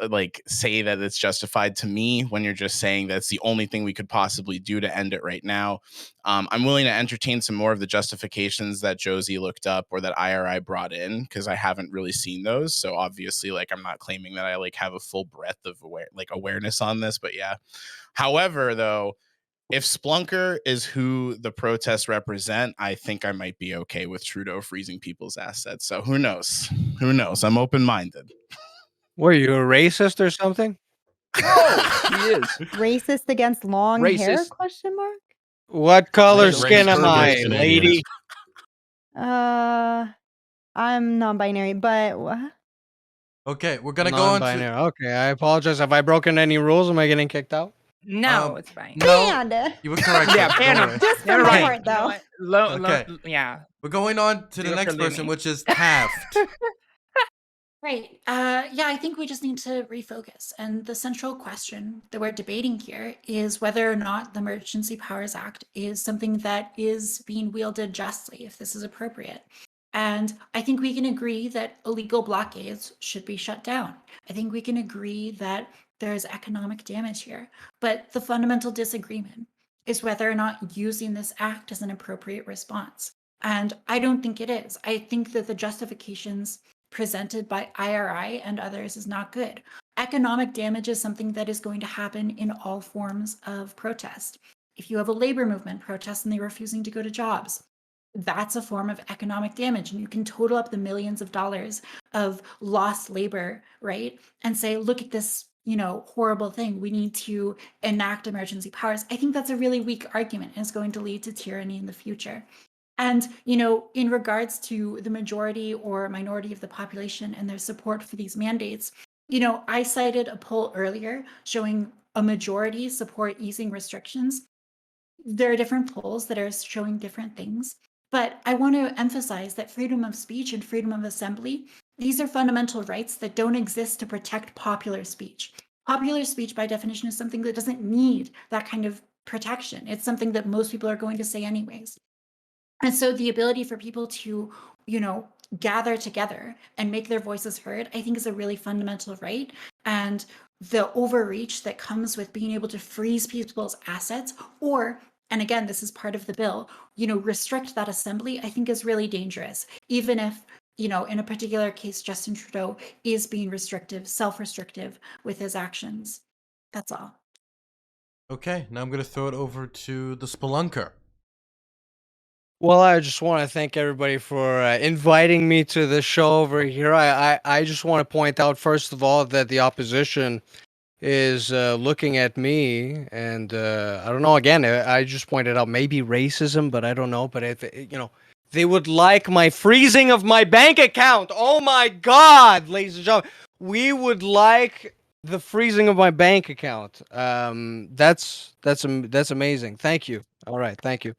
like say that it's justified to me when you're just saying that's the only thing we could possibly do to end it right now. I'm willing to entertain some more of the justifications that Josie looked up or that IRI brought in because I haven't really seen those. So obviously, like, I'm not claiming that I like have a full breadth of awareness on this, but yeah. However, though, if Splunker is who the protests represent, I think I might be okay with Trudeau freezing people's assets. So who knows? Who knows? I'm open-minded. Were you a racist or something? Oh, he is. Racist against long hair? Racist. Question mark. What color Race skin am I, against lady? Canadians. I'm non-binary, but what? Okay, we're gonna go on Non-binary. to Okay, I apologize. Have I broken any rules? Am I getting kicked out? No, it's fine. no. And You were correct. Yeah, Josie, ban don't him. worry. just for You're my right. part, You know though. what? Okay. Yeah. We're going on to Do the it next for person, Lumi. which is Taft. Right. Yeah, I think we just need to refocus. And the central question that we're debating here is whether or not the Emergency Powers Act is something that is being wielded justly, if this is appropriate. And I think we can agree that illegal blockades should be shut down. I think we can agree that there's economic damage here. But the fundamental disagreement is whether or not using this act is an appropriate response. And I don't think it is. I think that the justifications presented by IRI and others is not good. Economic damage is something that is going to happen in all forms of protest. If you have a labor movement protest and they're refusing to go to jobs, that's a form of economic damage. And you can total up the millions of dollars of lost labor, right? And say, look at this, horrible thing. We need to enact emergency powers. I think that's a really weak argument and it's going to lead to tyranny in the future. And, in regards to the majority or minority of the population and their support for these mandates, I cited a poll earlier showing a majority support easing restrictions. There are different polls that are showing different things. But I want to emphasize that freedom of speech and freedom of assembly, these are fundamental rights that don't exist to protect popular speech. Popular speech, by definition, is something that doesn't need that kind of protection. It's something that most people are going to say anyways. And so the ability for people to, gather together and make their voices heard, I think is a really fundamental right. And the overreach that comes with being able to freeze people's assets or, and again, this is part of the bill, restrict that assembly, I think is really dangerous. Even if, in a particular case, Justin Trudeau is being self-restrictive with his actions. That's all. Okay, now I'm going to throw it over to the Spelunker. Well, I just want to thank everybody for inviting me to the show over here. I just want to point out, first of all, that the opposition is looking at me, and I don't know. Again, I just pointed out maybe racism, but I don't know. But if they would like my freezing of my bank account. Oh my God, ladies and gentlemen, we would like the freezing of my bank account. That's amazing. Thank you. All right, thank you.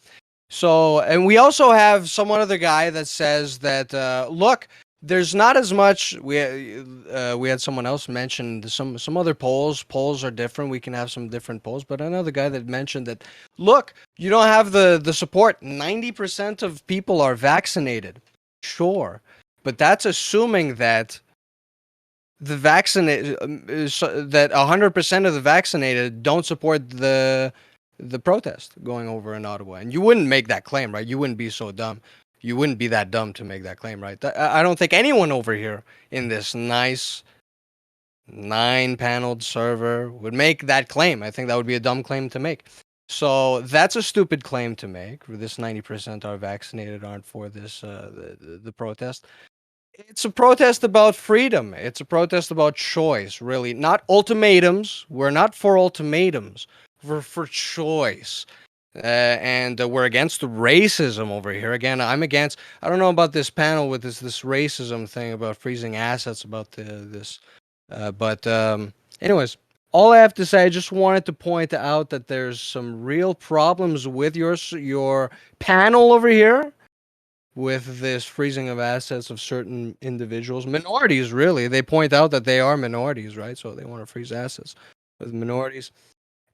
So, and we also have someone other guy that says that look, there's not as much. We had someone else mention some other polls. Polls are different. We can have some different polls. But another guy that mentioned that, look, you don't have the support. 90% of people are vaccinated. Sure, but that's assuming that the vaccinated that 100% of the vaccinated don't support the protest going over in Ottawa. And you wouldn't make that claim, right? You wouldn't be so dumb. You wouldn't be that dumb to make that claim, right? I don't think anyone over here in this nice 9-paneled server would make that claim. I think that would be a dumb claim to make. So that's a stupid claim to make. This 90% are vaccinated aren't for this the protest. It's a protest about freedom. It's a protest about choice, really. Not ultimatums. We're not for ultimatums. We're for choice. And we're against racism over here. Again, I'm against. I don't know about this panel with this racism thing about freezing assets. About this, but anyways, all I have to say, I just wanted to point out that there's some real problems with your panel over here, with this freezing of assets of certain individuals, minorities. Really, they point out that they are minorities, right? So they want to freeze assets with minorities.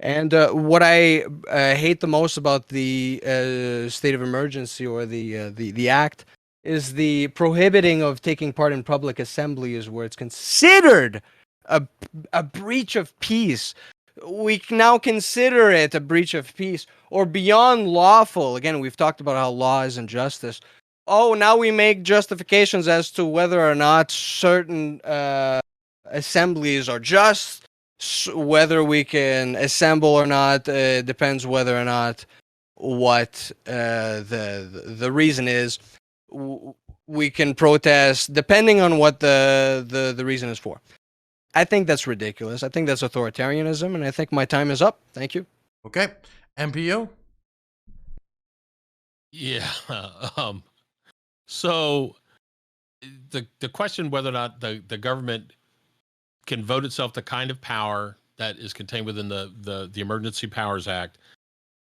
And what I hate the most about the state of emergency or the act is the prohibiting of taking part in public assemblies where it's considered a breach of peace. We now consider it a breach of peace or beyond lawful. Again, we've talked about how law is injustice. Oh, now we make justifications as to whether or not certain assemblies are just. Whether we can assemble or not depends whether or not what the reason is. We can protest depending on what the reason is for. I think that's ridiculous. I think that's authoritarianism, and I think my time is up. Thank you. Okay, MPO. Yeah. So the question whether or not the government can vote itself the kind of power that is contained within the Emergency Powers Act,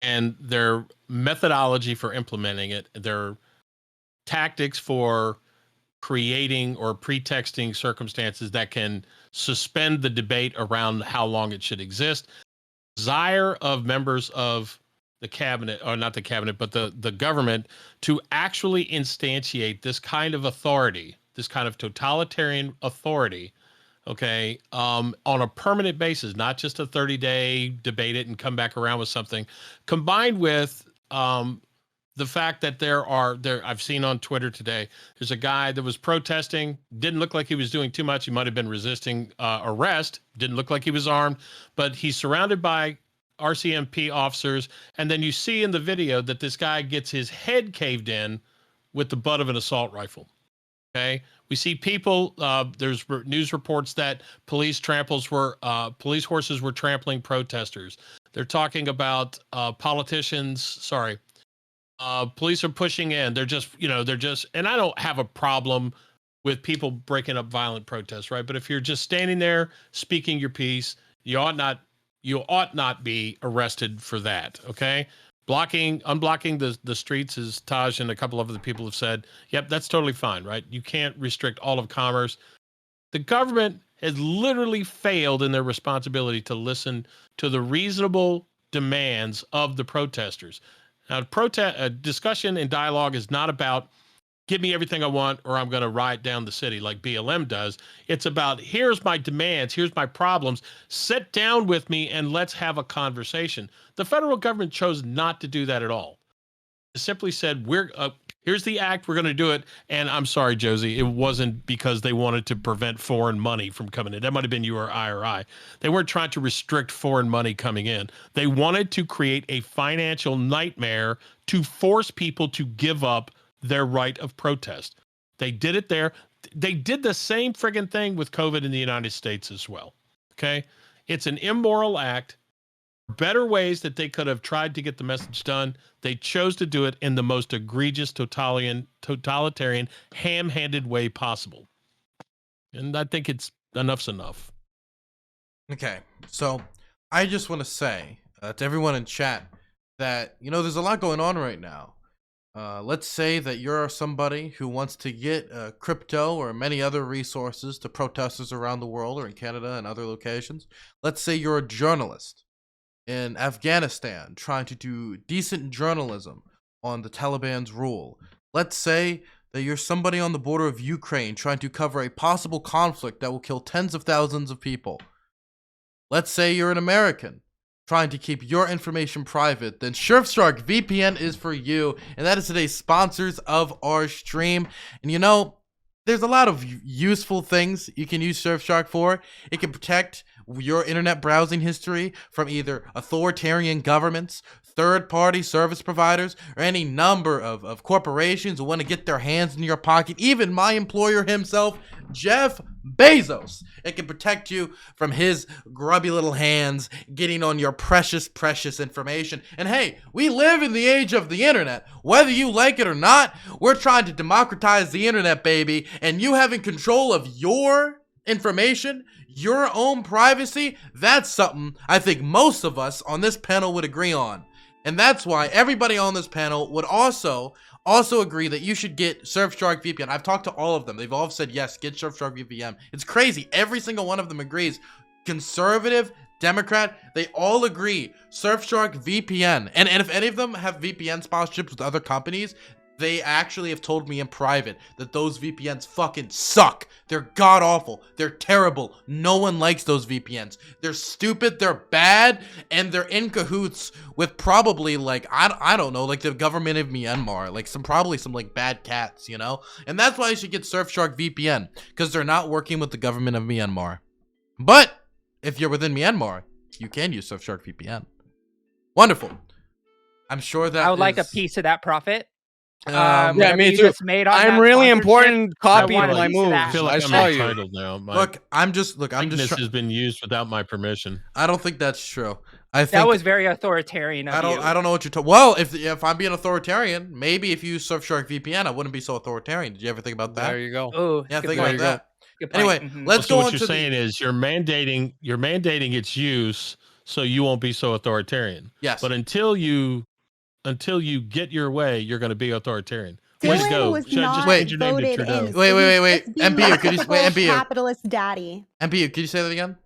and their methodology for implementing it, their tactics for creating or pretexting circumstances that can suspend the debate around how long it should exist, desire of members of the cabinet, or not the cabinet, but the government, to actually instantiate this kind of authority, this kind of totalitarian authority, okay, on a permanent basis, not just a 30-day debate it and come back around with something, combined with the fact that I've seen on Twitter today, there's a guy that was protesting, didn't look like he was doing too much. He might have been resisting arrest, didn't look like he was armed, but he's surrounded by RCMP officers. And then you see in the video that this guy gets his head caved in with the butt of an assault rifle. Okay. We see people, there's news reports that police horses were trampling protesters. They're talking about politicians. Police are pushing in. They're just, and I don't have a problem with people breaking up violent protests, right? But if you're just standing there speaking your piece, you ought not be arrested for that. Okay. unblocking the streets, as Taj and a couple of other people have said. Yep, that's totally fine, right? You can't restrict all of commerce. The government has literally failed in their responsibility to listen to the reasonable demands of the protesters. Now, discussion and dialogue is not about give me everything I want or I'm going to ride down the city like BLM does. It's about here's my demands, here's my problems. Sit down with me and let's have a conversation. The federal government chose not to do that at all. It simply said, here's the act, we're going to do it. And I'm sorry, Josie, it wasn't because they wanted to prevent foreign money from coming in. That might have been you or I. They weren't trying to restrict foreign money coming in. They wanted to create a financial nightmare to force people to give up their right of protest. They did it there. They did the same friggin' thing with COVID in the United States as well. Okay. It's an immoral act. Better ways that they could have tried to get the message done. They chose to do it in the most egregious, totalitarian, ham-handed way possible. And I think enough's enough. Okay, so I just want to say to everyone in chat that, there's a lot going on right now. Let's say that you're somebody who wants to get crypto or many other resources to protesters around the world or in Canada and other locations. Let's say you're a journalist in Afghanistan trying to do decent journalism on the Taliban's rule. Let's say that you're somebody on the border of Ukraine trying to cover a possible conflict that will kill tens of thousands of people. Let's say you're an American trying to keep your information private, then Surfshark VPN is for you. And that is today's sponsors of our stream. And there's a lot of useful things you can use Surfshark for. It can protect your internet browsing history from either authoritarian governments, third-party service providers, or any number of corporations who want to get their hands in your pocket. Even my employer himself, Jeff Bezos. It can protect you from his grubby little hands getting on your precious, precious information. And hey, we live in the age of the internet. Whether you like it or not, we're trying to democratize the internet, baby. And you having control of your information, your own privacy, that's something I think most of us on this panel would agree on. And that's why everybody on this panel would also agree that you should get Surfshark VPN. I've talked to all of them. They've all said, yes, get Surfshark VPN. It's crazy. Every single one of them agrees. Conservative, Democrat, they all agree. Surfshark VPN. And if any of them have VPN sponsorships with other companies, they actually have told me in private that those VPNs fucking suck. They're god awful. They're terrible. No one likes those VPNs. They're stupid. They're bad. And they're in cahoots with probably I don't know, the government of Myanmar. Probably some bad cats, And that's why you should get Surfshark VPN. Because they're not working with the government of Myanmar. But if you're within Myanmar, you can use Surfshark VPN. Wonderful. I'm sure that I would like a piece of that profit. Yeah, Whatever me you too. just made on I'm that really sponsorship, important copy want of a my piece of that. moves. I feel like I I'm saw you. entitled now. I'm just This trying. has been used without my permission. I don't think that's true. I think That was very authoritarian of you. I don't know what you're talking. Well, if I'm being authoritarian, maybe if you use Surfshark VPN, I wouldn't be so authoritarian. Did you ever think about that? There you go. Oh, Yeah, good think point. about that. Good point. Anyway, Mhm. let's So go what on you're to saying is you're mandating its use so you won't be so authoritarian. Yes. But until you get your way, you're going to be authoritarian. Way to Dylan go. was Should I just not change your name to voted Trudeau? in. Wait, so wait, he's wait. just being MPU, a could you typical MPU? capitalist daddy. MPU, could you say that again?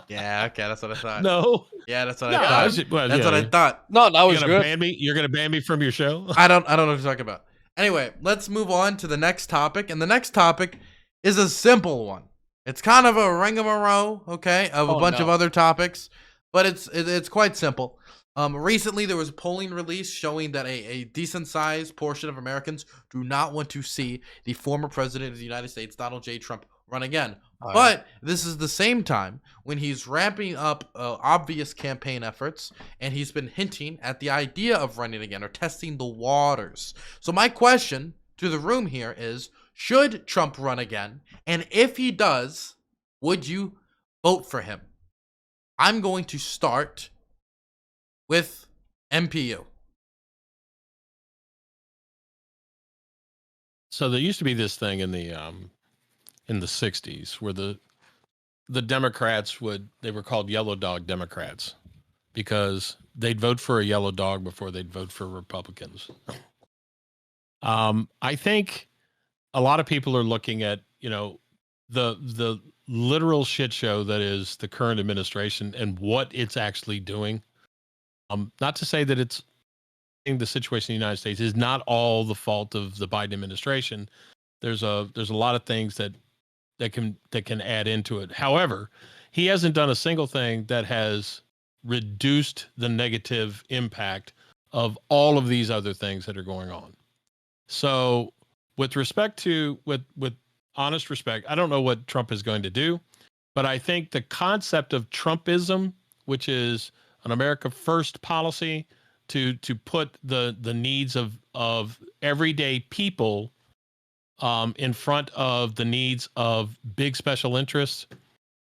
Yeah, okay, that's what I thought. No. Yeah, that's what No, I I thought. was- well, That's yeah, what I yeah. thought. No, that was You're gonna good. ban me? You're gonna ban me from your show? I don't know what you're talking about. Anyway, let's move on to the next topic, and the next topic is a simple one. It's kind of a ringamarole, okay, of a bunch of other topics, but it's quite simple. Recently there was a polling release showing that a decent sized portion of Americans do not want to see the former president of the United States, Donald J. Trump, run again. But this is the same time when he's ramping up obvious campaign efforts, and he's been hinting at the idea of running again or testing the waters. So my question to the room here is, should Trump run again? And if he does, would you vote for him? I'm going to start with MPU. So there used to be this thing in the 60s where the the Democrats they were called yellow dog Democrats because they'd vote for a yellow dog before they'd vote for Republicans. I think a lot of people are looking at, the literal shit show that is the current administration and what it's actually doing. Not to say that it's the situation in the United States is not all the fault of the Biden administration. There's a lot of things that can add into it. However, he hasn't done a single thing that has reduced the negative impact of all of these other things that are going on. So with respect to, with honest respect, I don't know what Trump is going to do, but I think the concept of Trumpism, which is an America First policy to put the needs of everyday people in front of the needs of big special interests.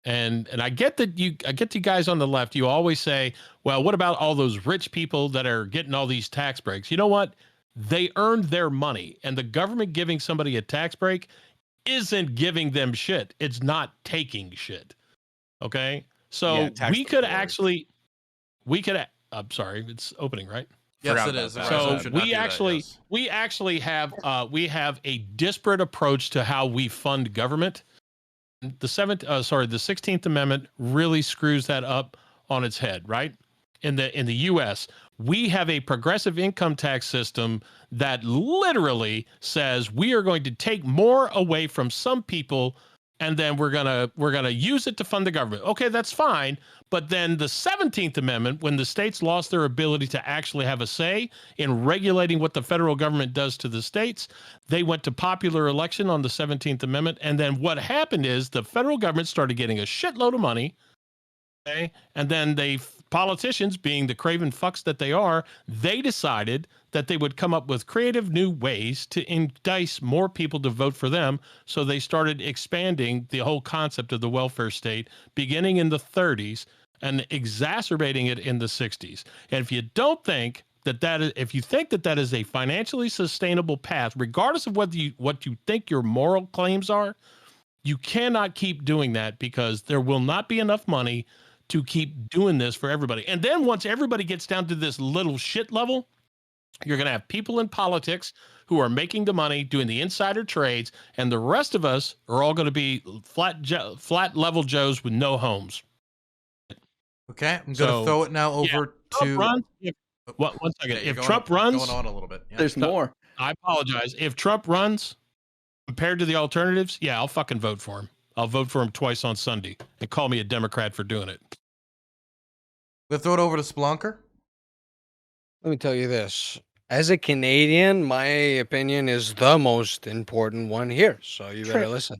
And I get that you guys on the left, you always say, well, what about all those rich people that are getting all these tax breaks? You know what? They earned their money, and the government giving somebody a tax break isn't giving them shit. It's not taking shit. Okay. So I'm sorry, it's opening, right? Yes, it is. So we actually have a disparate approach to how we fund government. The 16th Amendment really screws that up on its head, right? In the US, we have a progressive income tax system that literally says we are going to take more away from some people, and then we're gonna use it to fund the government. Okay, that's fine. But then the 17th Amendment, when the states lost their ability to actually have a say in regulating what the federal government does to the states, they went to popular election on the 17th Amendment. And then what happened is the federal government started getting a shitload of money. Okay. And then politicians, being the craven fucks that they are, they decided that they would come up with creative new ways to entice more people to vote for them. So they started expanding the whole concept of the welfare state, beginning in the 30s and exacerbating it in the 60s. And if you don't think if you think that is a financially sustainable path, regardless of what you think your moral claims are, you cannot keep doing that, because there will not be enough money to keep doing this for everybody. And then once everybody gets down to this little shit level, you're going to have people in politics who are making the money, doing the insider trades, and the rest of us are all going to be flat level Joes with no homes. Okay, I'm going to throw it now over to... One second. If Trump runs... Going on a little bit. Yeah. There's more. I apologize. If Trump runs, compared to the alternatives, yeah, I'll fucking vote for him. I'll vote for him twice on Sunday, and call me a Democrat for doing it. We'll throw it over to Splonker. Let me tell you this. As a Canadian, my opinion is the most important one here. So you better listen.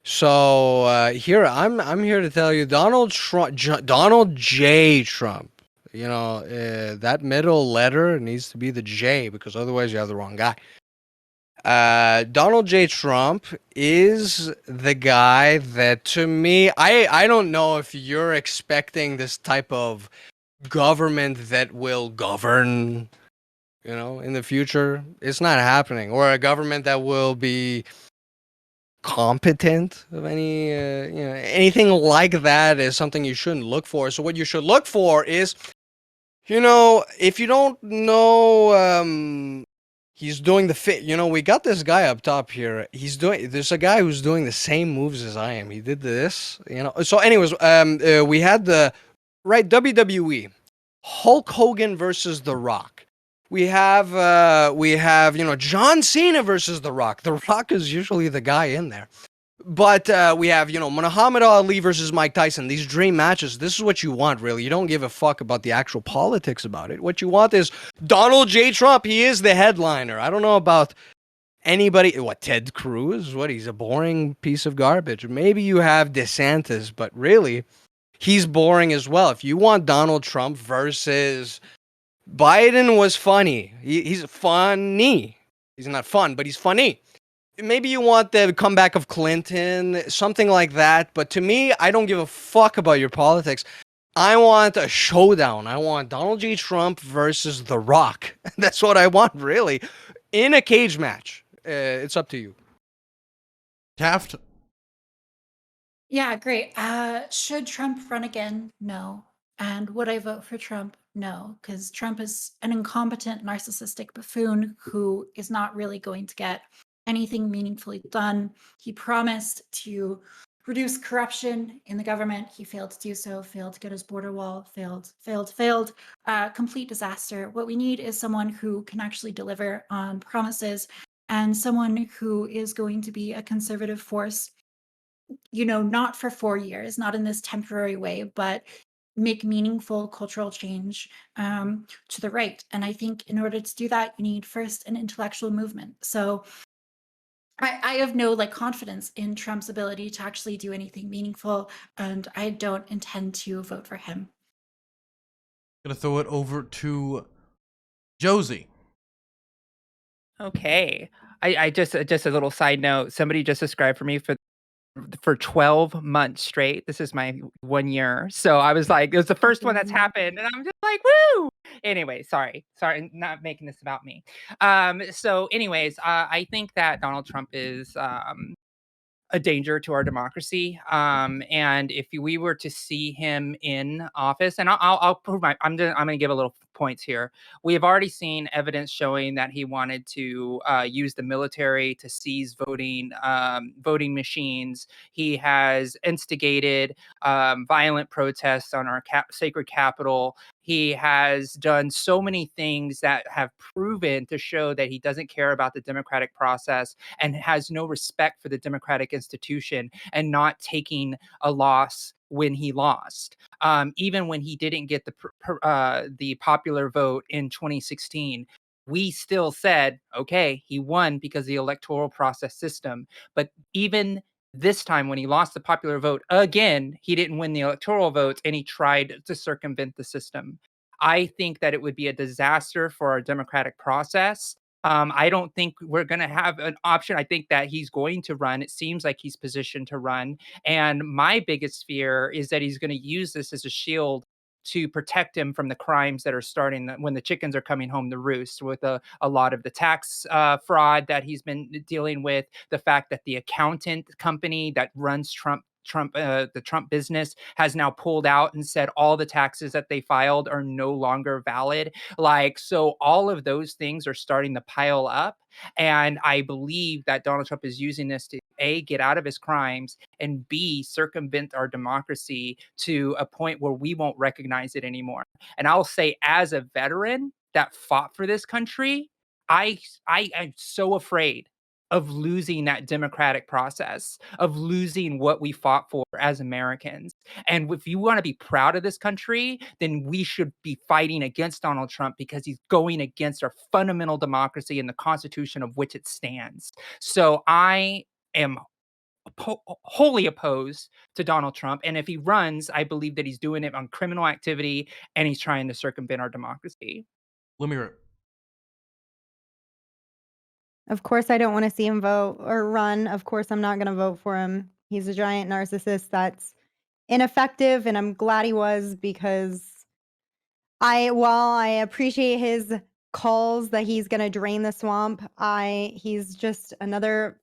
So here I'm here to tell you, Donald J. Trump. That middle letter needs to be the J, because otherwise you have the wrong guy. Donald J. Trump is the guy that, to me, I don't know if you're expecting this type of government that will govern, in the future. It's not happening. Or a government that will be competent of anything like that is something you shouldn't look for. So what you should look for is, if you don't know, he's doing the fit. We got this guy up top here. There's a guy who's doing the same moves as I am. He did this, So anyways, we had WWE, Hulk Hogan versus The Rock. We have John Cena versus The Rock. The Rock is usually the guy in there. But we have, Muhammad Ali versus Mike Tyson. These dream matches. This is what you want, really. You don't give a fuck about the actual politics about it. What you want is Donald J. Trump. He is the headliner. I don't know about anybody. What, Ted Cruz? What, he's a boring piece of garbage. Maybe you have DeSantis, but really, he's boring as well. If you want Donald Trump versus Biden, was funny. He's funny. He's not fun, but he's funny. Maybe you want the comeback of Clinton, something like that. But to me, I don't give a fuck about your politics. I want a showdown. I want Donald J. Trump versus The Rock. That's what I want, really. In a cage match. It's up to you. Taft? Yeah, great. Should Trump run again? No. And would I vote for Trump? No, because Trump is an incompetent, narcissistic buffoon who is not really going to get anything meaningfully done. He promised to reduce corruption in the government. He failed to do so, failed to get his border wall, failed. Complete disaster. What we need is someone who can actually deliver on promises and someone who is going to be a conservative force, not for 4 years, not in this temporary way, but make meaningful cultural change to the right. And I think in order to do that, you need first an intellectual movement. So I have no confidence in Trump's ability to actually do anything meaningful, and I don't intend to vote for him. Gonna throw it over to Josie. Okay. I just a little side note. Somebody just subscribed for me for 12 months straight. This is my 1 year. So I was like, it was the first one that's happened. And I'm just like, woo. Anyway, sorry, not making this about me. So anyways, I think that Donald Trump is a danger to our democracy. And if we were to see him in office, and I'll prove I'm going to give a little points here. We have already seen evidence showing that he wanted to use the military to seize voting machines. He has instigated violent protests on our sacred capital. He has done so many things that have proven to show that he doesn't care about the democratic process and has no respect for the democratic institution, and not taking a loss when he lost. Even when he didn't get the popular vote in 2016, we still said, okay, he won because of the electoral process system. But even this time, when he lost the popular vote again, he didn't win the electoral votes, and he tried to circumvent the system. I think that it would be a disaster for our democratic process. I don't think we're going to have an option. I think that he's going to run. It seems like he's positioned to run. And my biggest fear is that he's going to use this as a shield to protect him from the crimes that are starting when the chickens are coming home to roost, with a lot of the tax fraud that he's been dealing with, the fact that the accountant company that runs the Trump business has now pulled out and said all the taxes that they filed are no longer valid. So all of those things are starting to pile up. And I believe that Donald Trump is using this to A, get out of his crimes, and B, circumvent our democracy to a point where we won't recognize it anymore. And I'll say, as a veteran that fought for this country, I am so afraid of losing that democratic process, of losing what we fought for as Americans. And if you want to be proud of this country, then we should be fighting against Donald Trump, because he's going against our fundamental democracy and the Constitution of which it stands. So I am wholly opposed to Donald Trump. And if he runs, I believe that he's doing it on criminal activity, and he's trying to circumvent our democracy. Lumi Rue. Of course, I don't want to see him vote or run. Of course, I'm not going to vote for him. He's a giant narcissist that's ineffective, and I'm glad he was, because while I appreciate his calls that he's going to drain the swamp, he's just another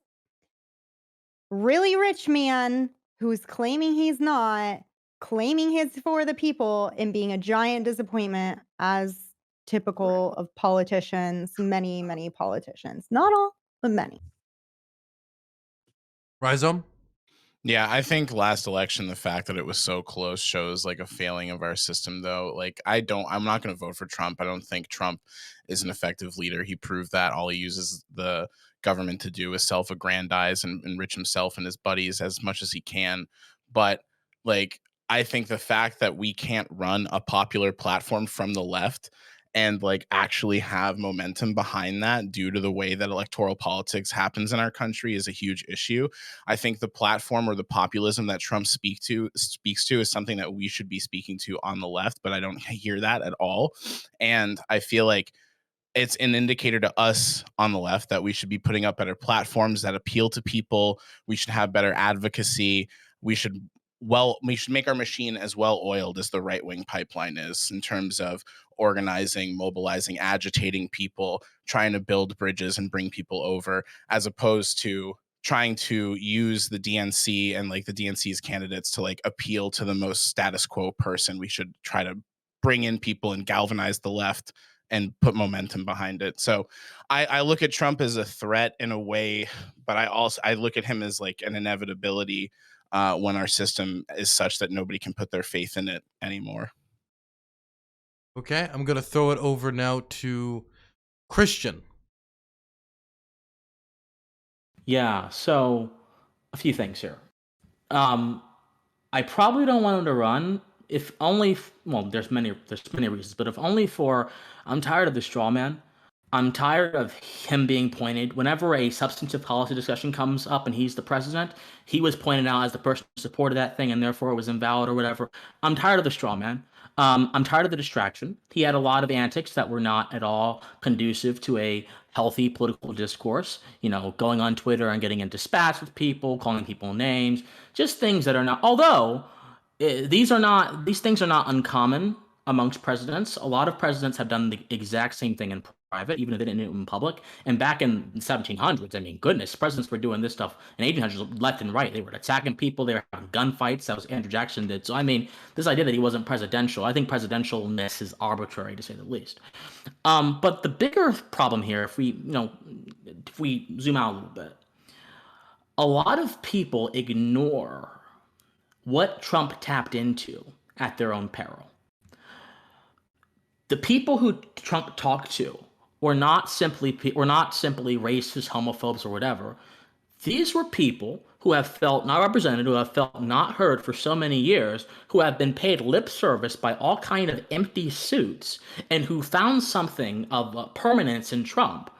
really rich man who's claiming he's not, claiming he's for the people, and being a giant disappointment, as typical of politicians, many, many politicians. Not all, but many. Rhyzohm. Yeah, I think last election, the fact that it was so close shows like a failing of our system, though. I'm not going to vote for Trump. I don't think Trump is an effective leader. He proved that. All he uses the government to do is self-aggrandize and enrich himself and his buddies as much as he can. But I think the fact that we can't run a popular platform from the left and actually have momentum behind that due to the way that electoral politics happens in our country is a huge issue. I think the platform or the populism that Trump speaks to is something that we should be speaking to on the left, but I don't hear that at all. And I feel like it's an indicator to us on the left that we should be putting up better platforms that appeal to people. We should have better advocacy. We should make our machine as well oiled as the right wing pipeline is, in terms of organizing, mobilizing, agitating people, trying to build bridges and bring people over, as opposed to trying to use the DNC and like the DNC's candidates to like appeal to the most status quo person. We should try to bring in people and galvanize the left and put momentum behind it. So I look at Trump as a threat in a way, but I look at him as like an inevitability when our system is such that nobody can put their faith in it anymore. Okay, I'm gonna throw it over now to Christian. Yeah, so a few things here. I probably don't want him to run if only well, there's many reasons, but if only for I'm tired of the straw man. I'm tired of him being pointed whenever a substantive policy discussion comes up and he's the president, he was pointed out as the person who supported that thing and therefore it was invalid or whatever. I'm tired of the straw man. I'm tired of the distraction. He had a lot of antics that were not at all conducive to a healthy political discourse. You know, going on Twitter and getting into spats with people, calling people names, just things that are not. Although these things are not uncommon amongst presidents. A lot of presidents have done the exact same thing in private, even if they didn't do it in public. And back in the 1700s, I mean, goodness, presidents were doing this stuff in 1800s left and right. They were attacking people. They were having gunfights. That was Andrew Jackson did. So, I mean, this idea that he wasn't presidential, I think presidentialness is arbitrary to say the least. But the bigger problem here, if we zoom out a little bit, a lot of people ignore what Trump tapped into at their own peril. The people who Trump talked to were not simply racist, homophobes, or whatever. These were people who have felt not represented, who have felt not heard for so many years, who have been paid lip service by all kind of empty suits, and who found something of permanence in Trump.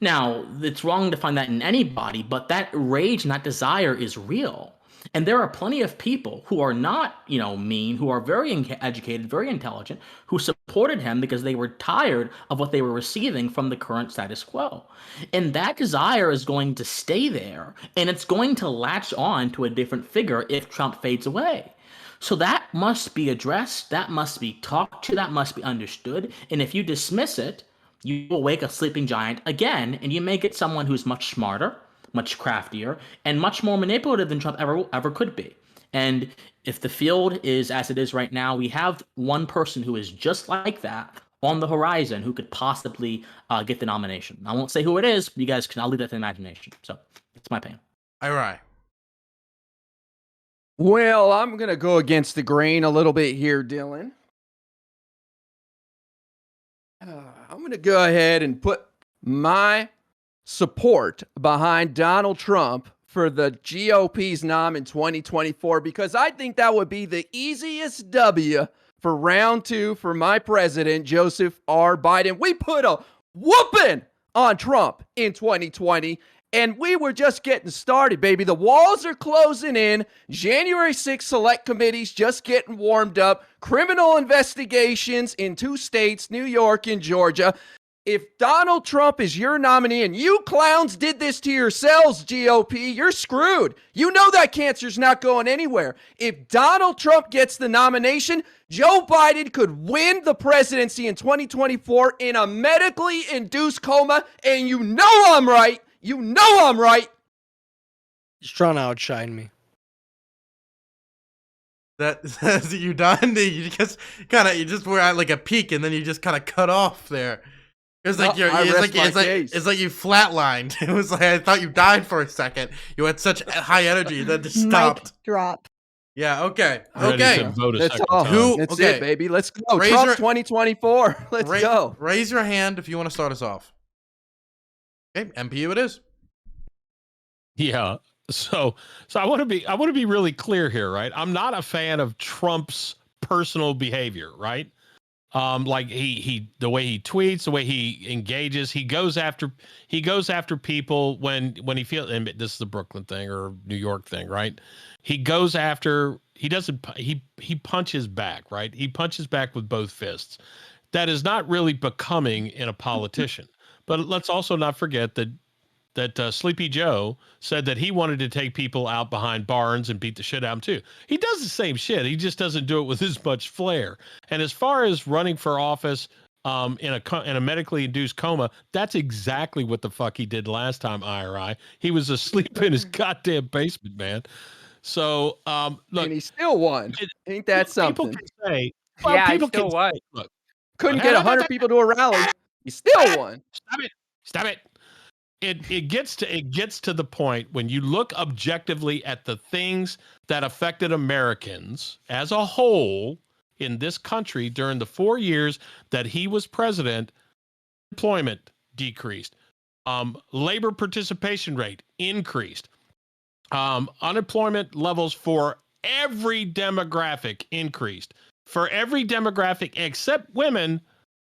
Now, it's wrong to find that in anybody, but that rage and that desire is real. And there are plenty of people who are not, mean, who are very educated, very intelligent, who supported him because they were tired of what they were receiving from the current status quo. And that desire is going to stay there, and it's going to latch on to a different figure if Trump fades away. So that must be addressed, that must be talked to, that must be understood. And if you dismiss it, you will wake a sleeping giant again, and you make it someone who's much smarter, much craftier, and much more manipulative than Trump ever could be. And if the field is as it is right now, we have one person who is just like that on the horizon who could possibly get the nomination. I won't say who it is, but you guys I'll leave that to the imagination. So it's my opinion. All right. Well, I'm going to go against the grain a little bit here, Dylan. I'm going to go ahead and put my support behind Donald Trump for the GOP's nom in 2024 because I think that would be the easiest W for round 2 for my president, Joseph R. Biden. We put a whooping on Trump in 2020, and we were just getting started, baby. The walls are closing in. January 6th select committees just getting warmed up. Criminal investigations in 2 states, New York and Georgia. If Donald Trump is your nominee and you clowns did this to yourselves, GOP, you're screwed. You know that cancer's not going anywhere. If Donald Trump gets the nomination, Joe Biden could win the presidency in 2024 in a medically induced coma, and you know I'm right. You know I'm right. He's trying to outshine me. That's you done? You just were at like a peak and then you just kind of cut off there. It's like it's like you flatlined. It was like I thought you died for a second. You had such high energy that just stopped. Mic drop. Yeah. Okay. Ready to Okay. vote a That's second all. time. That's Okay. it, baby. Let's go. Raise Trump your- 2024. Let's go. Raise your hand if you want to start us off. Okay. MPU it is. Yeah. So I want to be really clear here, right? I'm not a fan of Trump's personal behavior, right? Like the way he tweets, the way he engages, he goes after people when he feels, and this is the Brooklyn thing or New York thing, right? He punches back, right? He punches back with both fists. That is not really becoming in a politician. But let's also not forget that Sleepy Joe said that he wanted to take people out behind barns and beat the shit out of them too. He does the same shit. He just doesn't do it with as much flair. And as far as running for office, in a medically induced coma. That's exactly what the fuck he did last time, IRI. He was asleep in his goddamn basement, man. So look, And he still won. Ain't that people something? can say, well, Yeah, I people can still won. say, look, Couldn't get 100 people to a rally. He still won. Stop it. It gets to the point when you look objectively at the things that affected Americans as a whole in this country during the 4 years that he was president. Employment decreased, labor participation rate increased, unemployment levels for every demographic increased, for every demographic except women,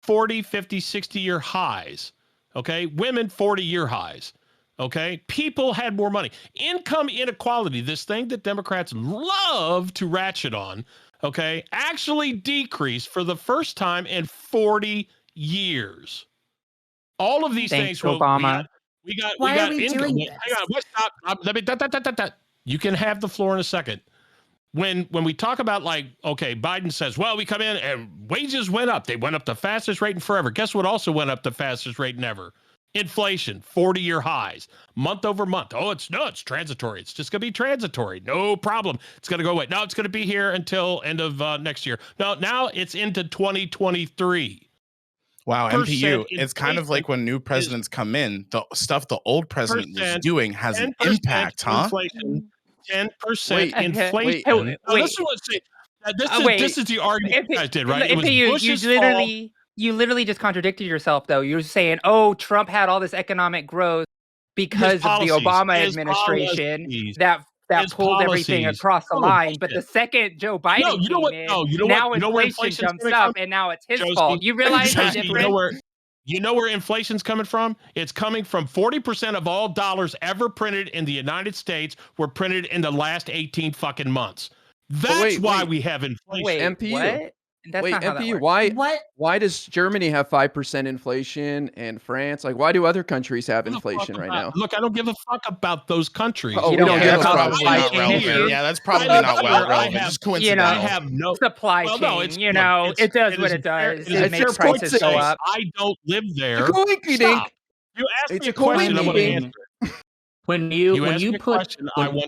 40, 50, 60-year highs. Okay, women 40-year highs. Okay, people had more money. Income inequality, this thing that Democrats love to ratchet on, okay, actually decreased for the first time in 40 years. All of these Thanks, things. Obama. We got Why are we income. doing Hang on, this? stop. Let me. You can have the floor in a second. When we talk about, like, okay, Biden says, well, we come in and wages went up. They went up the fastest rate in forever. Guess what also went up the fastest rate in ever? Inflation, 40-year highs, month over month. Oh, it's transitory. It's just going to be transitory. No problem. It's going to go away. No, it's going to be here until end of next year. No, now it's into 2023. Wow, MPU, it's kind of like when new presidents come in, the stuff the old president was doing has an impact, huh? Inflation, 10% Wait, inflation. Wait. Now, this is the argument you guys did, right? It was Bush's fault. You literally just contradicted yourself, though. You're saying, oh, Trump had all this economic growth because of the Obama administration that pulled everything across the line. But the second Joe Biden came in, now inflation jumps up, and now it's his fault. You realize the difference? You know where inflation's coming from? It's coming from 40% of all dollars ever printed in the United States were printed in the last 18 fucking months. That's why we have inflation. Wait, MPU. what? That's not how that MPU, works. why does Germany have 5% inflation and France? Like, why do other countries have inflation right now? Look, I don't give a fuck about those countries. Oh, we don't give a fuck. Yeah, that's probably not relevant. Just coincidental. I have no supply chain. It does what it does. It makes prices go up. I don't live there. Stop. You asked me a question, I'm going to answer it. When you put stop.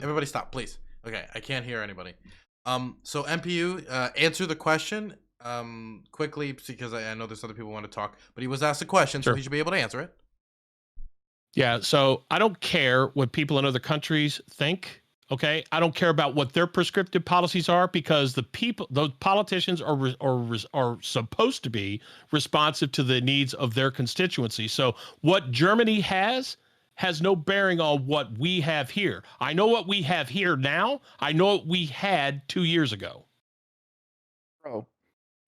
Everybody stop, please. Okay, I can't hear anybody. So MPU, answer the question quickly, because I know there's other people who want to talk, but he was asked a question, so he should be able to answer it. Yeah, so I don't care what people in other countries think. Okay, I don't care about what their prescriptive policies are, because those politicians are supposed to be responsive to the needs of their constituency. So what Germany has no bearing on what we have here. I know what we have here now. I know what we had 2 years ago. Bro,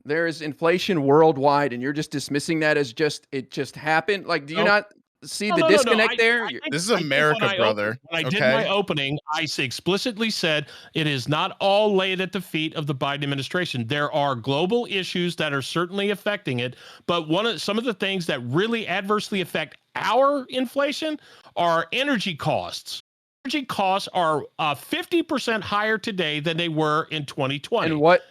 there is inflation worldwide, and you're just dismissing that as it just happened. Like, do you not see the disconnect there? This is America, brother. When I did my opening, I explicitly said it is not all laid at the feet of the Biden administration. There are global issues that are certainly affecting it, but some of the things that really adversely affect our inflation are energy costs. Energy costs are 50% higher today than they were in 2020. And what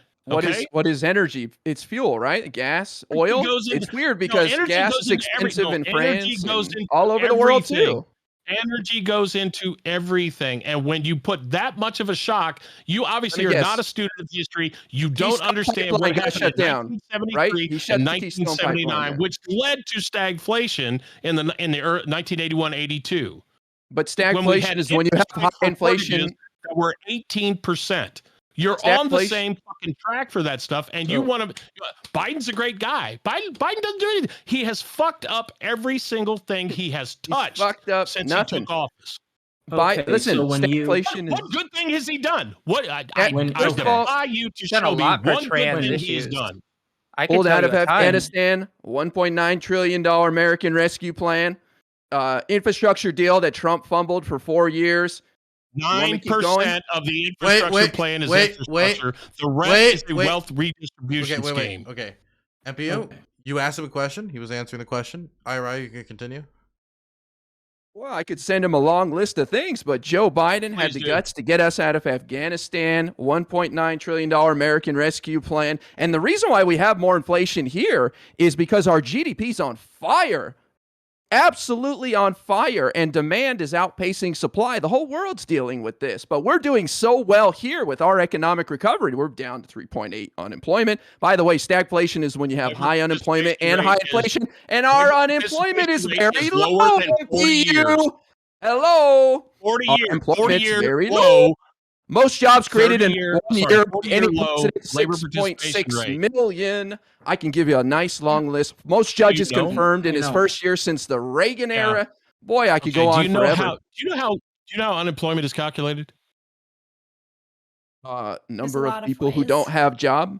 is energy? It's fuel, right? Gas, oil. It's weird because gas is expensive in France, and all over the world too. Energy goes into everything, and when you put that much of a shock, you obviously are not a student of history. You don't understand what happened in 1973 and 1979, which led to stagflation in the 1981-82. But stagflation is when you have high inflation that were 18%. You're on the same fucking track for that stuff, and you want to. Biden's a great guy. Biden doesn't do anything. He has fucked up every single thing he has touched since he took office. Listen, stagflation. What good thing has he done? What I defy you to show me one good thing he's done. Pulled out of Afghanistan, $1.9 trillion American Rescue Plan, infrastructure deal that Trump fumbled for 4 years. 9% of the infrastructure plan is infrastructure. The rest is a wealth redistribution scheme. Okay. MPU, you asked him a question. He was answering the question. Ira, you can continue. Well, I could send him a long list of things, but Joe Biden had Please the do. guts to get us out of Afghanistan, $1.9 trillion American Rescue Plan. And the reason why we have more inflation here is because our GDP's on fire. Absolutely on fire, and demand is outpacing supply. The whole world's dealing with this, but we're doing so well here with our economic recovery. We're down to 3.8 unemployment. By the way, stagflation is when you have Labor high unemployment and participation high rate inflation, and our labor unemployment is participation rate very is low. lower than 40 years. Hello. 40 Our years. 40 employment's years very low. low. Most jobs created 30 in year, 1 sorry, year, 40 any year low president, labor participation 6.6 rate. million. I can give you a nice long list. Most You judges don't? confirmed in You his know. first year since the Reagan Yeah. era. Boy, I could Okay, go do on you know forever. how? Do you know how unemployment is calculated? Number of lot of people who ways. don't have job.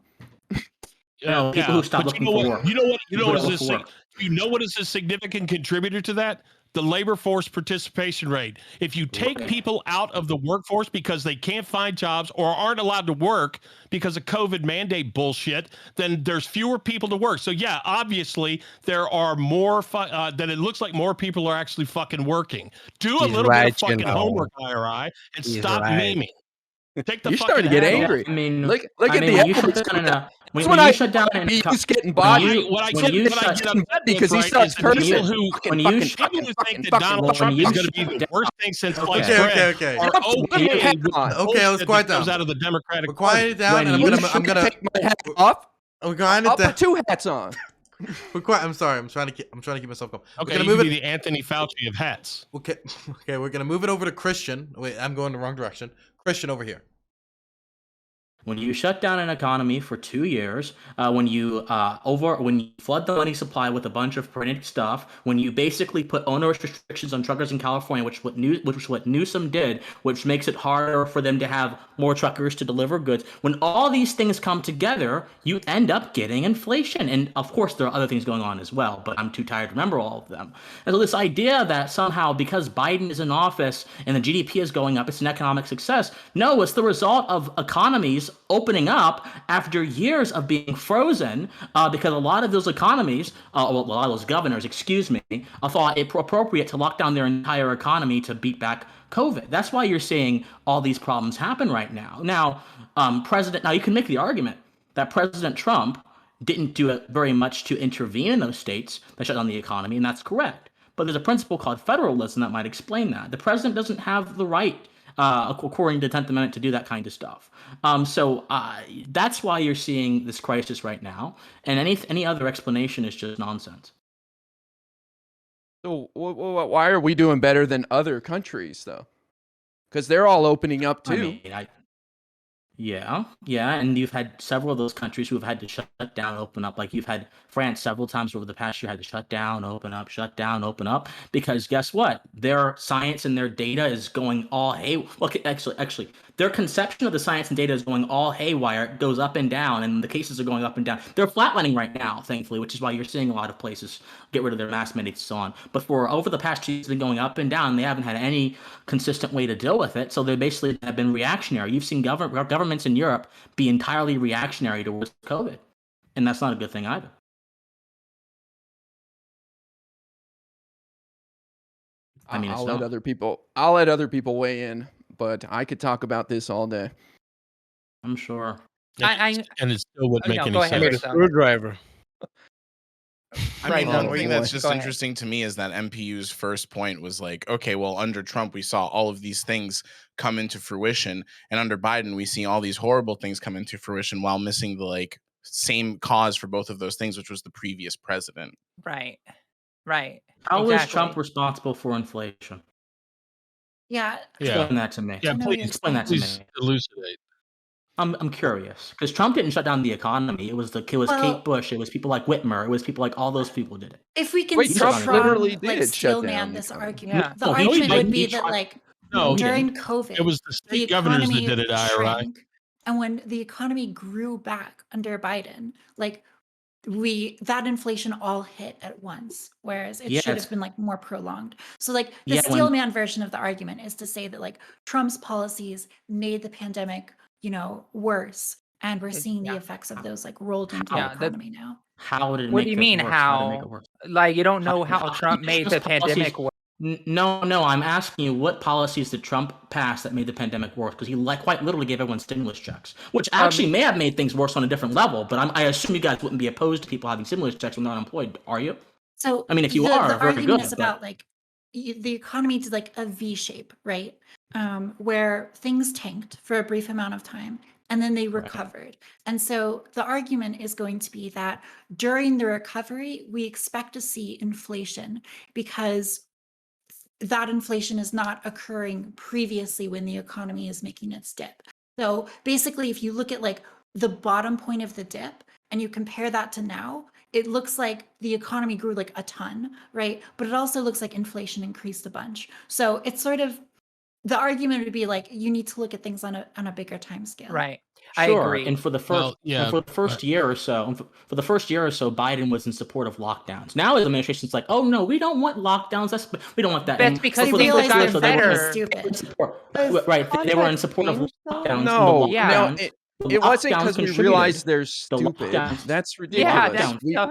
No, people who stop but looking you know for what? work. You know what? People Is that a look for work. you know what is a significant contributor to that? The labor force participation rate. If you take Right. people out of the workforce because they can't find jobs or aren't allowed to work because of COVID mandate bullshit, then there's fewer people to work. So yeah, obviously there are more. Then it looks like more people are actually fucking working. Do a He's little bit right, of fucking you know. homework, IRI, and He's stop right. memeing. Take the You're fucking starting to get hat angry. off. I mean, Look at the when you shut evidence. down That's when when you shut down be an used getting when bodied. you What I when you get shut upset because with, he right, is starts the cursing. people who when you people who think that fucking, Donald Trump you is going to shut be the down- worst thing since Okay. sliced Okay, bread okay. are Put my okay hat with on. the Okay, let's bullshit quiet that comes down. out of the Democratic We're Party. quieting down, When and you I'm gonna take my hat off. We're quieting I'll down. put 2 hats on. We're quiet. I'm sorry. I'm trying to keep myself calm. We're Okay, gonna you move can it. be the Anthony Fauci of hats. Okay, okay. We're gonna move it over to Christian. Wait, I'm going the wrong direction. Christian over here. When you shut down an economy for 2 years, when you flood the money supply with a bunch of printed stuff, when you basically put onerous restrictions on truckers in California, which was what Newsom did, which makes it harder for them to have more truckers to deliver goods. When all these things come together, you end up getting inflation. And of course, there are other things going on as well, but I'm too tired to remember all of them. And so this idea that somehow because Biden is in office and the GDP is going up, it's an economic success. No, it's the result of economies opening up after years of being frozen, because a lot of those economies, a lot of those governors, thought it appropriate to lock down their entire economy to beat back COVID. That's why you're seeing all these problems happen right now. Now, now you can make the argument that President Trump didn't do it very much to intervene in those states that shut down the economy, and that's correct. But there's a principle called federalism that might explain that. The president doesn't have the right, according to the 10th Amendment, to do that kind of stuff. So that's why you're seeing this crisis right now, and any other explanation is just nonsense. So why are we doing better than other countries, though? Because they're all opening up too. I mean, yeah, and you've had several of those countries who have had to shut down, open up. Like you've had France several times over the past year had to shut down, open up, because guess what? Their science and their data is going all actually, their conception of the science and data is going all haywire. It goes up and down, and the cases are going up and down. They're flatlining right now, thankfully, which is why you're seeing a lot of places get rid of their mask mandates and so on. But for over the past years, been going up and down. They haven't had any consistent way to deal with it, so they basically have been reactionary. You've seen governments in Europe be entirely reactionary towards COVID, and that's not a good thing either. I mean, I'll let other people weigh in, but I could talk about this all day. I'm sure. And it still wouldn't make any go ahead, sense. Rhyzohm. Screwdriver. I mean, Right, one no, thing boy. that's just Go ahead. interesting to me is that MPU's first point was like, okay, well, under Trump, we saw all of these things come into fruition. And under Biden, we see all these horrible things come into fruition while missing the like same cause for both of those things, which was the previous president. Right. How is Exactly. Trump responsible for inflation? Yeah. Yeah. Explain that to me. Yeah, I know please, you're Explain that to please me. elucidate. I'm curious because Trump didn't shut down the economy. It was Well- Kate Bush. It was people like Whitmer. It was people like all those people did it. If we can Wait, Trump strong, literally like did shut down steelman the this economy. argument, Yeah. the No, he argument would didn't. be He that tried- like No, he during didn't. COVID, It was the the state governors that economy did it, IRI. shrank, and when the economy grew back under Biden, like that inflation all hit at once, whereas it Yeah, should it's- have been like more prolonged. So like the Yeah, when- steelman version of the argument is to say that like Trump's policies made the pandemic, worse, and we're seeing the Yeah. effects of those like rolled into Yeah, the that- economy now. How did it What make do you it mean worse? How did it make it worse? Like you don't know How- how Trump made the Trump's policies- pandemic worse? No, I'm asking you, what policies did Trump pass that made the pandemic worse? Because he quite literally gave everyone stimulus checks, which actually may have made things worse on a different level. But I assume you guys wouldn't be opposed to people having stimulus checks when they're unemployed, are you? So I mean, if you the are, very argument is good. about But like the economy did like a V shape, right? Where things tanked for a brief amount of time and then they recovered. And so the argument is going to be that during the recovery, we expect to see inflation because that inflation is not occurring previously when the economy is making its dip. So basically, if you look at like the bottom point of the dip and you compare that to now, it looks like the economy grew like a ton, right? But it also looks like inflation increased a bunch. So it's sort of the argument would be like you need to look at things on a bigger time scale. Right. I sure, agree. and for the first Well, yeah. for the first year or so, Biden was in support of lockdowns. Now his administration's like, oh no, we don't want lockdowns. We don't want that. That's And because for they the things first year or realized so, got they were better. stupid. Right, they were in support of Context changed, though? lockdowns. and the No, lockdowns, it wasn't lockdowns because we contributed- realized they're the stupid. lockdowns- That's Yeah, ridiculous.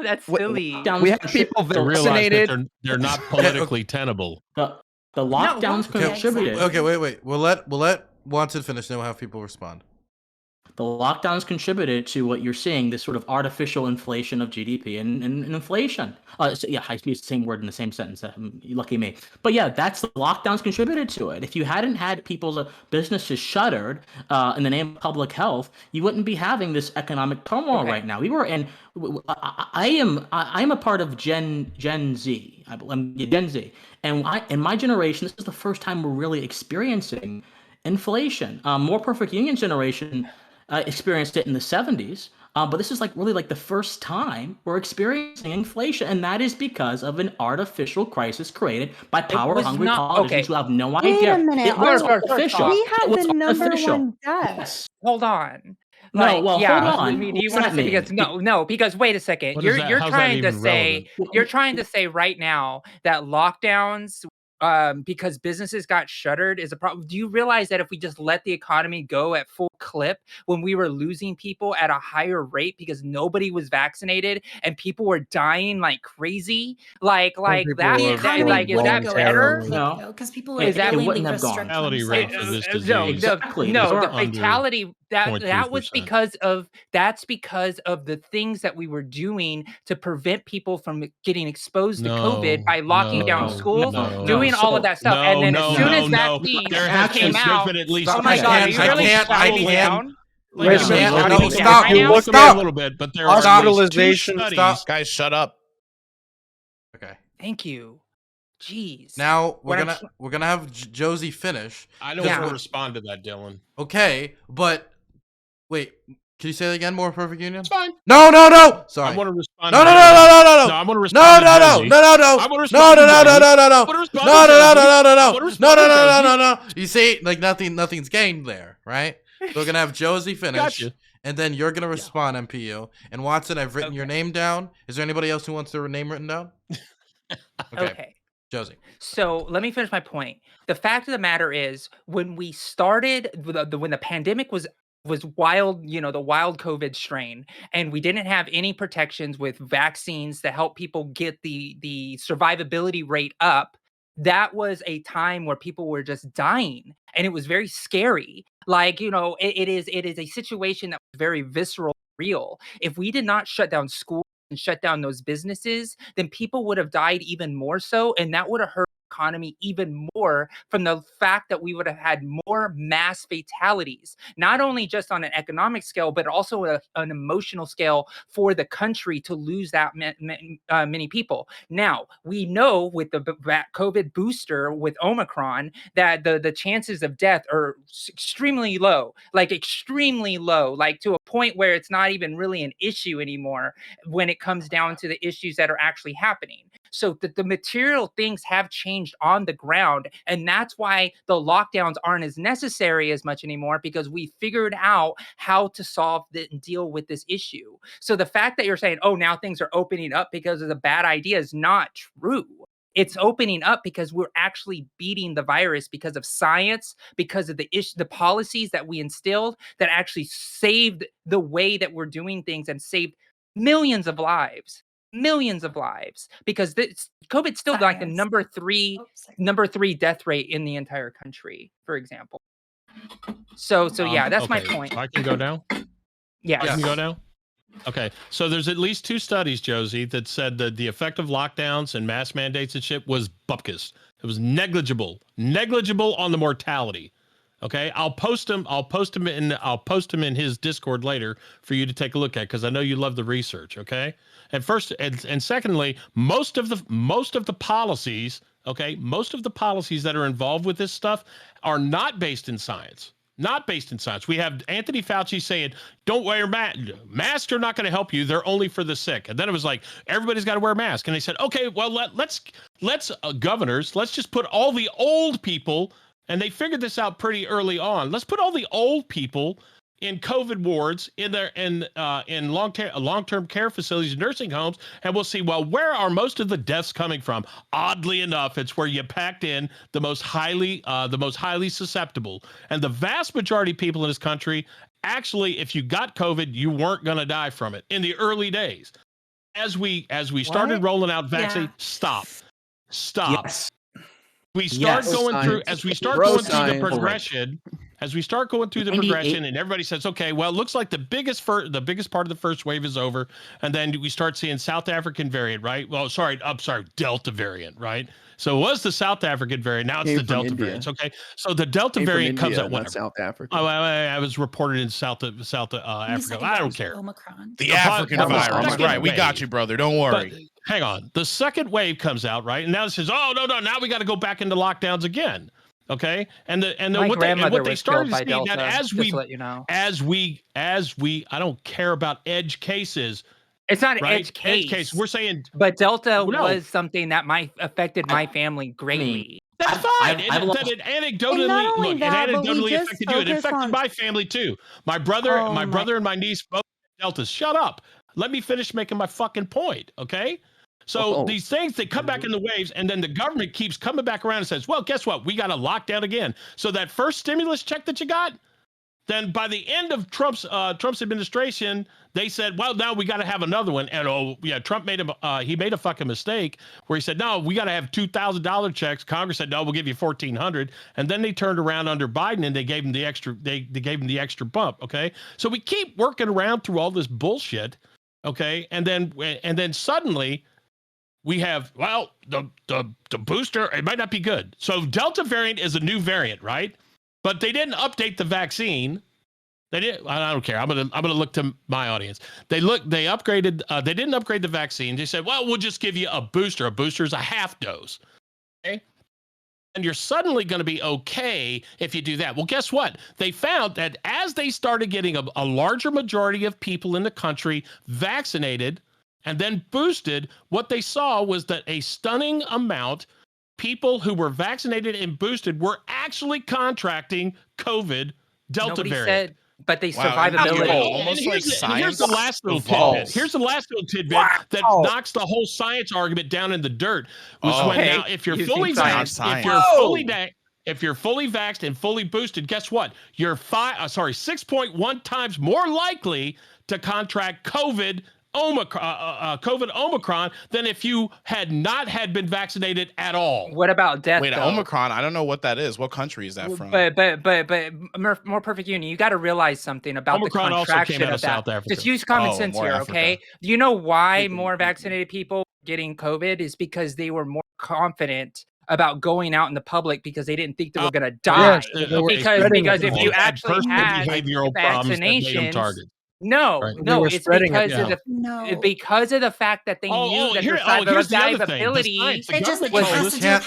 that's we- silly. lockdowns We have contri- people They realize that vaccinated. they're not politically tenable. The lockdowns Okay, contributed. Okay, wait. We'll let Watson finish, then we'll have people respond. The lockdowns contributed to what you're seeing, this sort of artificial inflation of GDP and inflation. So yeah, I used the same word in the same sentence. Lucky me. But yeah, that's the lockdowns contributed to it. If you hadn't had people's businesses shuttered in the name of public health, you wouldn't be having this economic turmoil right now. We were in. I am a part of Gen Z. I'm Gen Z, and in my generation, this is the first time we're really experiencing inflation. More Perfect Union generation experienced it in the 70s, but this is really the first time we're experiencing inflation, and that is because of an artificial crisis created by power-hungry politicians who have no Wait idea. a minute. It was First artificial. we have It was the number artificial. one death. Yes. Hold on. No, well, hold on. I mean, do you What's want to that say because mean? no, because wait a second. What is You're that? How's that trying to even say relevant? you're trying to say right now that lockdowns because businesses got shuttered is a problem. Do you realize that if we just let the economy go at full clip when we were losing people at a higher rate because nobody was vaccinated and people were dying like crazy? Like people that, are The economy like is that wouldn't go at better? full clip, No. though, because people It- would it willingly wouldn't have gone. restrict Fatality rate for themselves. this No, disease. Exactly. no, Those the are under fatality that's 0.3%. because of the things that we were doing to prevent people from getting exposed to COVID by locking down schools, doing all of that stuff, and then as soon as vaccines there has came been, out, been at least oh my God, are you really shouting can't- down? Listen, Are you look, shouting look, down stop, right you now? look, look stop. a little bit, but there are at least two Hospitalization, studies. stop. Guys, shut up. Thank you. Jeez. Now we're What I'm gonna have Josie finish. I don't Yeah. want to respond to that, Dylan. Okay, but wait, can you say that again? More Perfect Union? It's fine. No. Sorry. I want to respond. No. to No. Josie. No, I want to respond to No. Josie. I want to respond to Josie. No. You see, like nothing's gained there, right? So we're gonna have Josie finish, Gotcha. and then you're gonna respond, MPU. And Watson, I've written your name down. Is there anybody else who wants their name written down? Okay. Josie. So let me finish my point. The fact of the matter is, when we started, when the pandemic was wild, the wild COVID strain, and we didn't have any protections with vaccines to help people get the survivability rate up. That was a time where people were just dying, and it was very scary. It is a situation that was very visceral, real. If we did not shut down schools and shut down those businesses, then people would have died even more so, and that would have hurt the economy even more from the fact that we would have had more mass fatalities, not only just on an economic scale, but also an emotional scale for the country to lose that many people. Now, we know with the COVID booster with Omicron that the chances of death are extremely low, like to a point where it's not even really an issue anymore when it comes down to the issues that are actually happening. So the material things have changed on the ground, and that's why the lockdowns aren't as necessary as much anymore, because we figured out how to solve and deal with this issue. So the fact that you're saying, oh, now things are opening up because of the bad idea is not true. It's opening up because we're actually beating the virus because of science, because of the policies that we instilled that actually saved the way that we're doing things and saved millions of lives. millions of lives because COVID's still like the number three death rate in the entire country, for example. So yeah, that's my point. So I can go now? Yeah. I can go now? Okay. So there's at least 2 studies, Josie, that said that the effect of lockdowns and mass mandates and shit was bupkis. It was negligible on the mortality. Okay. I'll post them in his Discord later for you to take a look at, because I know you love the research. Okay. And first and secondly, most of the policies, okay, most of the policies that are involved with this stuff are not based in science. Not based in science. We have Anthony Fauci saying, don't wear masks are not going to help you. They're only for the sick. And then it was like, everybody's got to wear a mask. And they said, okay, well, let's governors, let's just put all the old people, and they figured this out pretty early on. Let's put all the old people in COVID wards in long-term care facilities, nursing homes, and we'll see, well, where are most of the deaths coming from? Oddly enough, it's where you packed in the most highly susceptible. And the vast majority of people in this country, actually, if you got COVID, you weren't going to die from it in the early days. As we started rolling out vaccine, stop. Yes. We start going through the progression. As we start going through the progression, and everybody says, okay, well, it looks like the biggest part of the first wave is over, and then we start seeing South African variant, right? Well, Delta variant, right? So it was the South African variant, now it's the Delta variant. Okay, so the Delta variant comes out when South Africa. Oh, I was reported in South Africa. I don't care. Omicron. The African virus, right? We got you, brother. Don't worry. But, hang on, the second wave comes out, right? And now it says, oh no, now we got to go back into lockdowns again. Okay, and what they started to see Delta, that as we I don't care about edge cases. It's not an right? edge case. We're saying, but Delta was something that affected my family greatly. That's fine. It anecdotally affected you. It affected my family too. My brother and my niece both had Delta. Shut up. Let me finish making my fucking point. Okay. So these things, they come back in the waves, and then the government keeps coming back around and says, well, guess what? We got to lock down again. So that first stimulus check that you got, then by the end of Trump's administration, they said, well, now we got to have another one. And Trump made a fucking mistake where he said, no, we got to have $2,000 checks. Congress said, no, we'll give you $1,400. And then they turned around under Biden and they gave him the extra. They gave him the extra bump. Okay, so we keep working around through all this bullshit. Okay, and then suddenly we have, well, the booster, it might not be good. So Delta variant is a new variant, right? But they didn't update the vaccine. They didn't. I don't care. I'm gonna look to my audience. They upgraded. They didn't upgrade the vaccine. They said, well, we'll just give you a booster. A booster is a half dose. Okay. And you're suddenly going to be okay if you do that. Well, guess what? They found that as they started getting a larger majority of people in the country vaccinated and then boosted, what they saw was that a stunning amount people who were vaccinated and boosted were actually contracting COVID Delta variant. But they survivability. Almost like science. Here's the last little tidbit. Here's the last little tidbit that knocks the whole science argument down in the dirt. Now, if you're fully vaxxed, if you're fully vaxxed and fully boosted, guess what? You're 6.1 times more likely to contract COVID Omicron than if you had not been vaccinated at all. What about death? Wait, Omicron? I don't know what that is. What country is that from? But more perfect union. You got to realize something about Omicron the contraction also came out of that. South Africa. Just use common sense here, Africa. okay? Do you know why more vaccinated people getting COVID is because they were more confident about going out in the public because they didn't think they were going to die. Because if you actually had vaccination. No, it's because of the fact that they knew that the survivability.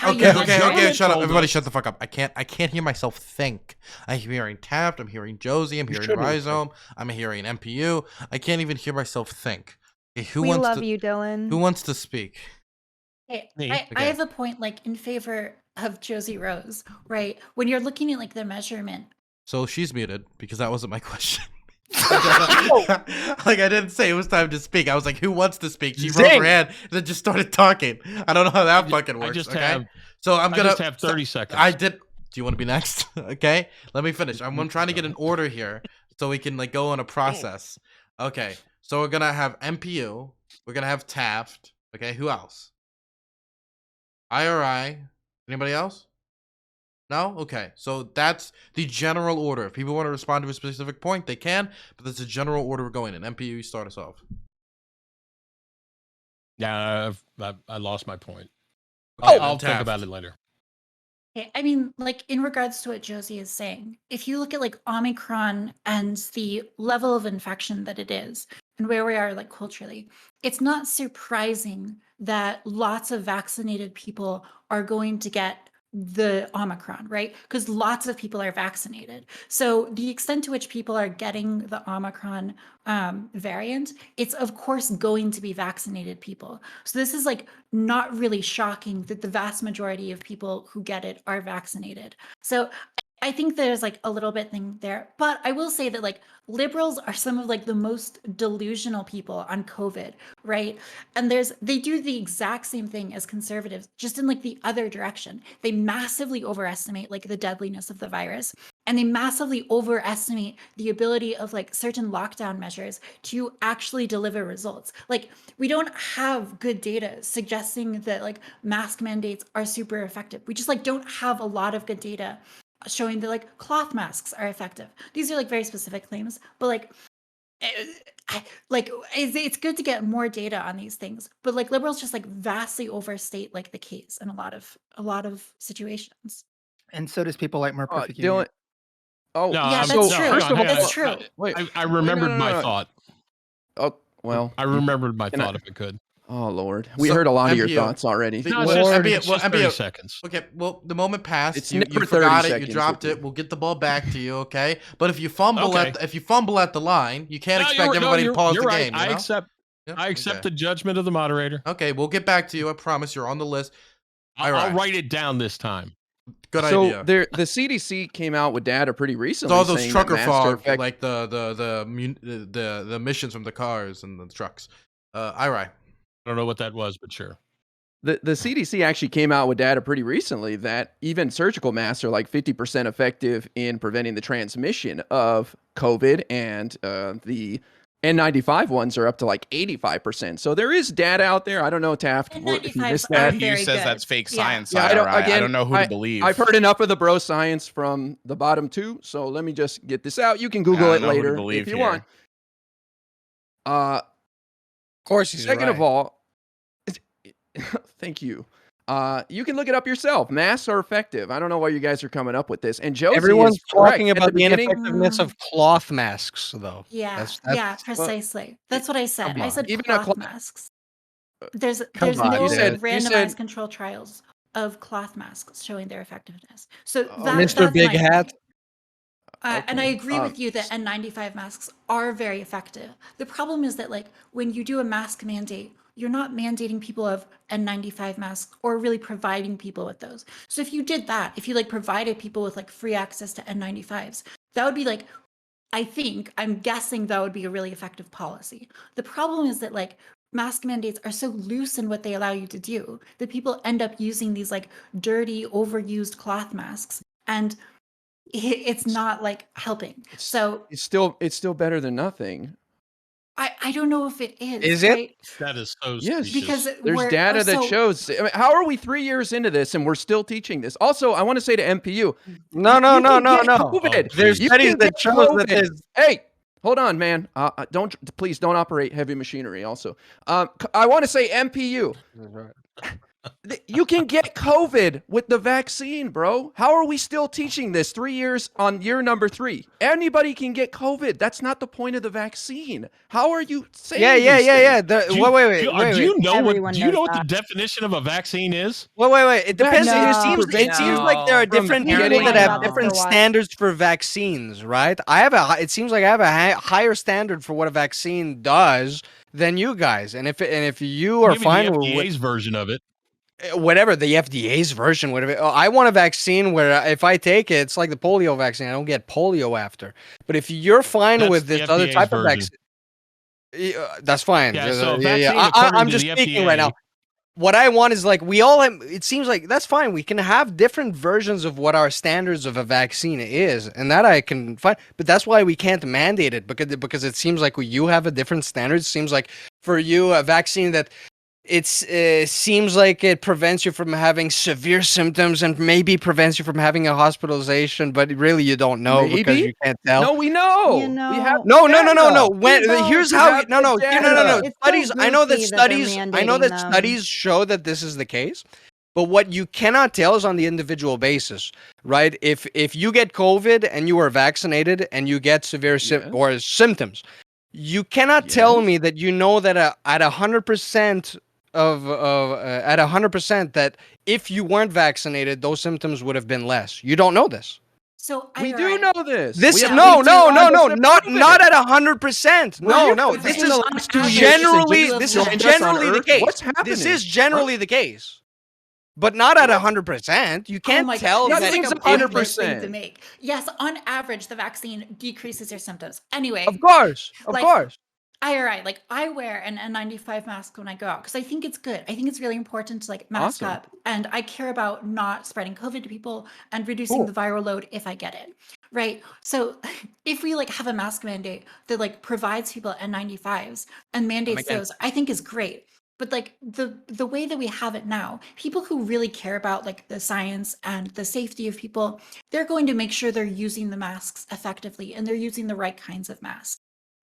Okay, shut up. Everybody shut the fuck up. I can't hear myself think. I'm hearing Taft, I'm hearing Josie, I'm hearing Rhyzohm, I'm hearing MPU. I can't even hear myself think. Okay, we love you, Dylan. Who wants to speak? Hey, I have a point in favor of Josie Rose, right? When you're looking at the measurement. So she's muted because that wasn't my question. I didn't say it was time to speak. I was like, who wants to speak? She raised her hand and then just started talking. I don't know how that fucking works. I just have 30 seconds. Do you want to be next? Okay, let me finish. I'm trying to get an order here so we can go on a process. Okay, so we're gonna have MPU, We're gonna have Taft. Okay, who else? IRI. Anybody else? No? Okay. So that's the general order. If people want to respond to a specific point, they can, but that's the general order we're going in. MPU, you start us off. Yeah, I lost my point. Okay, I'll then think Taft. about it later. Okay, I mean, like in regards to what Josie is saying, if you look at like Omicron and the level of infection that it is and where we are like culturally, it's not surprising that lots of vaccinated people are going to get the Omicron, right? Because lots of people are vaccinated. So the extent to which people are getting the Omicron variant, it's of course going to be vaccinated people. So this is like not really shocking that the vast majority of people who get it are vaccinated. So I think there's like a little bit thing there, but I will say that like liberals are some of like the most delusional people on COVID, right? And they do the exact same thing as conservatives, just in like the other direction. They massively overestimate like the deadliness of the virus, and they massively overestimate the ability of like certain lockdown measures to actually deliver results. Like we don't have good data suggesting that like mask mandates are super effective. We just like don't have a lot of good data showing that like cloth masks are effective. These are like very specific claims, but like it's good to get more data on these things, but like liberals just like vastly overstate like the case in a lot of situations. And so does people like More Perfect Dylan. Union. Oh, No, Yeah, I'm, that's no, true. hang on, hang That's on. true. Wait, I remembered no, my no. thought. Oh, well. I remembered my Can I- thought if I could. Oh Lord, we So, heard a lot of your MPO. thoughts already. The- No, well, it's just, MPO it's just 30 seconds. Okay, well, the moment passed. It's You never 30 forgot it. You seconds dropped with it. you. We'll get the ball back to you, okay? But if you fumble Okay. at the line, you can't No, expect everybody to pause you're the right. game. You know? I accept Okay. the judgment of the moderator. Okay, we'll get back to you. I promise. You're on the list. I'll write it down this time. Good so idea. the CDC came out with data pretty recently. It's all those saying trucker that masks are fog, effective. like the emissions from the cars and the trucks. Iri. I don't know what that was, but sure. The CDC actually came out with data pretty recently that even surgical masks are like 50% effective in preventing the transmission of COVID, and the N95 ones are up to like 85%. So there is data out there. I don't know, Taft, if you N95s missed are that. MPU very says good. that's fake Yeah. science. Yeah, I don't know who to believe. I've heard enough of the bro science from the bottom two, so let me just get this out. You can Google it know who to later believe if you here. want. Of course, he's Second right. of all, thank you. You can look it up yourself. Masks are effective. I don't know why you guys are coming up with this. And Josie Everyone's is correct. talking At about the beginning, ineffectiveness of cloth masks, though. Yeah, That's yeah, precisely. That's what I said. come I on. said Even a cloth cloth- masks. There's Come on, no you said- randomized control trials of cloth masks showing their effectiveness. So Oh, that's Mr. Big my Hat. point. And I Okay. agree with you that N95 masks are very effective. The problem is that, like, when you do a mask mandate, you're not mandating people of N95 masks or really providing people with those. So if you did that, if you like provided people with like free access to N95s, that would be like, I'm guessing that would be a really effective policy. The problem is that like mask mandates are so loose in what they allow you to do that people end up using these like dirty, overused cloth masks, and it's not like helping. So it's still better than nothing. I don't know if it is. Is it? Right? That is so Yes, specious. Because there's we're- data that so- shows. I mean, how are we 3 years into this and we're still teaching this? Also, I want to say to MPU, No. you can get no. COVID. There's You studies can that get shows that COVID. there's Hey, hold on, man. Please don't operate heavy machinery. Also, I want to say MPU. You can get COVID with the vaccine, bro. How are we still teaching this 3 years on year number 3? Anybody can get COVID. That's not the point of the vaccine. How are you saying? Yeah. Do you, Wait. do you know Everyone what knows the that. definition of a vaccine is? Wait. It depends. No. It seems like there are From different getting- people that have No. different For what? standards for vaccines, right? It seems like I have a higher standard for what a vaccine does than you guys. And if you are Give me fine the with FDA's version of it. whatever the FDA's version, whatever. Oh, I want a vaccine where if I take it, it's like the polio vaccine. I don't get polio after. But if you're fine That's with the this other FDA's type of version. vaccine, that's fine. Yeah, so a vaccine, I'm according to just the speaking right now. FDA. What I want is like we all have, it seems like that's fine. We can have different versions of what our standards of a vaccine is, and that I can find. But that's why we can't mandate it because it seems like you have a different standard. It seems like for you, a vaccine that seems like it prevents you from having severe symptoms and maybe prevents you from having a hospitalization, but really you don't know because you can't tell. No, we know. You We have know, No. We don't. Here's We how. have the No. data. It's Studies. so I know that goofy that they're studies. I know that mandating them. studies show that this is the case. But what you cannot tell is on the individual basis, right? If you get COVID and you are vaccinated and you get severe or symptoms, you cannot tell me that you know that at 100% at 100% that if you weren't vaccinated, those symptoms would have been less. You don't know this. So We do know this. This We have no, studies that not prove not it. at 100%. Well, No, you've this seen is the last 2 years generally since this you is joined us on generally the Earth. case. What's This happening? is generally the case, but not at 100%. You can't tell this that is like a if- pointless thing to make. Yes, on average, the vaccine decreases your symptoms. Anyway, Of course. like I wear an N95 mask when I go out because I think it's good. I think it's really important to like mask Awesome. up, and I care about not spreading COVID to people and reducing the viral load if I get it. Right. So if we like have a mask mandate that like provides people N95s and mandates again. those, I think is great. But like the way that we have it now, people who really care about like the science and the safety of people, they're going to make sure they're using the masks effectively and they're using the right kinds of masks.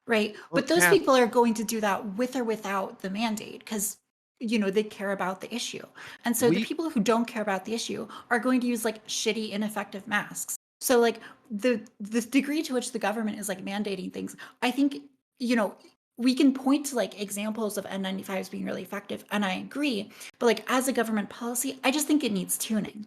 Right. But those people are going to do that with or without the mandate because, you know, they care about the issue. And so the people who don't care about the issue are going to use like shitty, ineffective masks. So like the degree to which the government is like mandating things, I think, you know, we can point to like examples of N95s being really effective. And I agree. But like as a government policy, I just think it needs tuning.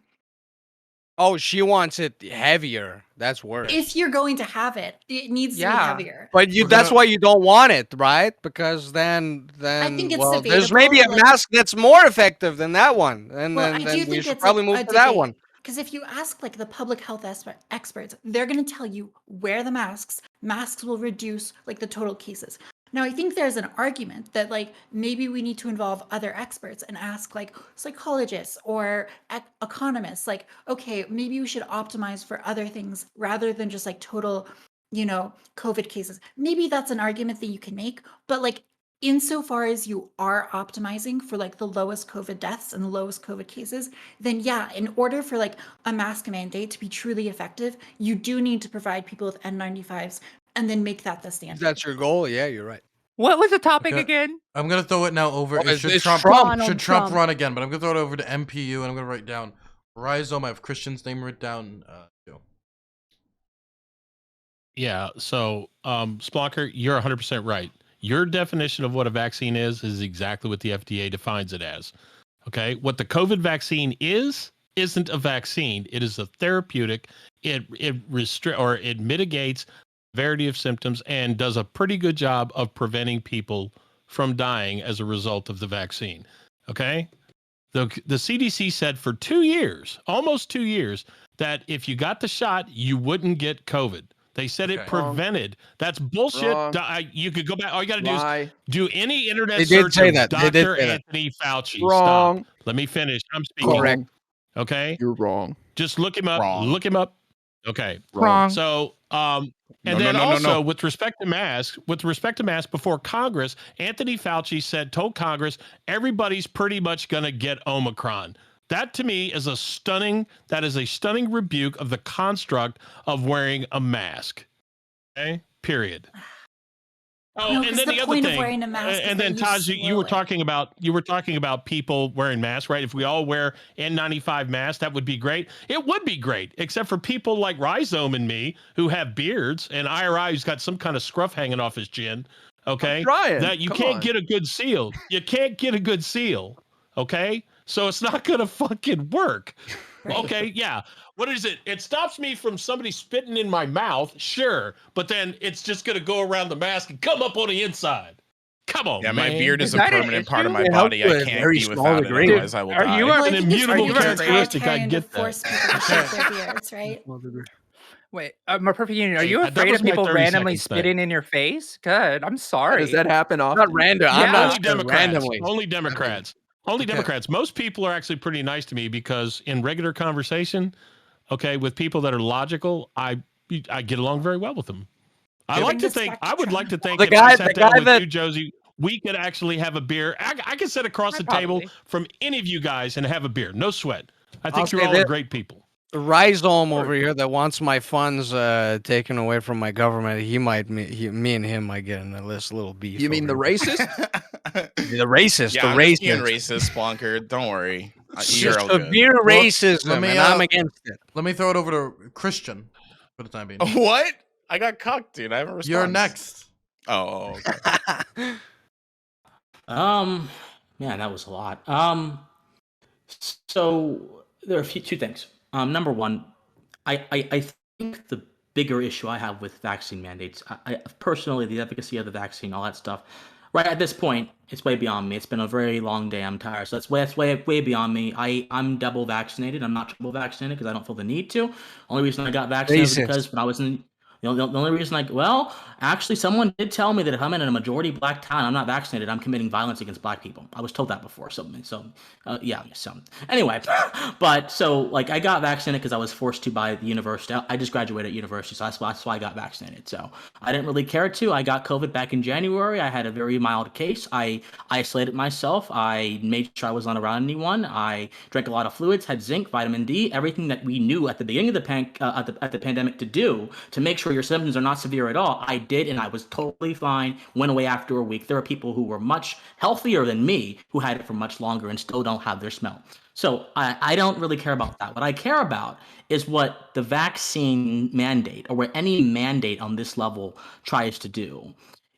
Oh, she wants it heavier. That's worse. If you're going to have it, it needs to be heavier. But that's why you don't want it, right? Because then think it's well, there's maybe a debatable, like- mask that's more effective than that one. And Well, I then do we think should it's probably like move a to that debate. one. Because if you ask like the public health experts, they're going to tell you wear the masks. Masks will reduce like the total cases. Now, I think there's an argument that like maybe we need to involve other experts and ask like psychologists or economists, like, okay, maybe we should optimize for other things rather than just like total, you know, COVID cases. Maybe that's an argument that you can make, but like insofar as you are optimizing for like the lowest COVID deaths and the lowest COVID cases, then yeah, in order for like a mask mandate to be truly effective, you do need to provide people with N95s and then make that the standard. If that's your goal, yeah, you're right. What was the topic Okay. again? I'm gonna throw it now over. Oh, Should it's Trump, Trump. should Trump run again? But I'm gonna throw it over to MPU, and I'm gonna write down Rhyzohm. I have Christian's name written down. Too. Yeah. So, Splonker, you're 100% right. Your definition of what a vaccine is exactly what the FDA defines it as. Okay. What the COVID vaccine isn't a vaccine. It is a therapeutic. It mitigates severity of symptoms and does a pretty good job of preventing people from dying as a result of the vaccine. Okay. The CDC said for 2 years, almost 2 years, that if you got the shot, you wouldn't get COVID. They said it prevented. That's bullshit. You could go back. All you got to do is do any internet They did search say of that. They did Dr. say that. Anthony Fauci. Wrong. Stop. Let me finish. I'm speaking. Correct. Okay. You're wrong. Just look him up. Wrong. Look him up. Okay. Wrong. So, and No, then no, no, also no. with respect to masks, before Congress, Anthony Fauci told Congress, everybody's pretty much going to get Omicron. That to me is a stunning rebuke of the construct of wearing a mask. Okay. Period. Oh, No, and 'cause then the the other point of thing, wearing a mask is and that then you Taj, you were slow it. talking about people wearing masks, right? If we all wear N95 masks, that would be great. It would be great, except for people like Rhyzohm and me who have beards, and IRI who's got some kind of scruff hanging off his chin. Okay, that you can't get a good seal. You can't get a good seal. Okay, so it's not gonna fucking work. Right. Okay, yeah. What is it? It stops me from somebody spitting in my mouth, sure, but then it's just gonna go around the mask and come up on the inside. Come on, Yeah, man. my beard is a that an permanent part of my issue? It helps body. to I a can't very be small without degree. it, otherwise I will Are die. you Well, an I think it's immutable pretty characteristic, I totalitarian get to force that. people to shave their beards, right? Wait, more perfect union. Are you That afraid was of my people 30 randomly seconds thing. spitting in your face? Good. I'm sorry. Does that happen often? Not random. I'm Yeah. not Only sure. Democrats. Randomly. Only Democrats. Only Okay. Democrats. Most people are actually pretty nice to me because in regular conversation, okay, with people that are logical, I get along very well with them. I Bring like to this think. back to I would like to Trump. think The if I guy- sat the down guy with that- you, Josie, we could actually have a beer. I could sit across the table from any of you guys and have a beer. No sweat. I think you're all great people. Rhyzohm over here that wants my funds taken away from my government. Me and him might get in a little beef. You mean the racist? The racist. Yeah, the I'm racist. just being racist, Blonker. Don't worry. You're all good. Severe racism, and I'm against it. Let me throw it over to Christian for the time being. What? I got cucked, dude. I haven't responded. You're next. Oh, okay. Man, that was a lot. So there are two things. Number one, I think the bigger issue I have with vaccine mandates, I personally, the efficacy of the vaccine, all that stuff, right at this point, it's way beyond me. It's been a very long day. I'm tired. So that's way beyond me. I'm double vaccinated. I'm not triple vaccinated because I don't feel the need to. Only reason I got vaccinated was because when I was in the only reason actually, someone did tell me that if I'm in a majority black town, I'm not vaccinated, I'm committing violence against black people. I was told that before. So anyway, but so I got vaccinated because I was forced to by the university. I just graduated university, so that's why I got vaccinated. So I didn't really care to. I got COVID back in January. I had a very mild case. I isolated myself. I made sure I was not around anyone. I drank a lot of fluids, had zinc, vitamin D, everything that we knew at the beginning of the pandemic to do to make sure your symptoms are not severe at all. I did, and I was totally fine. Went away after a week. There are people who were much healthier than me who had it for much longer and still don't have their smell. So I don't really care about that. What I care about is what the vaccine mandate, or what any mandate on this level tries to do.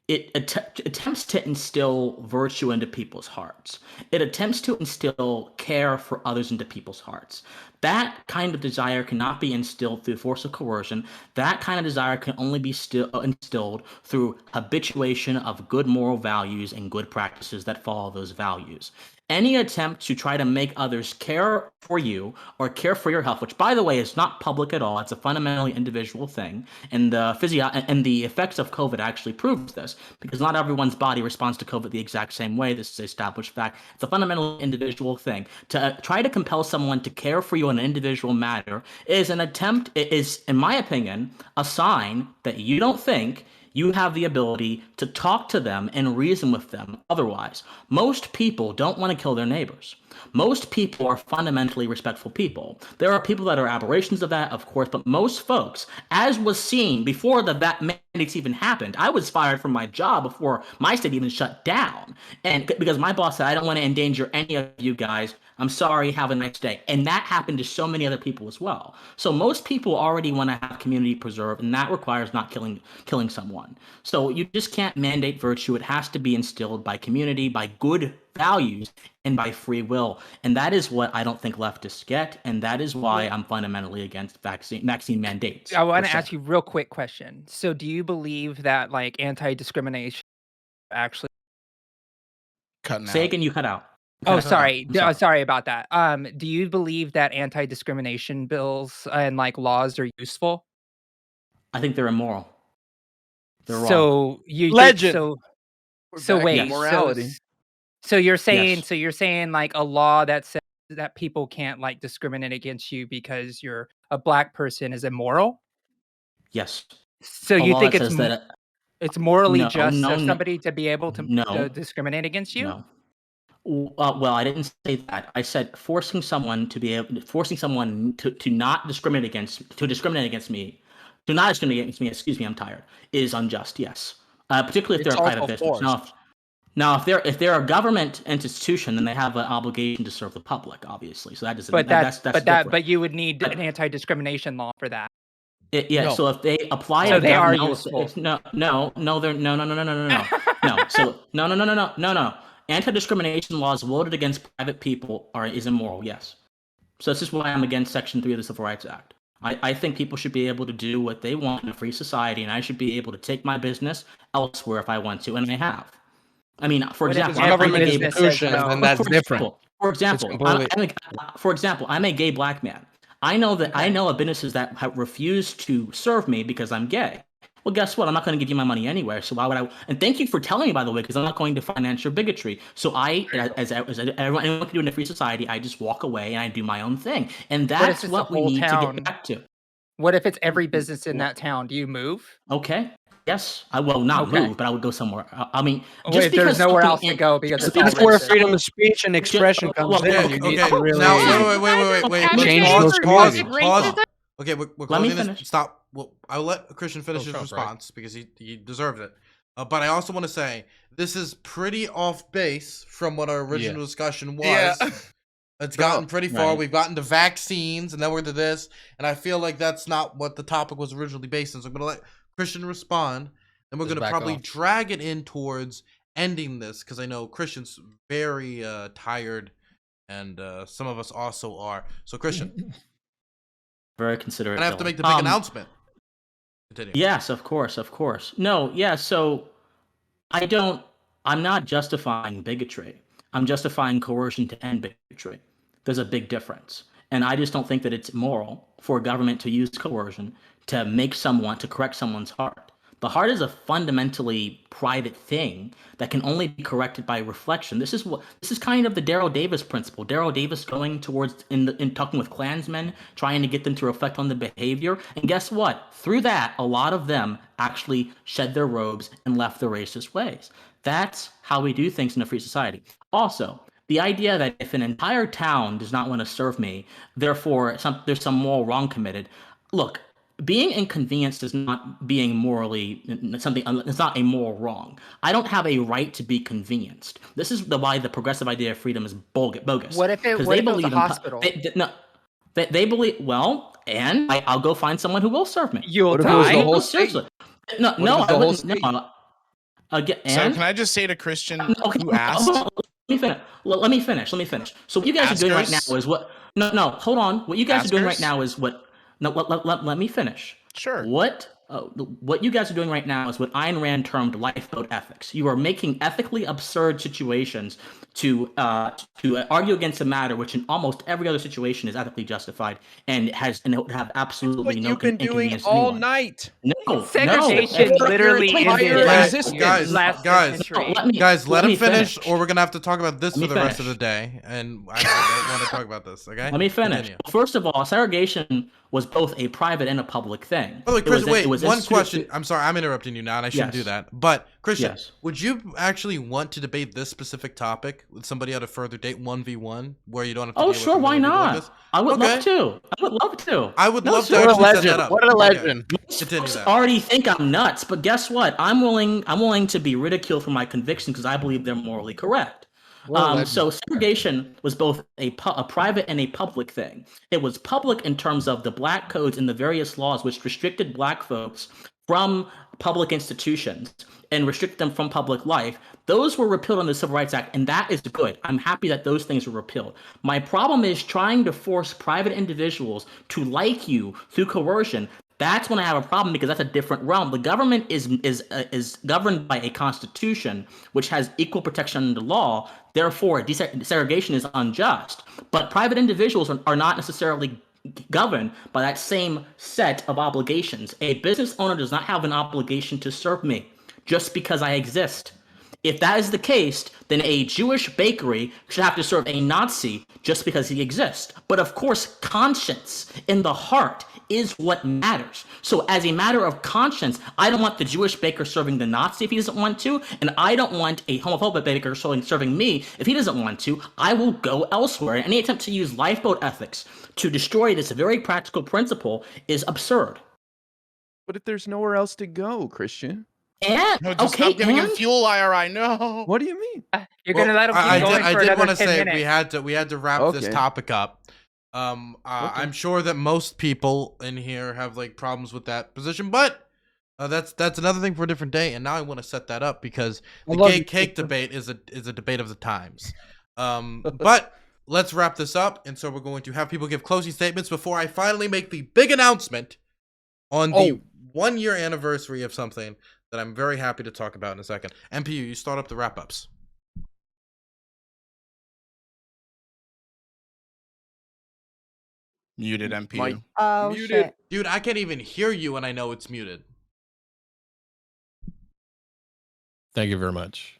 It attempts to instill virtue into people's hearts. It attempts to instill care for others into people's hearts. That kind of desire cannot be instilled through force of coercion. That kind of desire can only be instilled through habituation of good moral values and good practices that follow those values. Any attempt to try to make others care for you or care for your health, which, by the way, is not public at all, it's a fundamentally individual thing, and the effects of COVID actually proves this, because not everyone's body responds to COVID the exact same way. This is an established fact. It's a fundamentally individual thing. To try to compel someone to care for you in an individual matter is an attempt, is, in my opinion, a sign that you don't think you have the ability to talk to them and reason with them otherwise. Most people don't want to kill their neighbors. Most people are fundamentally respectful people. There are people that are aberrations of that, of course, but most folks, as was seen before that mandates even happened, I was fired from my job before my state even shut down. And because my boss said, I don't want to endanger any of you guys. I'm sorry, have a nice day. And that happened to so many other people as well. So most people already want to have community preserved, and that requires not killing someone. So you just can't mandate virtue. It has to be instilled by community, by good values, and by free will. And that is what I don't think leftists get, and that is why I'm fundamentally against vaccine mandates. I want to ask you a real quick question. So do you believe that anti-discrimination actually... Say again, you cut out. Oh, sorry. Sorry about that. Do you believe that anti-discrimination bills and laws are useful? I think they're immoral. They're wrong. So you Legend. So wait, morality. So you're saying Yes. a law that says that people can't discriminate against you because you're a black person is immoral? Yes. So A you law think that it's says that it's morally no, just no, for no, somebody to be able to no, discriminate against you? no. Well, I didn't say that. I said forcing someone to not discriminate against me, to not discriminate against me. Excuse me, I'm tired. Is unjust. Yes, particularly if they're a private business. Now, if they're a government institution, then they have an obligation to serve the public, obviously. So that doesn't. That's different. But you would need an anti-discrimination law for that. No. So if they apply, so they are useful. No. So no. Anti-discrimination laws voted against private people is immoral. Yes. So this is why I'm against Section 3 of the Civil Rights Act. I think people should be able to do what they want in a free society, and I should be able to take my business elsewhere if I want to, and I have. I mean, for example, government institution, and that's different. For example, I'm a gay black man. I know of businesses that have refused to serve me because I'm gay. Well, guess what? I'm not going to give you my money anywhere. So why would I? And thank you for telling me, by the way, because I'm not going to finance your bigotry. So as everyone can do in a free society, I just walk away and I do my own thing. And that's what we need to get back to. What if it's every business in that town? Do you move? Okay. Yes, I will not Okay. move, but I would go somewhere. I mean, Oh, just wait, there's because nowhere something else to in- go because just it's all That's where racist. freedom of speech and expression comes well, in. You need Okay, to really now wait. Have you change changed those your Pause. communities. racism? Okay, we're Let me closing this. finish. Stop. Well, I'll let Christian finish his Trump, right? response because he deserved it. But I also want to say this is pretty off base from what our original discussion was. Yeah. It's gotten pretty far. Right. We've gotten to vaccines, and then we're to this, and I feel like that's not what the topic was originally based on. So I'm gonna let Christian respond, and we're Just gonna back probably off. drag it in towards ending this because I know Christian's very tired, and some of us also are. So Christian, Very considerate. and I have to Dylan. make the big announcement. Continue. Yes, of course. No, yeah, so I'm not justifying bigotry. I'm justifying coercion to end bigotry. There's a big difference. And I just don't think that it's moral for a government to use coercion to correct someone's heart. The heart is a fundamentally private thing that can only be corrected by reflection. This is kind of the Daryl Davis principle. Daryl Davis going towards in talking with Klansmen, trying to get them to reflect on the behavior. And guess what? Through that, a lot of them actually shed their robes and left their racist ways. That's how we do things in a free society. Also, the idea that if an entire town does not want to serve me, therefore there's some moral wrong committed. Look, being inconvenienced is not being morally something. It's not a moral wrong. I don't have a right to be convenienced. This is why the progressive idea of freedom is bogus. What if it was a hospital? They believe. Well, and I'll go find someone who will serve me. You'll What if it was die. the whole Seriously. state? No, What if no, it's the I whole wouldn't. state? No. Again, So and can I just say to Christian okay, who asked? Let me finish. So what you guys are doing right now Askers? is what? No, hold on. What you guys are doing right Askers? now is what? No, let me finish. Sure. What you guys are doing right now is what Ayn Rand termed lifeboat ethics. You are making ethically absurd situations to argue against a matter which in almost every other situation is ethically justified and it would have absolutely What no you've been doing inconvenience all anyone. night. No, Segregation no. literally Your entire ended existence. last Guys, century. Let him me finish, or we're gonna have to talk about this Let for me the rest of the finish. day, and I don't want to talk about this. Okay. Let me finish. Continue. First of all, segregation was both a private and a public thing. By the way, Chris, wait, It was one instituted- question. I'm sorry, I'm interrupting you now, and I shouldn't do Yes. that. But Christian, Yes. would you actually want to debate this specific topic with somebody at a further date, 1v1, where you don't have to? Oh, deal sure, with why people like not? this? I would Okay. love to. I would love to. I would No, love to sir. What a actually set legend. that up. What a Okay. legend. Continue Folks that. already think I'm nuts, but guess what? I'm willing to be ridiculed for my convictions because I believe they're morally correct. What a legend. So segregation was both a private and a public thing. It was public in terms of the black codes and the various laws which restricted black folks from public institutions and restricted them from public life. Those were repealed under the Civil Rights Act, and that is good. I'm happy that those things were repealed. My problem is trying to force private individuals to like you through coercion. That's when I have a problem because that's a different realm. The government is governed by a constitution which has equal protection under law. Therefore, desegregation is unjust. But private individuals are not necessarily governed by that same set of obligations. A business owner does not have an obligation to serve me just because I exist. If that is the case, then a Jewish bakery should have to serve a Nazi just because he exists. But of course, conscience in the heart is what matters. So as a matter of conscience, I don't want the Jewish baker serving the Nazi if he doesn't want to, and I don't want a homophobic baker serving me if he doesn't want to. I will go elsewhere. And any attempt to use lifeboat ethics to destroy this very practical principle is absurd. But if there's nowhere else to go, Christian, And No, just okay, stop giving him and fuel, IRI. No. what do you mean? You're gonna let him keep I going for did another want to 10 say minutes. we had to wrap this Okay. topic up. I'm sure that most people in here have like problems with that position, but that's another thing for a different day. And now I want to set that up because the love gay you, cake Christian. debate is a debate of the times. But let's wrap this up, and so we're going to have people give closing statements before I finally make the big announcement on the 1 year anniversary of something that I'm very happy to talk about in a second. MPU, you start up the wrap ups. Muted MPU. Mike. Oh, Muted. shit. Dude, I can't even hear you and I know it's muted. Thank you very much.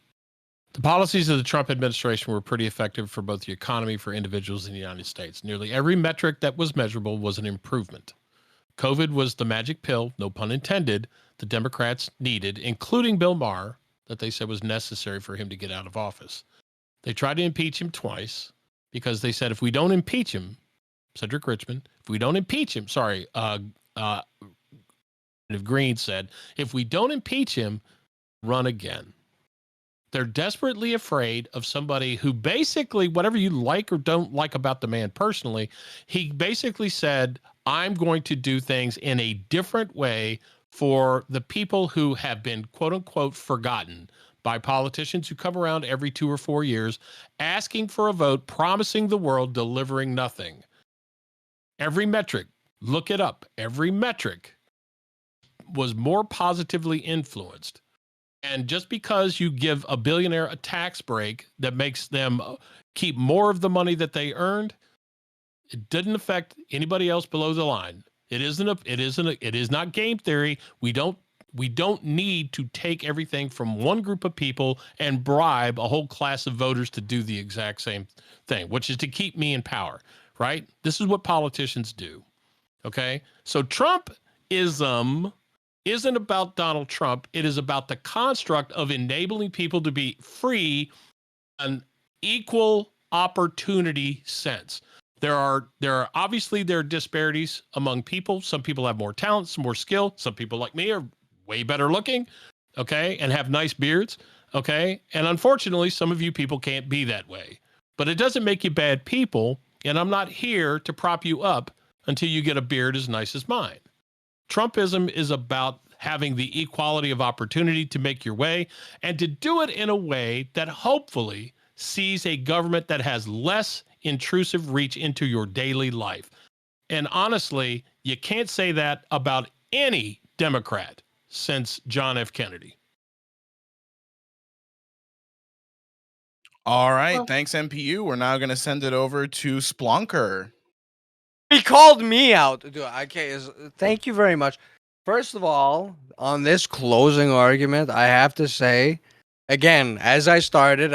The policies of the Trump administration were pretty effective for both the economy for individuals in the United States. Nearly every metric that was measurable was an improvement. COVID was the magic pill, no pun intended, the Democrats needed, including Bill Maher, that they said was necessary for him to get out of office. They tried to impeach him twice because they said if we don't impeach him, Cedric Richmond, if we don't impeach him, Green said, if we don't impeach him, run again. They're desperately afraid of somebody who basically, whatever you like or don't like about the man personally, he basically said, I'm going to do things in a different way for the people who have been, quote unquote, forgotten by politicians who come around every 2 or 4 years, asking for a vote, promising the world, delivering nothing. Every metric, look it up, every metric was more positively influenced. And just because you give a billionaire a tax break that makes them keep more of the money that they earned, it didn't affect anybody else below the line. It is not game theory. We don't need to take everything from one group of people and bribe a whole class of voters to do the exact same thing, which is to keep me in power, right? This is what politicians do. Okay? So Trumpism isn't about Donald Trump. It is about the construct of enabling people to be free, an equal opportunity sense. There are obviously disparities among people. Some people have more talent, some more skill. Some people like me are way better looking, okay, and have nice beards, okay? And unfortunately, some of you people can't be that way. But it doesn't make you bad people, and I'm not here to prop you up until you get a beard as nice as mine. Trumpism is about having the equality of opportunity to make your way and to do it in a way that hopefully sees a government that has less intrusive reach into your daily life. And honestly, you can't say that about any Democrat since John F. Kennedy. All right. Well- Thanks, MPU. We're now going to send it over to Splunker. He called me out. Dude, thank you very much. First of all, on this closing argument, I have to say, again, as I started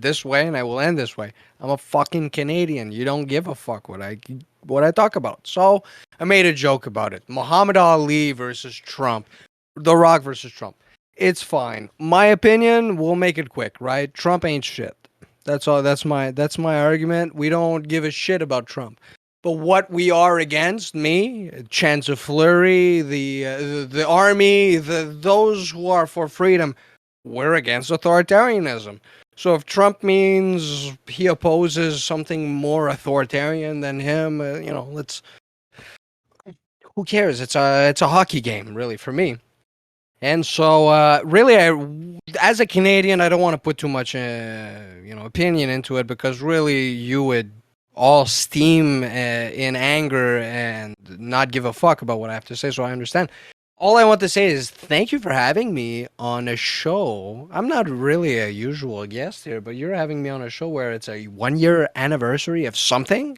this way and I will end this way. I'm a fucking Canadian. You don't give a fuck what I talk about. So I made a joke about it. Muhammad Ali versus Trump. The Rock versus Trump. It's fine. My opinion, we'll make it quick, right? Trump ain't shit. That's all. That's my argument. We don't give a shit about Trump. But what we are against, me, chance of flurry, the army, those who are for freedom, we're against authoritarianism. So if Trump means he opposes something more authoritarian than him, let's. Who cares? It's a hockey game, really, for me. And so, really, as a Canadian, I don't want to put too much, opinion into it because really, you would all steam in anger and not give a fuck about what I have to say. So I understand. All I want to say is thank you for having me on a show. I'm not really a usual guest here, but you're having me on a show where it's a 1-year anniversary of something.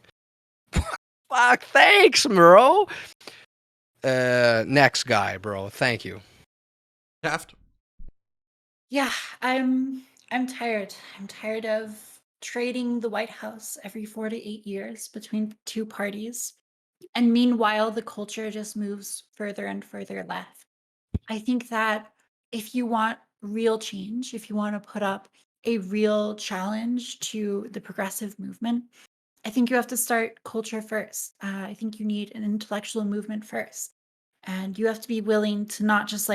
Fuck, thanks, bro. Next guy, bro. Thank you. Taft. Yeah, I'm tired. I'm tired of trading the White House every 4 to 8 years between two parties. And meanwhile, the culture just moves further and further left. I think that if you want real change, if you want to put up a real challenge to the progressive movement, I think you have to start culture first. I think you need an intellectual movement first. And you have to be willing to not just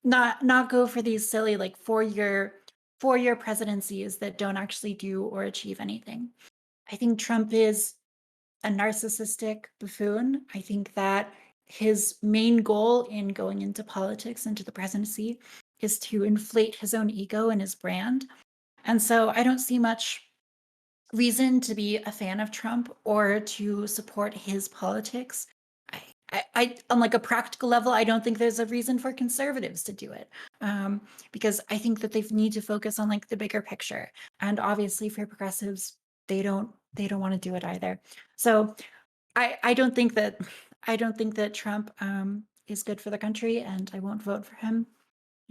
not go for these silly 4-year presidencies that don't actually do or achieve anything. I think Trump is a narcissistic buffoon. I think that his main goal in going into politics, into the presidency, is to inflate his own ego and his brand. And so I don't see much reason to be a fan of Trump or to support his politics. I on a practical level, I don't think there's a reason for conservatives to do it, because I think that they need to focus on the bigger picture. And obviously, for progressives, they don't want to do it either. So I don't think that Trump is good for the country, and I won't vote for him.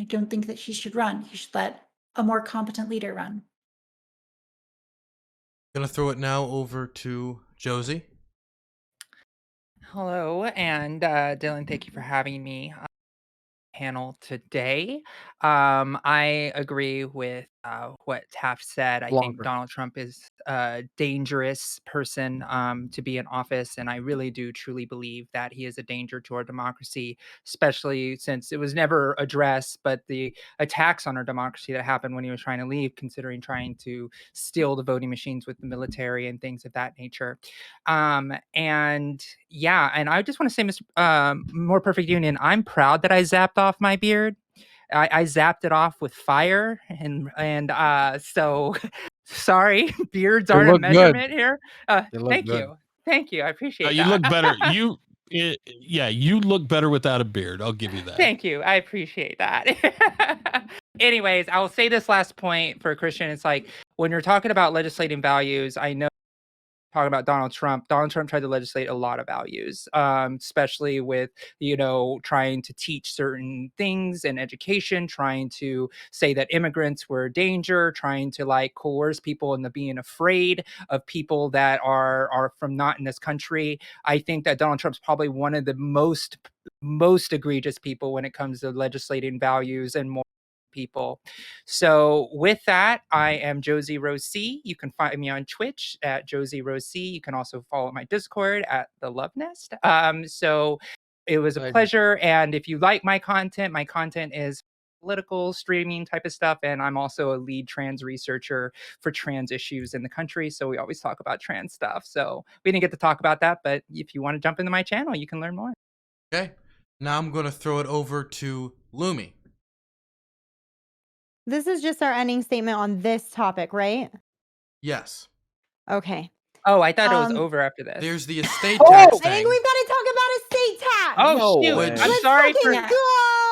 I don't think that he should run. He should let a more competent leader run. Gonna throw it now over to Josie. Hello, and Dylan, thank you for having me on the panel today. I agree with what Taft said. I think Longer. Donald Trump is a dangerous person to be in office, and I really do truly believe that he is a danger to our democracy, especially since it was never addressed. But the attacks on our democracy that happened when he was trying to leave, considering trying to steal the voting machines with the military and things of that nature. And yeah, and I just want to say, Mr. More Perfect Union, I'm proud that I zapped off my beard. I zapped it off with fire, and so sorry, beards They aren't a look good. measurement here. They look Thank good. you, thank you, I appreciate You that. look better. Yeah, you look better without a beard. I'll give you that. Thank you. I appreciate that. Anyways, I'll say this last point for Christian. It's like when you're talking about legislating values, I know talking about Donald Trump. Donald Trump tried to legislate a lot of values, especially with, trying to teach certain things in education, trying to say that immigrants were a danger, trying to like coerce people into being afraid of people that are from not in this country. I think that Donald Trump's probably one of the most egregious people when it comes to legislating values and more people. So with that, I am Josie Rose C. You can find me on Twitch at Josie Rose C. You can also follow my Discord at the Love Nest. So it was a pleasure. And if you like my content is political streaming type of stuff. And I'm also a lead trans researcher for trans issues in the country. So we always talk about trans stuff. So we didn't get to talk about that, but if you want to jump into my channel, you can learn more. Okay. Now I'm going to throw it over to Lumi. This is just our ending statement on this topic, right? Yes. Okay. Oh, I thought it was over after this. There's the estate I tax think thing. we've got to talk about estate tax. Oh, No shoot. way. I'm Let's sorry for fucking go.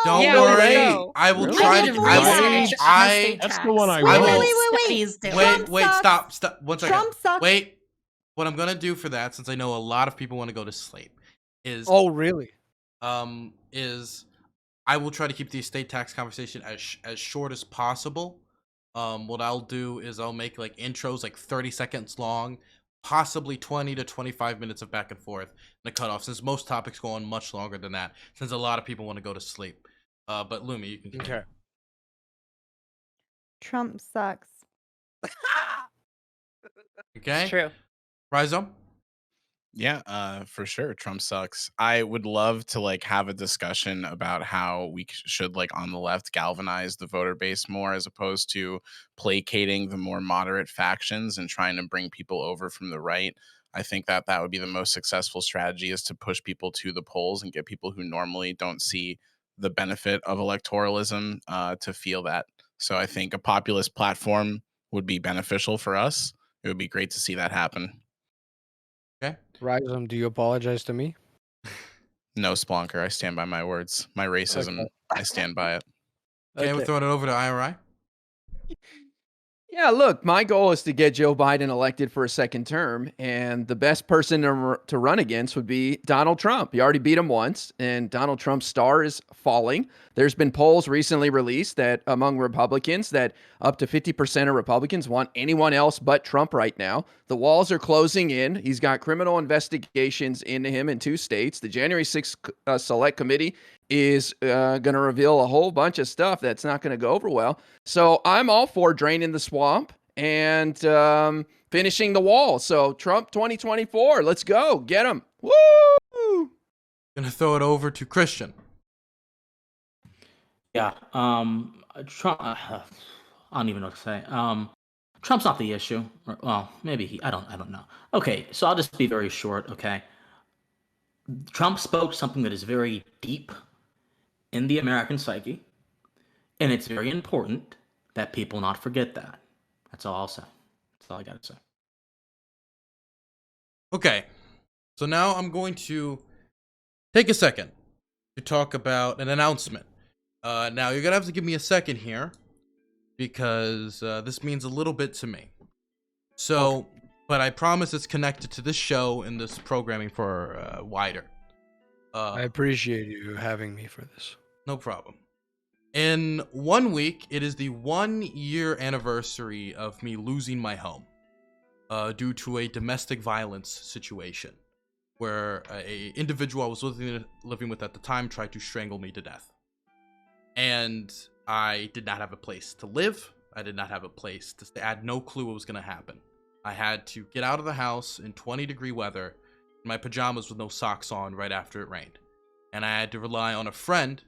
Don't Yeah, let's worry. go. I will Really? try I to. did I research on estate That's tax. the one I Wait, wrote. wait. Wait, Trump sucks. stop. 1 second. Trump sucks. Wait. What I'm gonna do for that, since I know a lot of people want to go to sleep, is Oh, really? is I will try to keep the estate tax conversation as short as possible. What I'll do is I'll make like intros like 30 seconds long, possibly 20 to 25 minutes of back and forth, and a cutoff, since most topics go on much longer than that, since a lot of people want to go to sleep. But Lumi, you can continue. Okay. Trump sucks. Okay. It's true. Rhyzohm? Yeah, for sure. Trump sucks. I would love to like have a discussion about how we should like on the left galvanize the voter base more as opposed to placating the more moderate factions and trying to bring people over from the right. I think that that would be the most successful strategy, is to push people to the polls and get people who normally don't see the benefit of electoralism to feel that. So I think a populist platform would be beneficial for us. It would be great to see that happen. Okay. Rhyzohm, do you apologize to me? No, Splonker. I stand by my words. My racism, Okay. I stand by it. Okay, we're throwing it over to IRI. Yeah, look, my goal is to get Joe Biden elected for a second term, and the best person to run against would be Donald Trump. He already beat him once, and Donald Trump's star is falling. There's been polls recently released that among Republicans that up to 50% of Republicans want anyone else but Trump right now. The walls are closing in. He's got criminal investigations into him in 2 states. The January 6th Select Committee is going to reveal a whole bunch of stuff that's not going to go over well. So I'm all for draining the swamp and finishing the wall. So Trump 2024, let's go. Get him. Woo! Gonna throw it over to Christian. Yeah. Trump. I don't even know what to say. Trump's not the issue. Well, maybe I don't know. Okay, so I'll just be very short. Okay. Trump spoke something that is very deep in the American psyche, and it's very important that people not forget that. That's all I'll say. That's all I gotta say. Okay, so now I'm going to take a second to talk about an announcement. Now you're gonna have to give me a second here, because this means a little bit to me. So, but I promise it's connected to this show and this programming for wider. I appreciate you having me for this. No problem. In 1 week, it is the 1 year anniversary of me losing my home due to a domestic violence situation. where a individual I was living with at the time tried to strangle me to death. And I did not have a place to live. I did not have a place to stay. I had no clue what was going to happen. I had to get out of the house in 20-degree weather, in my pajamas with no socks on right after it rained. And I had to rely on a friend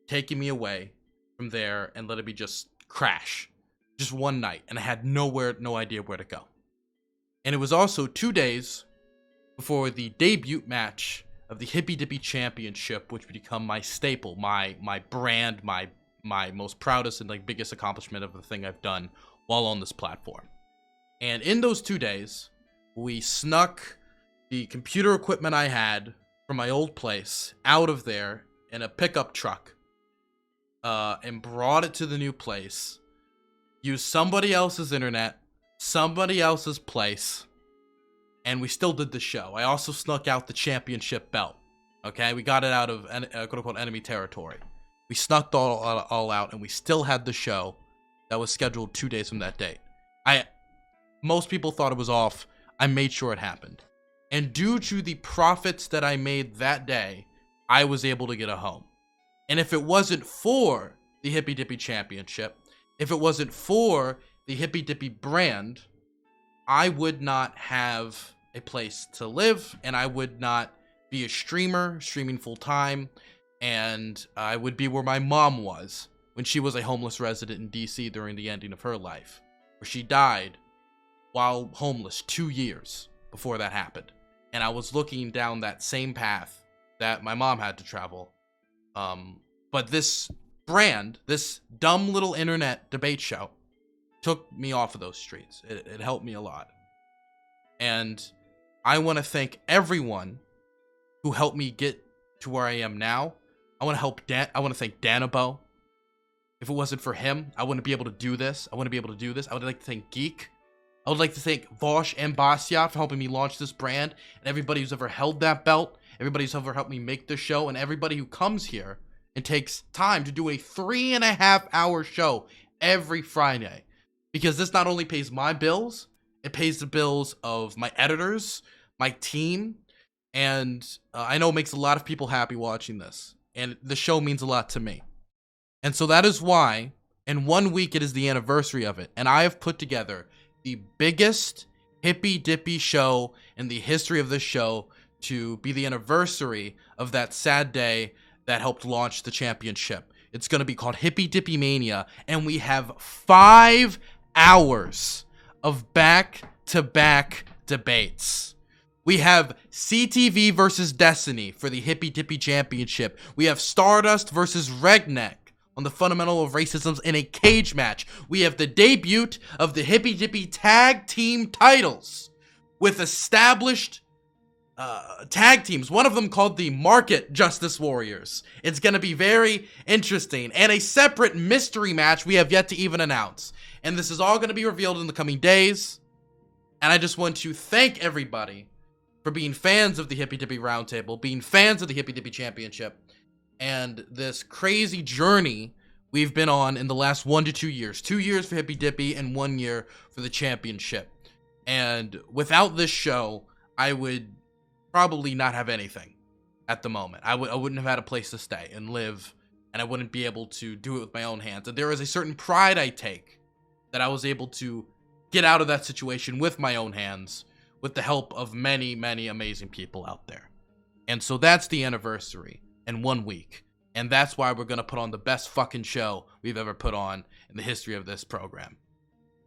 taking me away from there and letting me just crash. Just one night. And I had no idea where to go. And it was also 2 days before the debut match of the Hippy Dippy Championship, which would become my staple, my brand, my most proudest and like biggest accomplishment of the thing I've done while on this platform. And in those 2 days, we snuck the computer equipment I had from my old place out of there in a pickup truck, and brought it to the new place, used somebody else's internet, somebody else's place, and we still did the show. I also snuck out the championship belt. Okay, we got it out of quote-unquote enemy territory. We snuck all out, and we still had the show that was scheduled 2 days from that date. Most people thought it was off. I made sure it happened. And due to the profits that I made that day, I was able to get a home. And if it wasn't for the Hippy Dippy Championship, if it wasn't for the Hippy Dippy brand, I would not have a place to live, and I would not be a streamer, streaming full time, and I would be where my mom was when she was a homeless resident in DC during the ending of her life, where she died while homeless 2 years before that happened. And I was looking down that same path that my mom had to travel. But this brand, this dumb little internet debate show, took me off of those streets. It helped me a lot. And I want to thank everyone who helped me get to where I am now. I want to thank Danabo. If it wasn't for him, I wouldn't be able to do this. I would like to thank Geek. I would like to thank Vosh and Basia for helping me launch this brand, and everybody who's ever held that belt, everybody who's ever helped me make the show, and everybody who comes here and takes time to do a 3.5-hour show every Friday. Because this not only pays my bills, it pays the bills of my editors, my team, and I know it makes a lot of people happy watching this. And the show means a lot to me. And so that is why, in 1 week, it is the anniversary of it. And I have put together the biggest Hippy Dippy show in the history of this show to be the anniversary of that sad day that helped launch the championship. It's going to be called Hippy Dippy Mania, and we have 5 hours of back-to-back debates. We have CTV versus Destiny for the Hippy Dippy Championship. We have Stardust versus Regneck on the fundamental of racism in a cage match. We have the debut of the Hippy Dippy tag team titles with established tag teams. One of them called the Market Justice Warriors. It's going to be very interesting. And a separate mystery match we have yet to even announce. And this is all going to be revealed in the coming days. And I just want to thank everybody for being fans of the Hippy Dippy Roundtable, being fans of the Hippy Dippy Championship, and this crazy journey we've been on in the last 1 to 2 years. 2 years for Hippy Dippy and 1 year for the championship. And without this show, I would probably not have anything at the moment. I wouldn't have had a place to stay and live, and I wouldn't be able to do it with my own hands. And there is a certain pride I take that I was able to get out of that situation with my own hands, with the help of many, many amazing people out there. And so that's the anniversary in 1 week. And that's why we're going to put on the best fucking show we've ever put on in the history of this program.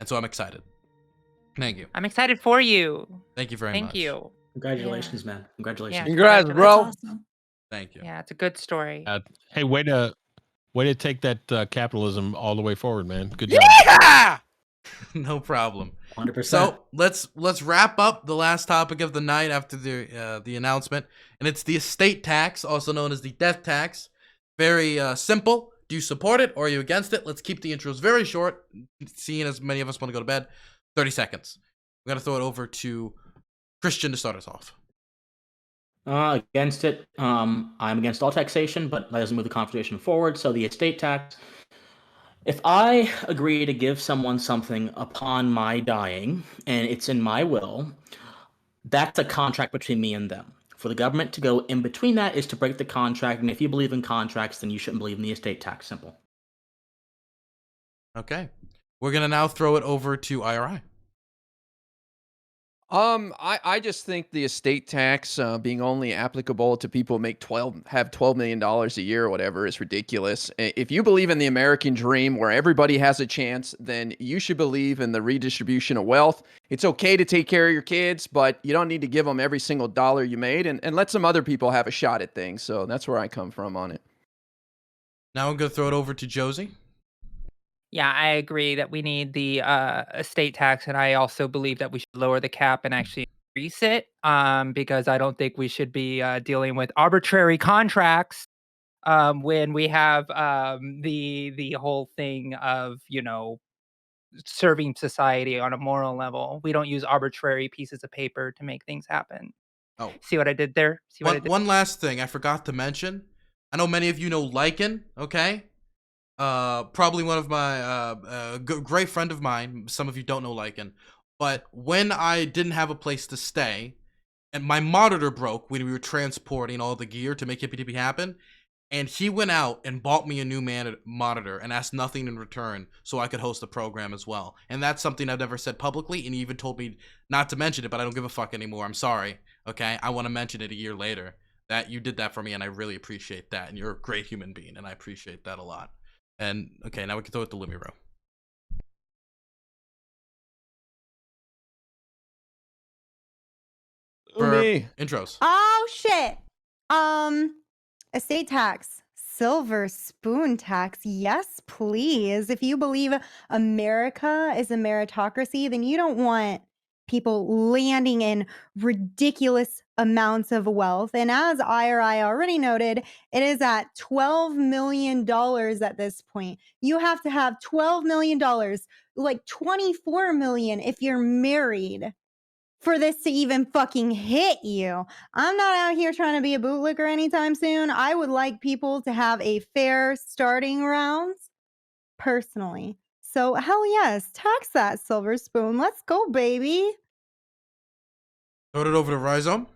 And so I'm excited. Thank you. I'm excited for you. Thank you very much. Thank you. Congratulations, man. Congratulations. Yeah, Congrats, congratulations. bro. That's awesome. Thank you. Yeah, it's a good story. Hey, way to take that capitalism all the way forward, man. Good job. Yeah! No problem. 100%. So let's wrap up the last topic of the night after the announcement, and it's the estate tax, also known as the death tax. Very simple. Do you support it or are you against it? Let's keep the intros very short, seeing as many of us want to go to bed. 30 seconds. We're gonna throw it over to Christian to start us off. Against it. I'm against all taxation, but that doesn't move the conversation forward. So the estate tax. If I agree to give someone something upon my dying, and it's in my will, that's a contract between me and them. For the government to go in between that is to break the contract, and if you believe in contracts, then you shouldn't believe in the estate tax. Simple. Okay. We're going to now throw it over to IRI. I just think the estate tax being only applicable to people who have $12 million a year or whatever is ridiculous. If you believe in the American dream where everybody has a chance, then you should believe in the redistribution of wealth. It's okay to take care of your kids, but you don't need to give them every single dollar you made, and let some other people have a shot at things. So that's where I come from on it. Now I'm going to throw it over to Josie. Yeah, I agree that we need the estate tax, and I also believe that we should lower the cap and actually increase it, because I don't think we should be dealing with arbitrary contracts when we have the whole thing of serving society on a moral level. We don't use arbitrary pieces of paper to make things happen. Oh, See what I did there? See what I did? one last thing I forgot to mention. I know many of you know Lycan, okay? Probably one of my great friend of mine. Some of you don't know Lycan, but when I didn't have a place to stay and my monitor broke when we were transporting all the gear to make Hippy Dippy happen, and he went out and bought me a new monitor and asked nothing in return so I could host the program as well. And that's something I've never said publicly, and he even told me not to mention it, but I don't give a fuck anymore. I'm sorry, okay? I want to mention it a year later that you did that for me, and I really appreciate that, and you're a great human being, and I appreciate that a lot. And okay, now we can throw it to Lumi Rue. Lumi. Intros. Oh shit. Estate tax, silver spoon tax. Yes, please. If you believe America is a meritocracy, then you don't want people landing in ridiculous amounts of wealth. And as IRI already noted, it is at $12 million at this point. You have to have $12 million, like $24 million if you're married, for this to even fucking hit you. I'm not out here trying to be a bootlicker anytime soon. I would like people to have a fair starting rounds, personally. So hell yes, tax that silver spoon. Let's go, baby. Throw it over to Rhyzohm.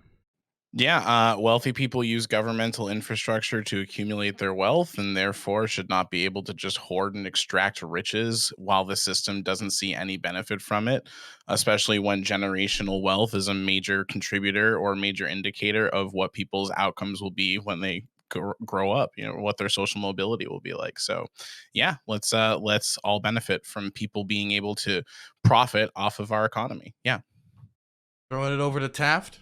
Yeah, wealthy people use governmental infrastructure to accumulate their wealth and therefore should not be able to just hoard and extract riches while the system doesn't see any benefit from it, especially when generational wealth is a major contributor or major indicator of what people's outcomes will be when they grow up, what their social mobility will be like. So yeah, let's all benefit from people being able to profit off of our economy. Yeah. Throwing it over to Taft.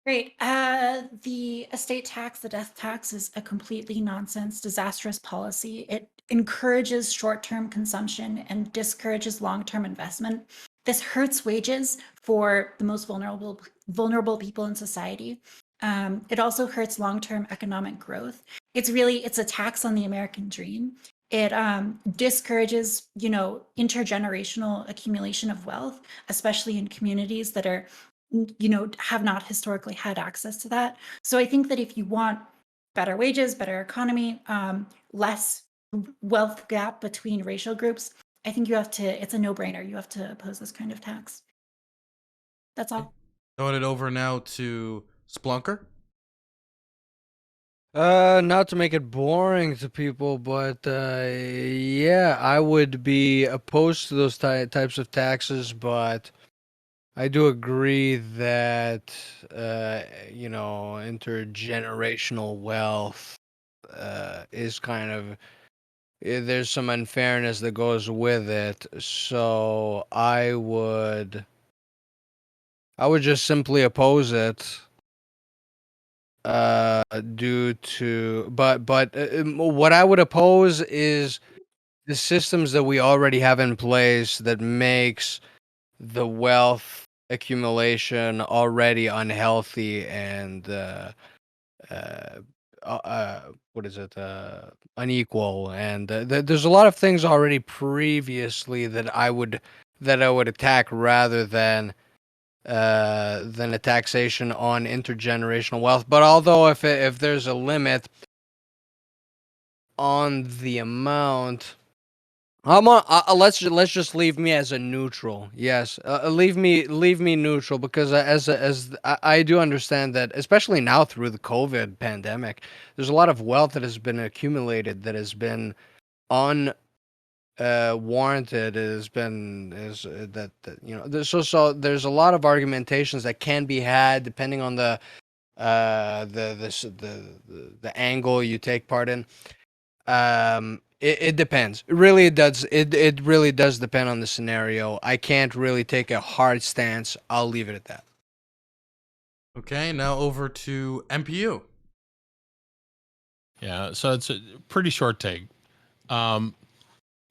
Great. The estate tax, the death tax, is a completely nonsense, disastrous policy. It encourages short-term consumption and discourages long-term investment. This hurts wages for the most vulnerable people in society. It also hurts long-term economic growth. It's a tax on the American dream. It discourages, intergenerational accumulation of wealth, especially in communities that are have not historically had access to that. So I think that if you want better wages, better economy, less wealth gap between racial groups, I think it's a no-brainer. You have to oppose this kind of tax. That's all. Throwing it over now to Splunker. Not to make it boring to people, but yeah, I would be opposed to those types of taxes, but I do agree that intergenerational wealth is kind of there's some unfairness that goes with it. So I would just simply oppose it. Due to but what I would oppose is the systems that we already have in place that makes the wealth accumulation already unhealthy and unequal, and there's a lot of things already previously that I would attack rather than a taxation on intergenerational wealth. But although if there's a limit on the amount I'm on. Let's just leave me as a neutral. Yes, leave me neutral because I do understand that, especially now through the COVID pandemic, there's a lot of wealth that has been accumulated that has been warranted. It has been that there's a lot of argumentations that can be had depending on the angle you take part in. It depends. It really does. It really does depend on the scenario. I can't really take a hard stance. I'll leave it at that. Okay, now over to MPU. Yeah, so it's a pretty short take.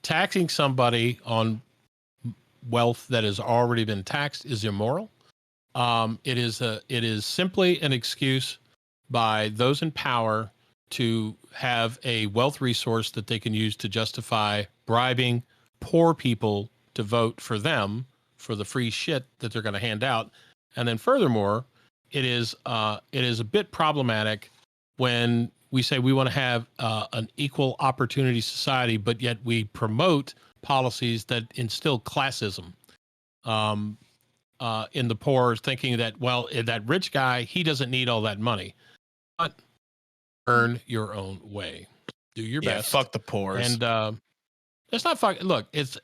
Taxing somebody on wealth that has already been taxed is immoral. It is simply an excuse by those in power to have a wealth resource that they can use to justify bribing poor people to vote for them for the free shit that they're going to hand out. And then furthermore, it is a bit problematic when we say we want to have an equal opportunity society, but yet we promote policies that instill classism in the poor, thinking that, well, that rich guy, he doesn't need all that money. But earn your own way. Do your best. Fuck the poor. And it's not fuck. Look, this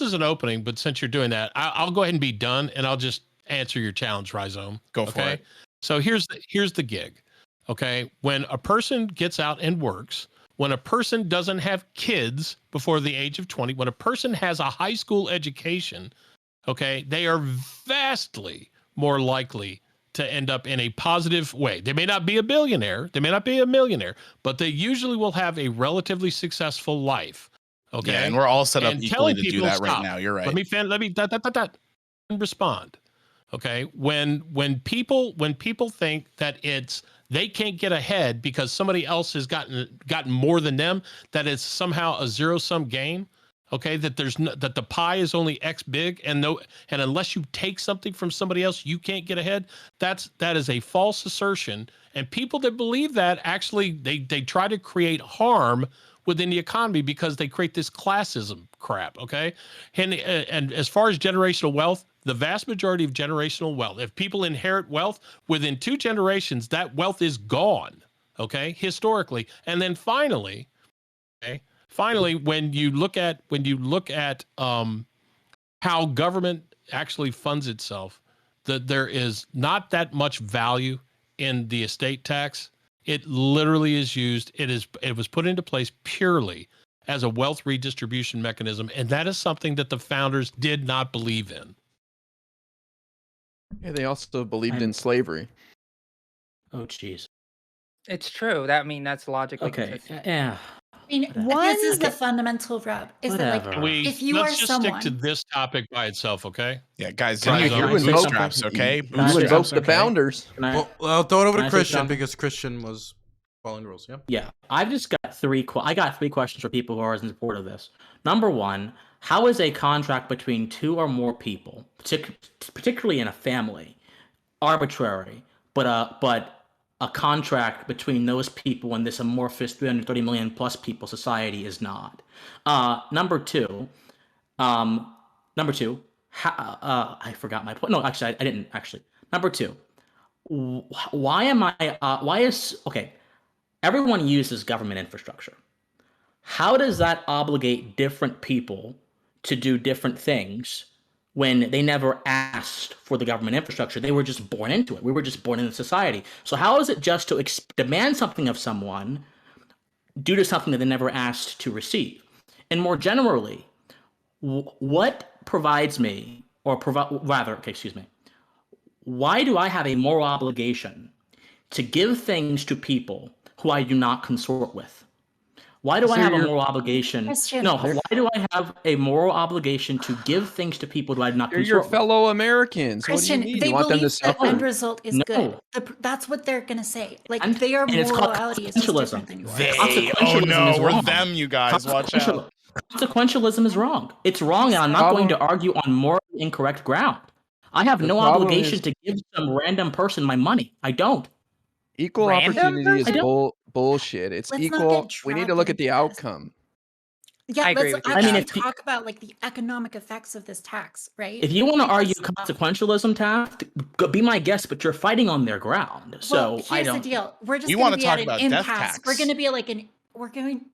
is an opening, but since you're doing that, I'll go ahead and be done, and I'll just answer your challenge, Rhyzohm. Go for it. So here's the gig. Okay, when a person gets out and works, when a person doesn't have kids before the age of 20, when a person has a high school education, okay, they are vastly more likely to end up in a positive way. They may not be a billionaire, they may not be a millionaire, but they usually will have a relatively successful life. Okay, yeah, and we're all set up and equally to do people, that stop. right now. You're right. Let me respond. Okay, when people think that they can't get ahead because somebody else has gotten more than them, that it's somehow a zero-sum game. Okay, that that the pie is only X big, and unless you take something from somebody else, you can't get ahead. That is a false assertion, and people that believe that actually they try to create harm within the economy because they create this classism crap. Okay, and as far as generational wealth, the vast majority of generational wealth, if people inherit wealth within 2 generations, that wealth is gone. Okay, historically, and then finally, okay. Finally, when you look at how government actually funds itself, that there is not that much value in the estate tax. It literally is used. It was put into place purely as a wealth redistribution mechanism, and that is something that the founders did not believe in. Yeah, they also believed in slavery. Oh, jeez. It's true. That's logically Okay. consistent. Yeah. I mean, this is the fundamental rub. Is that like if you let's are just someone, stick to this topic by itself, okay? Yeah, guys, Can I say bootstraps, something? okay? Can I say Bootstraps, the founders. Well, I'll throw it over can to I say Christian something? because Christian was following the rules. Yeah. Yeah, I've just got I got 3 questions for people who are in support of this. Number 1, how is a contract between 2 or more people, particularly in a family, arbitrary, but a contract between those people in this amorphous 330 million plus people society is not? Number 2, I forgot my point. No, actually, I didn't actually. Number 2, everyone uses government infrastructure. How does that obligate different people to do different things when they never asked for the government infrastructure? They were just born into it. We were just born into society. So how is it just to demand something of someone due to something that they never asked to receive? And more generally, what provides me, why do I have a moral obligation to give things to people who I do not consort with? Why do I have a moral obligation? Christian. No, why do I have a moral obligation to give things to people who I do not They're consort your with? fellow Americans. Christian, What do you mean? they You want them to believe the suffer? end result is No. good. That's what they're gonna say. Like And their it's called morality is just different than yours. Consequentialism is we're wrong. them, you guys. Watch out. Consequentialism is wrong. It's wrong, and I'm not going to argue on morally incorrect ground. I have no obligation to give some random person my money. I don't. Equal Random opportunity is person? bullshit. It's Let's not equal. get We need to dragged look at the into this. outcome. Yeah, I agree let's with you, I mean, actually Taft. talk about like the economic effects of this tax, right? if you want to argue Because consequentialism, Taft, be my guest, but you're fighting on their ground. well, So I here's the don't. deal. We're We just going want to to be at talk an about death impasse. We're going tax. to be like an we're going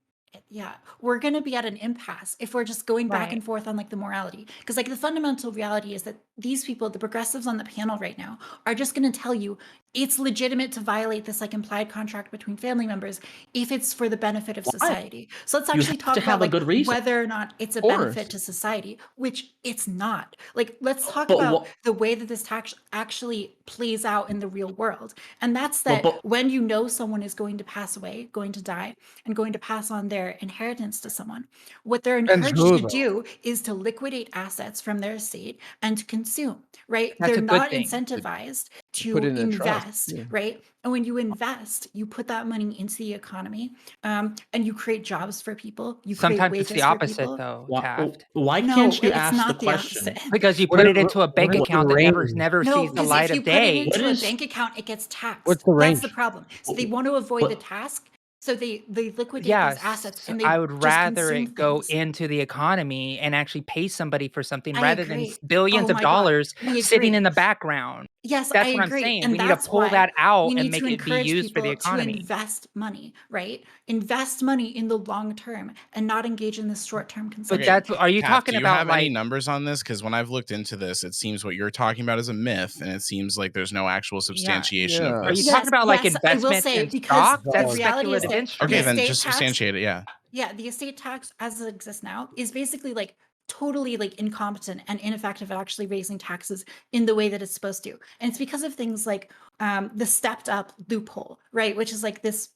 yeah, we're going to be at an impasse if we're just going back Right. and forth on like the morality. Because like the fundamental reality is that these people, the progressives on the panel right now, are just going to tell you it's legitimate to violate this like implied contract between family members if it's for the benefit of Why? society. So let's You actually have talk to about have a like good reason. whether or not it's a Of course. benefit to society, which it's not. Like let's talk But about wha- the way that this tax actually plays out in the real world. And that's but, that but when you know someone is going to pass away, going to die, and going to pass on their inheritance to someone, what they're Depends encouraged who, to though. do is to liquidate assets from their estate and to consume, right? That's They're a good not thing. incentivized Put to it in a trust. invest, Yeah. right? And when you invest, you put that money into the economy, and you create jobs for people, you create Sometimes it's the wages for opposite, people. though, why, Taft. why No, can't you it's ask the not the question? opposite. Because you What put is it into a bank what is the account that range? never No, sees the because light if you of put it day. What into a is? bank account, it gets What's taxed. the That's the range? problem. So they want to avoid the But task. So they liquidate these assets Yes, and I they would just rather consume it go things. into the economy and actually pay somebody for something I rather than agree. billions Oh of my God, dollars we sitting in agree. the background. Yes, I That's what I'm agree. saying. And We need to that's pull why that out we and need make to it be encourage used for the people to economy. invest money, right? Invest money in the long term and not engage in this short term But consumption. are you Taft, talking do you about have any like numbers on this? Because when I've looked into this, it seems what you're talking about is a myth, and it seems like there's no actual substantiation of Yeah. are you this. talking about like Yes, I will investments say in because stocks? the That's reality is speculative that the Okay, then instruments. estate just tax, substantiate it. Yeah. yeah, the estate tax as it exists now is basically like totally like incompetent and ineffective at actually raising taxes in the way that it's supposed to. And it's because of things like the stepped up loophole, right? Which is like this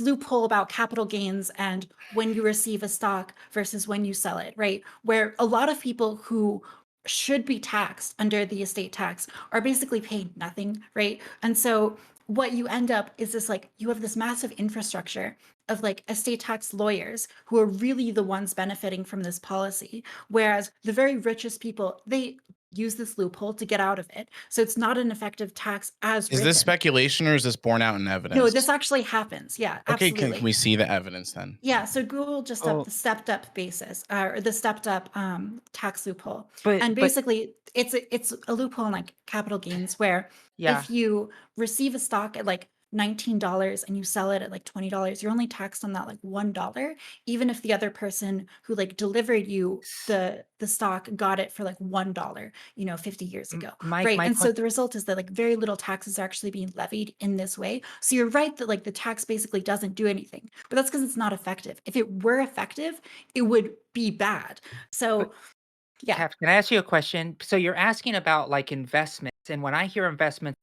loophole about capital gains and when you receive a stock versus when you sell it, right? Where a lot of people who should be taxed under the estate tax are basically paid nothing, right? And so what you end up is this like you have this massive infrastructure of like estate tax lawyers who are really the ones benefiting from this policy, whereas the very richest people, they use this loophole to get out of it. So it's not an effective tax as Is written. this speculation or is this borne out in evidence? No, this actually happens. Yeah, Okay, absolutely. can we see the evidence then? Yeah, so Google just Oh. up the stepped up basis or the stepped up tax loophole. But And basically it's a loophole in like capital gains where yeah. if you receive a stock at like $19 and you sell it at like $20, you're only taxed on that like $1, even if the other person who like delivered you the stock got it for like $1, 50 years ago. Right. My And so the result is that like very little taxes are actually being levied in this way. So you're right that like the tax basically doesn't do anything, but that's because it's not effective. If it were effective, it would be bad. So yeah. Taft, can I ask you a question? So you're asking about like investments, and when I hear investments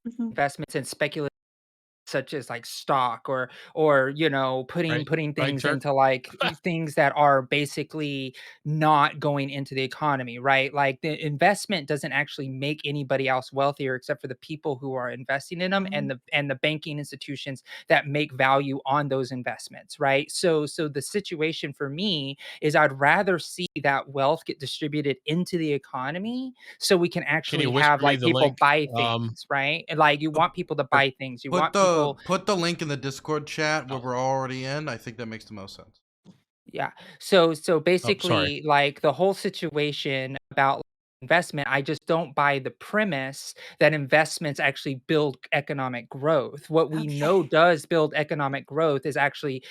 in speculative such as like stock or putting Right, things Turk? into like things that are basically not going into the economy, right? Like the investment doesn't actually make anybody else wealthier except for the people who are investing in them and the banking institutions that make value on those investments, right? So the situation for me is I'd rather see that wealth get distributed into the economy so we can actually whisper have me like the people link? buy things, right? And like you want people to buy things. You want people Put the link in the Discord chat where we're already in. I think that makes the most sense. Yeah. So sorry. basically, like the whole situation about investment, I just don't buy the premise that investments actually build economic growth. What we know does build economic growth is actually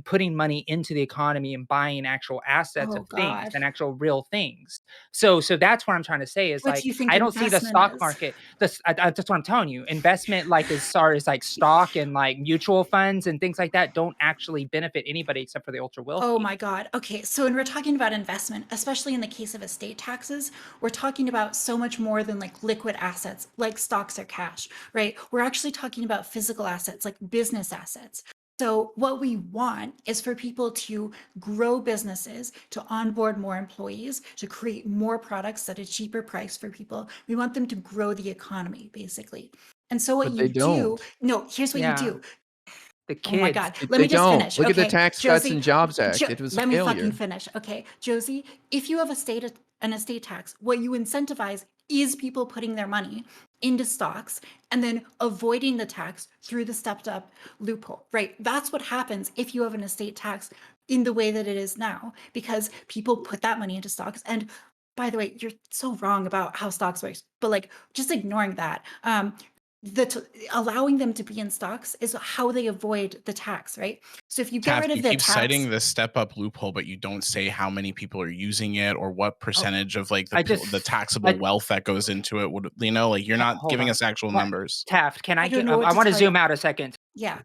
putting money into the economy and buying actual assets Oh of things God. and actual real things. So that's what I'm trying to say is What like do you think I don't see the investment stock is? market. That's what I'm telling you. Investment like as far as like stock and like mutual funds and things like that don't actually benefit anybody except for the ultra wealthy. Oh my God. Okay. So when we're talking about investment, especially in the case of estate taxes, we're talking about so much more than like liquid assets, like stocks or cash, right? We're actually talking about physical assets, like business assets. So what we want is for people to grow businesses, to onboard more employees, to create more products at a cheaper price for people. We want them to grow the economy, basically. And so what But you they do, don't. no, here's what you do. The Oh my kids. God. They Let me just don't. finish. Look at the Okay, Tax Cuts Josie, and Jobs Act. It was a let me fucking failure. finish. Okay, Josie, if you have an estate tax, what you incentivize is people putting their money into stocks and then avoiding the tax through the stepped up loophole, right? That's what happens if you have an estate tax in the way that it is now, because people put that money into stocks. And by the way, you're so wrong about how stocks works, but like just ignoring that, allowing them to be in stocks is how they avoid the tax, right? So if you get rid You of the keep tax, citing the step up loophole, but you don't say how many people are using it or what percentage of like I the just taxable wealth that goes into it. Would you know? Like you're not hold giving on. us actual What- numbers. Taft, can I I don't get? know what I to want to tell you. zoom out a second. Yeah.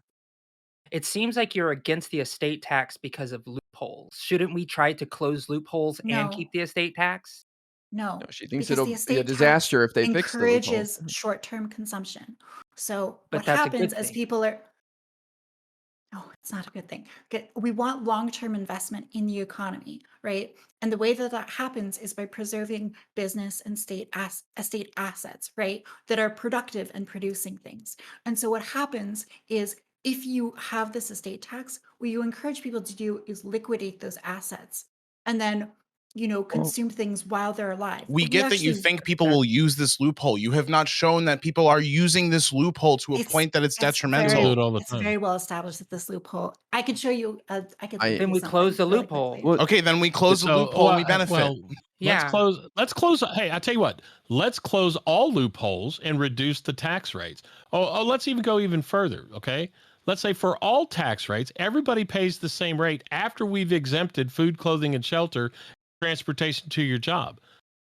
It seems like you're against the estate tax because of loopholes. Shouldn't we try to close loopholes and No. keep the estate tax? No, No, she thinks because the it'll be a estate tax disaster if they fix the loopholes. encourages short-term consumption. So But what that's a good happens as thing. people are no, it's not a good thing. We want long-term investment in the economy, right? And the way that that happens is by preserving business and estate assets, right? That are productive and producing things. And so what happens is if you have this estate tax, what you encourage people to do is liquidate those assets and then, consume things while they're alive. We But get that you think people will use this loophole. You have not shown that people are using this loophole to a point that it's detrimental. do it all the It's time. very well established that this loophole. I could show you. I could. link Then you we close the something really loophole. quickly. Okay, then we close the loophole and we benefit. Let's Yeah. close. Let's close. Hey, I tell you what. Let's close all loopholes and reduce the tax rates. Let's even go even further. Okay. Let's say for all tax rates, everybody pays the same rate after we've exempted food, clothing, and shelter, transportation to your job.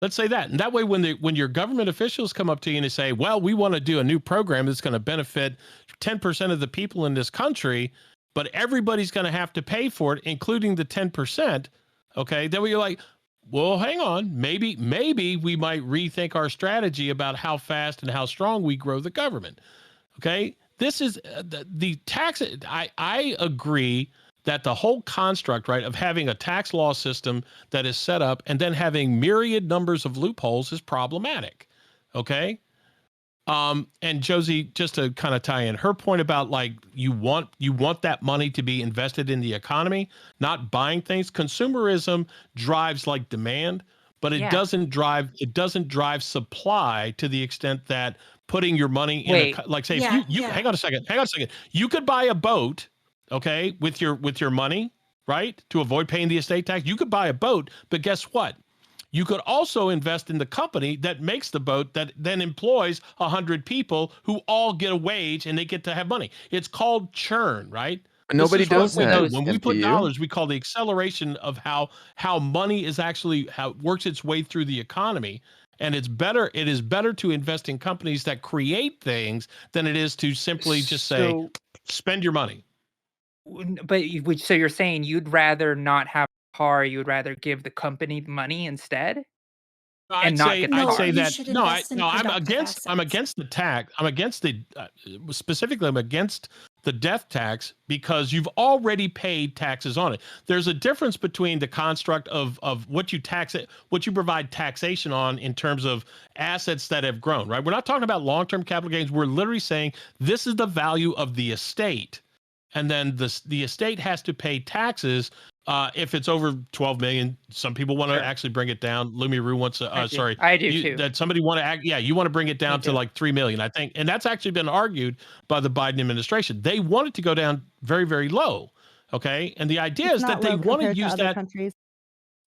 Let's say that. And that way, when your government officials come up to you and they say, well, we want to do a new program that's going to benefit 10% of the people in this country, but everybody's going to have to pay for it, including the 10%. Okay. Then we're like, well, hang on. Maybe we might rethink our strategy about how fast and how strong we grow the government. Okay. This is the tax. I agree that the whole construct, right, of having a tax law system that is set up and then having myriad numbers of loopholes is problematic. Okay. And Josie, just to kind of tie in her point about like you want that money to be invested in the economy, not buying things. Consumerism drives like demand, but it doesn't drive supply to the extent that putting your money in like say if you hang on a second. You could buy a boat, okay, with your money, right? To avoid paying the estate tax. You could buy a boat, but guess what? You could also invest in the company that makes the boat that then employs 100 people who all get a wage and they get to have money. It's called churn, right? Nobody does that. When we put MPU. dollars, we call the acceleration of how money is actually how it works its way through the economy. And it is better to invest in companies that create things than it is to simply just say, spend your money. But so you're saying you'd rather not have a car, you would rather give the company money instead? I'd say that no, I'm against the tax. I'm against the specifically. I'm against the death tax because you've already paid taxes on it. There's a difference between the construct of what you provide taxation on in terms of assets that have grown. Right? We're not talking about long-term capital gains. We're literally saying this is the value of the estate, and then the estate has to pay taxes. If it's over 12 million, some people want to actually bring it down. Lumi Rue wants to, I do too. That somebody want to you want to bring it down to like 3 million, I think. And that's actually been argued by the Biden administration. They want it to go down very, very low. Okay. And the idea is that they want to use that. Countries.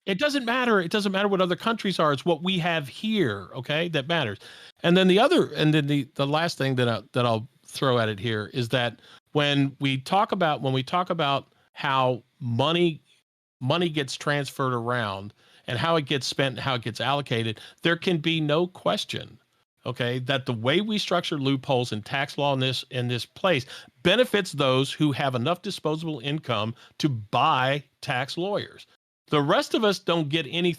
It doesn't matter. It doesn't matter what other countries are. It's what we have here. Okay. That matters. And then the last thing that I'll throw at it here is that when we talk about how money gets transferred around and how it gets spent and how it gets allocated, there can be no question, okay, that the way we structure loopholes in tax law in this place benefits those who have enough disposable income to buy tax lawyers. The rest of us don't get any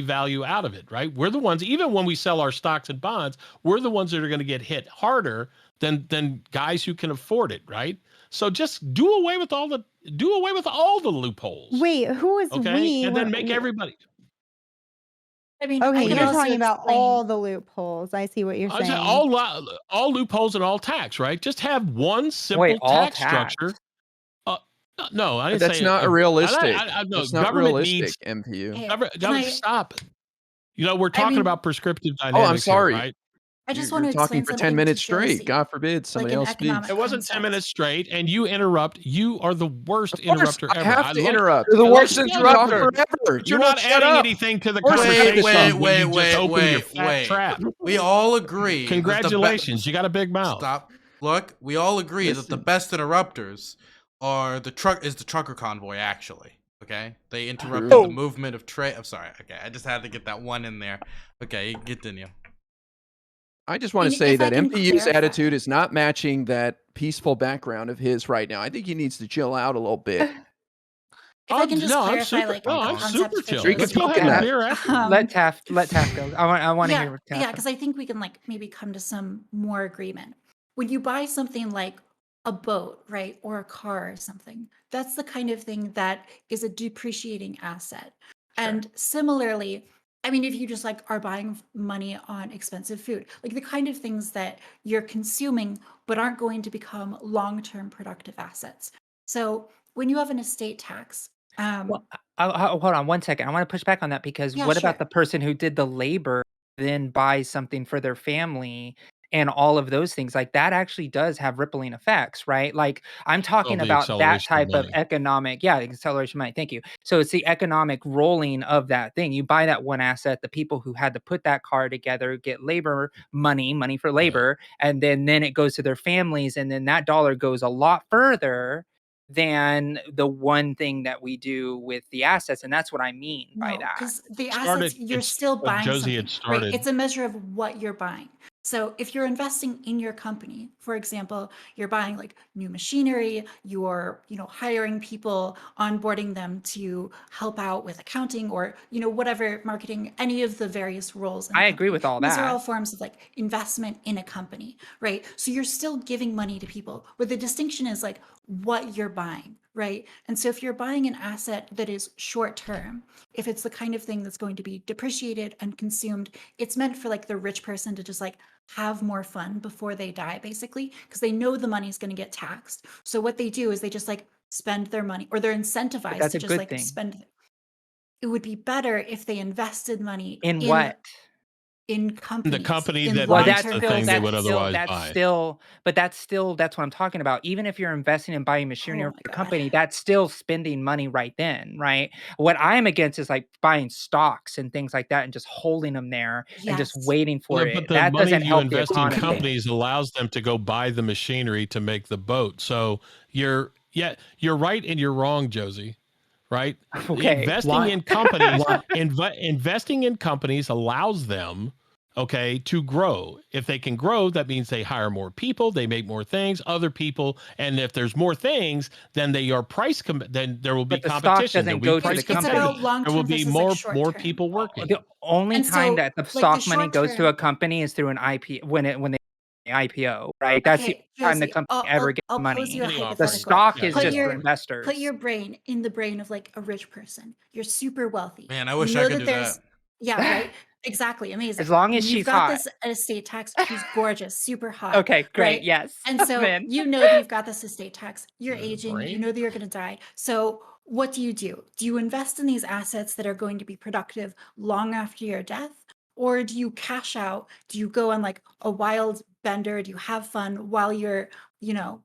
value out of it, right? We're the ones, even when we sell our stocks and bonds, we're the ones that are going to get hit harder than guys who can afford it, right? So just do away with all the loopholes. Wait, who is okay? we? And then make everybody. I mean, Okay, I could you're also talking about explain- all the loopholes. I see what you're I saying. said all loopholes and all tax, right? Just have one simple tax structure. No, I didn't That's say not realistic. No, That's not government realistic, needs MPU. Hey, government, can I- stop. We're talking about prescriptive Oh, dynamics. I'm sorry. Here, right? I just You're want to talking explain for 10 something to minutes straight. Josie, God forbid like somebody an else speaks. economic It wasn't 10 concept. minutes straight, and you interrupt. You are the worst Of course, interrupter I ever. have to interrupt. You're the I like worst the You talk interrupter. forever. but You you're won't not shut adding up. anything to the Of course I have to conversation talk. when you just open your fat trap. We all agree that the Congratulations, you got a big mouth. Stop. Look, we all agree that the Listen. best interrupters are the trucker convoy. Actually, okay, they interrupted True. the movement of trade. I'm sorry. Okay, I just had to get that one in there. Okay, continue. I just want to And say if I that can MPU's clarify, attitude is not matching that peaceful background of his right now. I think he needs to chill out a little bit. if I can just I'm clarify super. like No, a I'm concept super for chill. Sure, you Let's can go peek have in a that. beer after. Let Taft go. I want to yeah, hear what Taft. yeah, because I think we can like maybe come to some more agreement. When you buy something like a boat, right, or a car or something, that's the kind of thing that is a depreciating asset. And similarly, I mean, if you just like are buying money on expensive food, like the kind of things that you're consuming but aren't going to become long-term productive assets. So when you have an estate tax, Well, hold on one second. I want to push back on that because yeah, what about sure. the person who did the labor, then buys something for their family and all of those things? Like that actually does have rippling effects, right? Like I'm talking the about that acceleration of type of money. economic, yeah, the acceleration of money. Thank you. So it's the economic rolling of that thing. You buy that one asset, the people who had to put that car together get labor money for labor, and then it goes to their families, and then that dollar goes a lot further than the one thing that we do with the assets, and that's what I mean by No, that. because the Started. assets, you're still buying Josie something, had right? started. It's a measure of what you're buying. So if you're investing in your company, for example, you're buying like new machinery, you're, hiring people, onboarding them to help out with accounting or, whatever marketing, any of the various roles in the I agree company. with all These are all that. forms of like investment in a company, right? So you're still giving money to people. But the distinction is like what you're buying, right? And so if you're buying an asset that is short term, if it's the kind of thing that's going to be depreciated and consumed, it's meant for like the rich person to just like have more fun before they die, basically, because they know the money's going to get taxed. So what they do is they just like spend their money, or they're But incentivized that's to a just good like thing. spend. It would be better if they invested money In what? in The companies, company in that Well, makes long-term the thing they would assets. otherwise that's buy. still, but that's what I'm talking about. Even if you're investing in buying machinery Oh for my your God. company, that's still spending money right then, right? What I'm against is like buying stocks and things like that and just holding them there and just Yes. waiting for But it. the That money doesn't you help the invest in economy. companies allows them to go buy the machinery to make the boat. So you're right and you're wrong, Josie. Right? Okay. Investing in companies, investing in companies allows them, okay, to grow. If they can grow, that means they hire more people, they make more things, other people, and if there's more things, then they are then there will be But the stock competition. There'll doesn't be go to price the It's company. competition. about long There will term be versus like short more term. people working. The only And time so, that the like the stock money short goes to term. a company is through an IP when they IPO, right? That's the Okay, only time the Josie, company ever gets I'll pose money. you a Any The offering. hypothetical. stock Yeah, is Put any just for your offering. put your investors. brain in the brain of like a rich person. You're super wealthy. Man, I You wish know I could that do there's that. yeah, right? Exactly, amazing. As long as And you've she's got hot. this estate tax. She's gorgeous, super hot. Okay, great. Right? Yes. And I'm so in. you know that you've got this estate tax. You're aging, you Brain? know that you're gonna die. So what do? Do you invest in these assets that are going to be productive long after your death? Or do you cash out? Do you go on like a wild bender? Do you have fun while you're,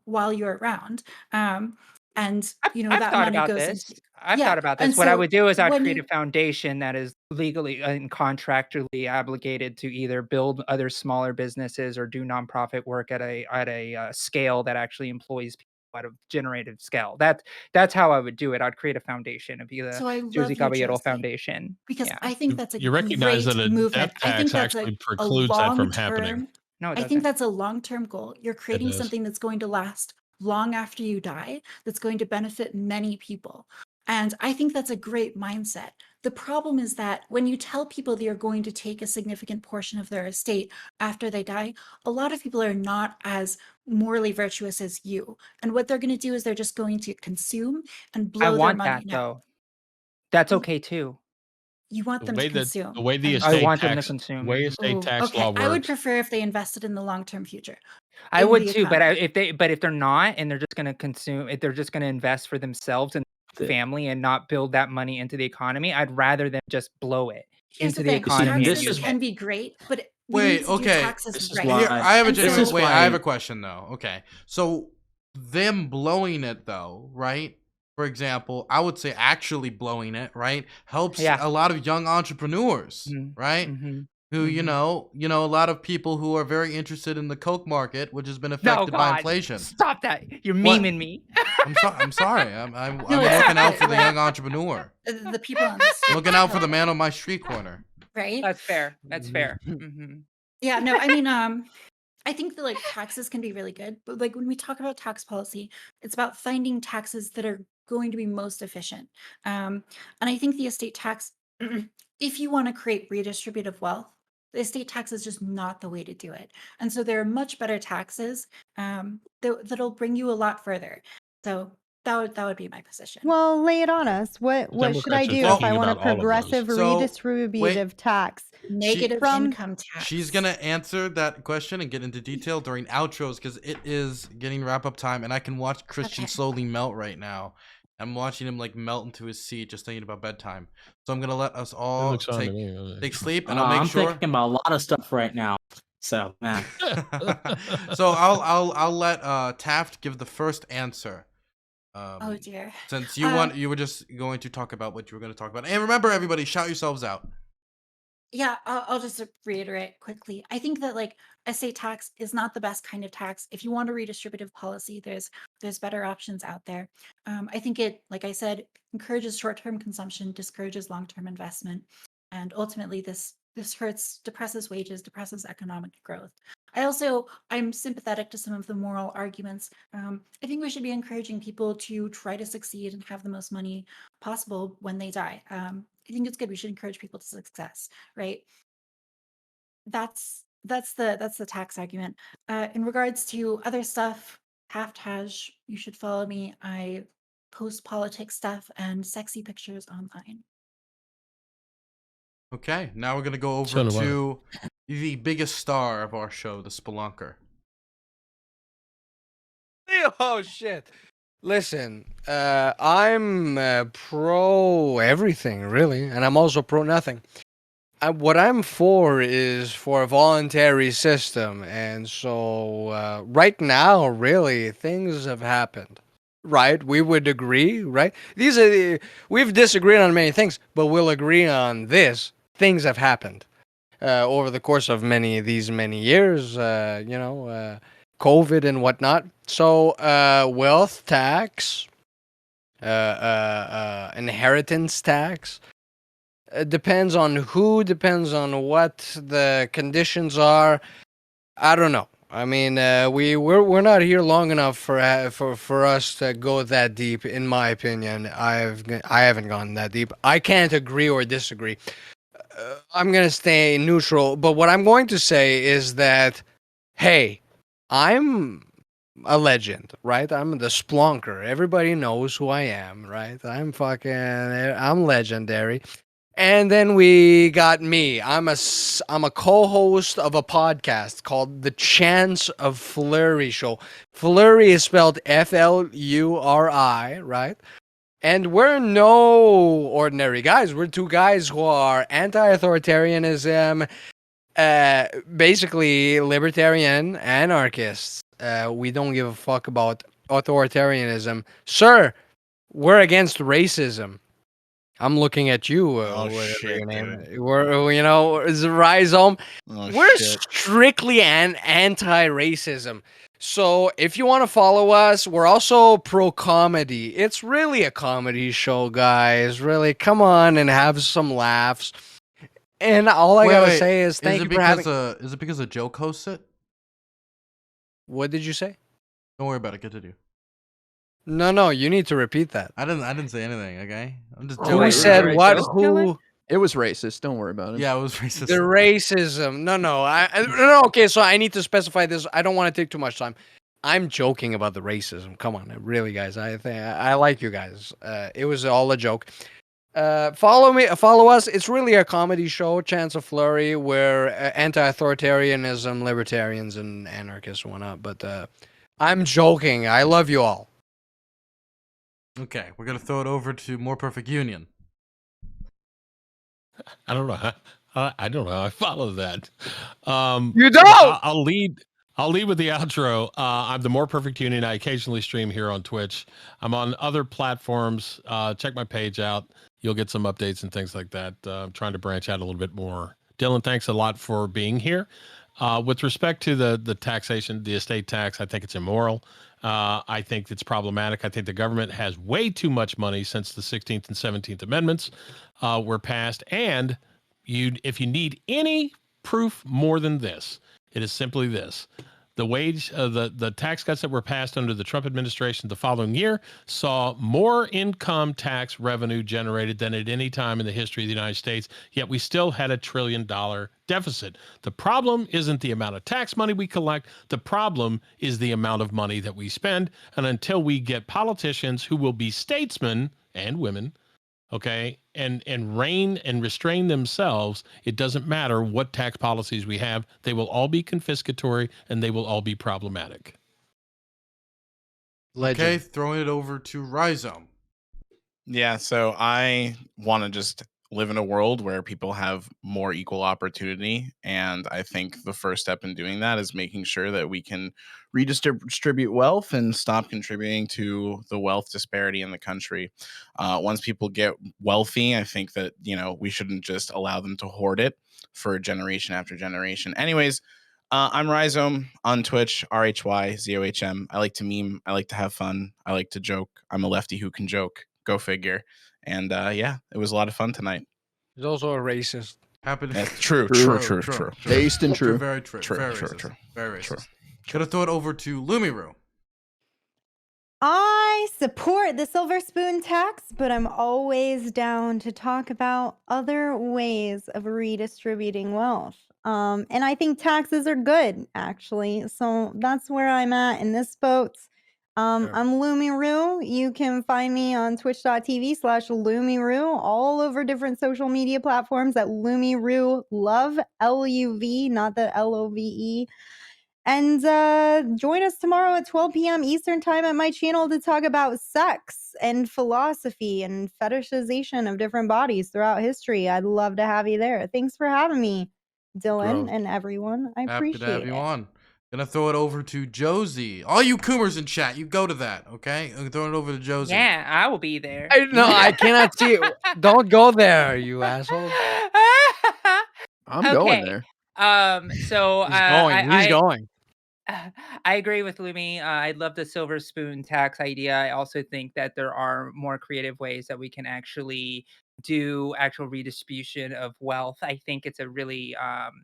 while you're around? And I've that thought money about goes this. into I've yeah. thought about And this. What I so would do is I'd when create a you foundation that is legally and contractually obligated to either build other smaller businesses or do nonprofit work at a scale that actually employs people at a generated scale. That's how I would do it. I'd create a foundation. It'd be the so I Josie love you, Caballero Josie, Foundation. because Yeah. I think that's a You recognize great that a movement. death I think tax that's actually a precludes that from happening. long-term No, it I think doesn't. that's a long-term goal. You're It creating is. something that's going to last long after you die, that's going to benefit many people. And I think that's a great mindset. The problem is that when you tell people that you're going to take a significant portion of their estate after they die, a lot of people are not as morally virtuous as you. And what they're going to do is they're just going to consume and I blow their want money. that Now, though. That's you okay too. you want The them way to that consume. the way the And I estate want them to tax consume. oh, tax okay. law I would works. prefer if they invested in the long-term future I in would the too, but economy. if they're not and they're just gonna consume, if they're just gonna invest for themselves and family and not build that money into the economy, I'd rather them just blow it Here's the into the thing, You see, economy and this taxes use is it. can be great, but We need Wait, to do okay. taxes This is right. why- Here, I have a And so- genuine. This is Wait, I have why- a question though. Okay, so them blowing it though, right? For example, I would say actually blowing it, right, helps Yeah. a lot of young entrepreneurs, Mhm, right? mhm, Who mhm. a lot of people who are very interested in the coke market, which has been No, affected by God. inflation. Stop that. You're What? memeing me. I'm sorry. I'm No, it's looking out okay, for the like- young entrepreneur. The people on the street, Looking out for the man on my street corner. right? That's fair. That's fair. Hmm. Yeah, no, I mean, I think that like taxes can be really good, but like when we talk about tax policy, it's about finding taxes that are going to be most efficient. And I think the estate tax, if you want to create redistributive wealth, the estate tax is just not the way to do it. And so there are much better taxes that'll bring you a lot further. So that would be my position. Well, lay it on us. What should I Democrats are do if thinking I want a about all of those. progressive So, redistributive tax? Negative From- income tax. She's gonna answer that question and get into detail during outros because it is getting wrap up time, and I can watch Christian Okay. slowly melt right now. I'm watching him like melt into his seat, just thinking about bedtime. So I'm gonna let us That all looks fine to me. take sleep, and I'll make I'm sure. thinking about a lot of stuff right now. So, man. So I'll let Taft give the first answer. Oh dear. Since you were just going to talk about what you were going to talk about, and remember, everybody, shout yourselves out. Yeah, I'll just reiterate quickly. I think that like estate tax is not the best kind of tax. If you want a redistributive policy, there's better options out there. I think it, like I said, encourages short-term consumption, discourages long-term investment, and ultimately this depresses wages, depresses economic growth. I'm sympathetic to some of the moral arguments. I think we should be encouraging people to try to succeed and have the most money possible when they die. I think it's good. We should encourage people to success, right? That's the tax argument. In regards to other stuff, Taftaj, you should follow me. I post politics stuff and sexy pictures online. Okay, now we're gonna go So over do I. to the biggest star of our show, the Spelunker. Oh shit. Listen, I'm pro everything really, and I'm also pro nothing. What I'm for is for a voluntary system, and so right now, really, things have happened. Right, we would agree. Right, we've disagreed on many things, but we'll agree on this. Things have happened over the course of many years. COVID and whatnot. So, wealth tax, inheritance tax. Depends on who, depends on what the conditions are. I don't know. I mean, we're not here long enough for us to go that deep. In my opinion, I haven't gone that deep. I can't agree or disagree. I'm gonna stay neutral. But what I'm going to say is that, hey, I'm a legend, right? I'm the Splunker. Everybody knows who I am, right? I'm legendary. And then we got me. I'm a co-host of a podcast called The Chance of Flurry Show. Flurry is spelled Fluri, right? And we're no ordinary guys. We're two guys who are anti-authoritarianism, basically libertarian anarchists. We don't give a fuck about authoritarianism. Sir, we're against racism. I'm looking at you. Whatever shit, your name. dude. We're, is it Rhyzohm? Oh, We're shit. strictly anti-racism. So if you want to follow us, we're also pro-comedy. It's really a comedy show, guys. Really, come on and have some laughs. And all I gotta say is thank you for having. Is it because a joke hosts it? What did you say? Don't worry about it. Continue. No, you need to repeat that. I didn't say anything. Okay, I'm just Oh, joking. Who wait, said you're what? racist, Who? It was racist. Don't worry about it. Yeah, it was racist. The racism. No. Okay, so I need to specify this. I don't want to take too much time. I'm joking about the racism. Come on, really, guys. I like you guys. It was all a joke. Follow us. It's really a comedy show, Chance of Flurry, where anti-authoritarianism, libertarians, and anarchists went up. But I'm joking. I love you all. Okay, we're gonna throw it over to More Perfect Union. I don't know. I don't know. I follow that. You So don't. I'll lead. I'll lead with the outro. I'm the More Perfect Union. I occasionally stream here on Twitch. I'm on other platforms. Check my page out. You'll get some updates and things like that. I'm trying to branch out a little bit more. Dylan, thanks a lot for being here. With respect to the taxation, the estate tax, I think it's immoral. I think it's problematic. I think the government has way too much money since the 16th and 17th Amendments were passed. And if you need any proof more than this, it is simply this. The tax cuts that were passed under the Trump administration the following year saw more income tax revenue generated than at any time in the history of the United States, yet we still had $1 trillion deficit. The problem isn't the amount of tax money we collect. The problem is the amount of money that we spend. And until we get politicians who will be statesmen and women, okay, and rein and restrain themselves, it doesn't matter what tax policies we have. They will all be confiscatory and they will all be problematic. Legend. Okay, throwing it over to Rhyzohm. Yeah, so I want to just live in a world where people have more equal opportunity. And I think the first step in doing that is making sure that we can redistribute wealth and stop contributing to the wealth disparity in the country. Once people get wealthy, I think that, we shouldn't just allow them to hoard it for generation after generation. Anyways, I'm Rhyzohm on Twitch, RHYZOHM. I like to meme. I like to have fun. I like to joke. I'm a lefty who can joke. Go figure. And yeah, it was a lot of fun tonight. He's also a racist. Happy to True. Based and true. Very true. True, Very true, racist. true. Very racist. True. Gonna throw it over to Lumi Rue. I support the silver spoon tax, but I'm always down to talk about other ways of redistributing wealth. And I think taxes are good, actually. So that's where I'm at in this boat. I'm Lumi Rue. You can find me on twitch.tv/Lumi Rue, all over different social media platforms at Lumi Rue Love, LUV, not the LOVE. And join us tomorrow at 12 p.m. Eastern Time at my channel to talk about sex and philosophy and fetishization of different bodies throughout history. I'd love to have you there. Thanks for having me, Dylan and everyone. I Happy appreciate to have it. you on. Gonna throw it over to Josie. All you Coomers in chat, you go to that, okay? I'm throwing it over to Josie. Yeah, I will be there. No, I cannot see it. Don't go there, you asshole. I'm going there. So He's going. He's going. I agree with Lumi. I love the silver spoon tax idea. I also think that there are more creative ways that we can actually do actual redistribution of wealth. I think it's a really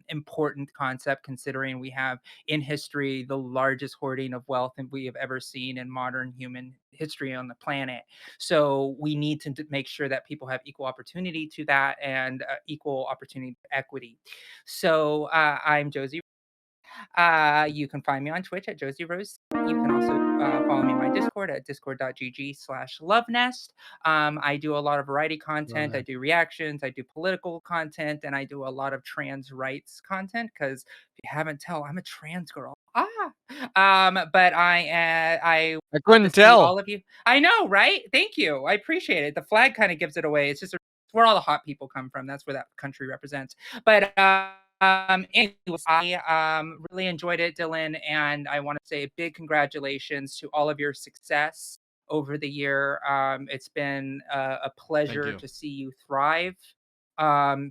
important concept, considering we have in history the largest hoarding of wealth that we have ever seen in modern human history on the planet. So we need to make sure that people have equal opportunity to that and equal opportunity to equity. So I'm Josie. You can find me on Twitch at Josie Rose C. You can also follow me on my Discord at discord.gg/lovenest. I do a lot of variety content. I do reactions. I do political content, and I do a lot of trans rights content. Because if you haven't tell, I'm a trans girl. But I couldn't tell all of you. I know, right? Thank you. I appreciate it. The flag kind of gives it away. It's just where all the hot people come from. That's where that country represents. But anyways, I really enjoyed it, Dylan, and I want to say a big congratulations to all of your success over the year. It's been a pleasure to see you thrive,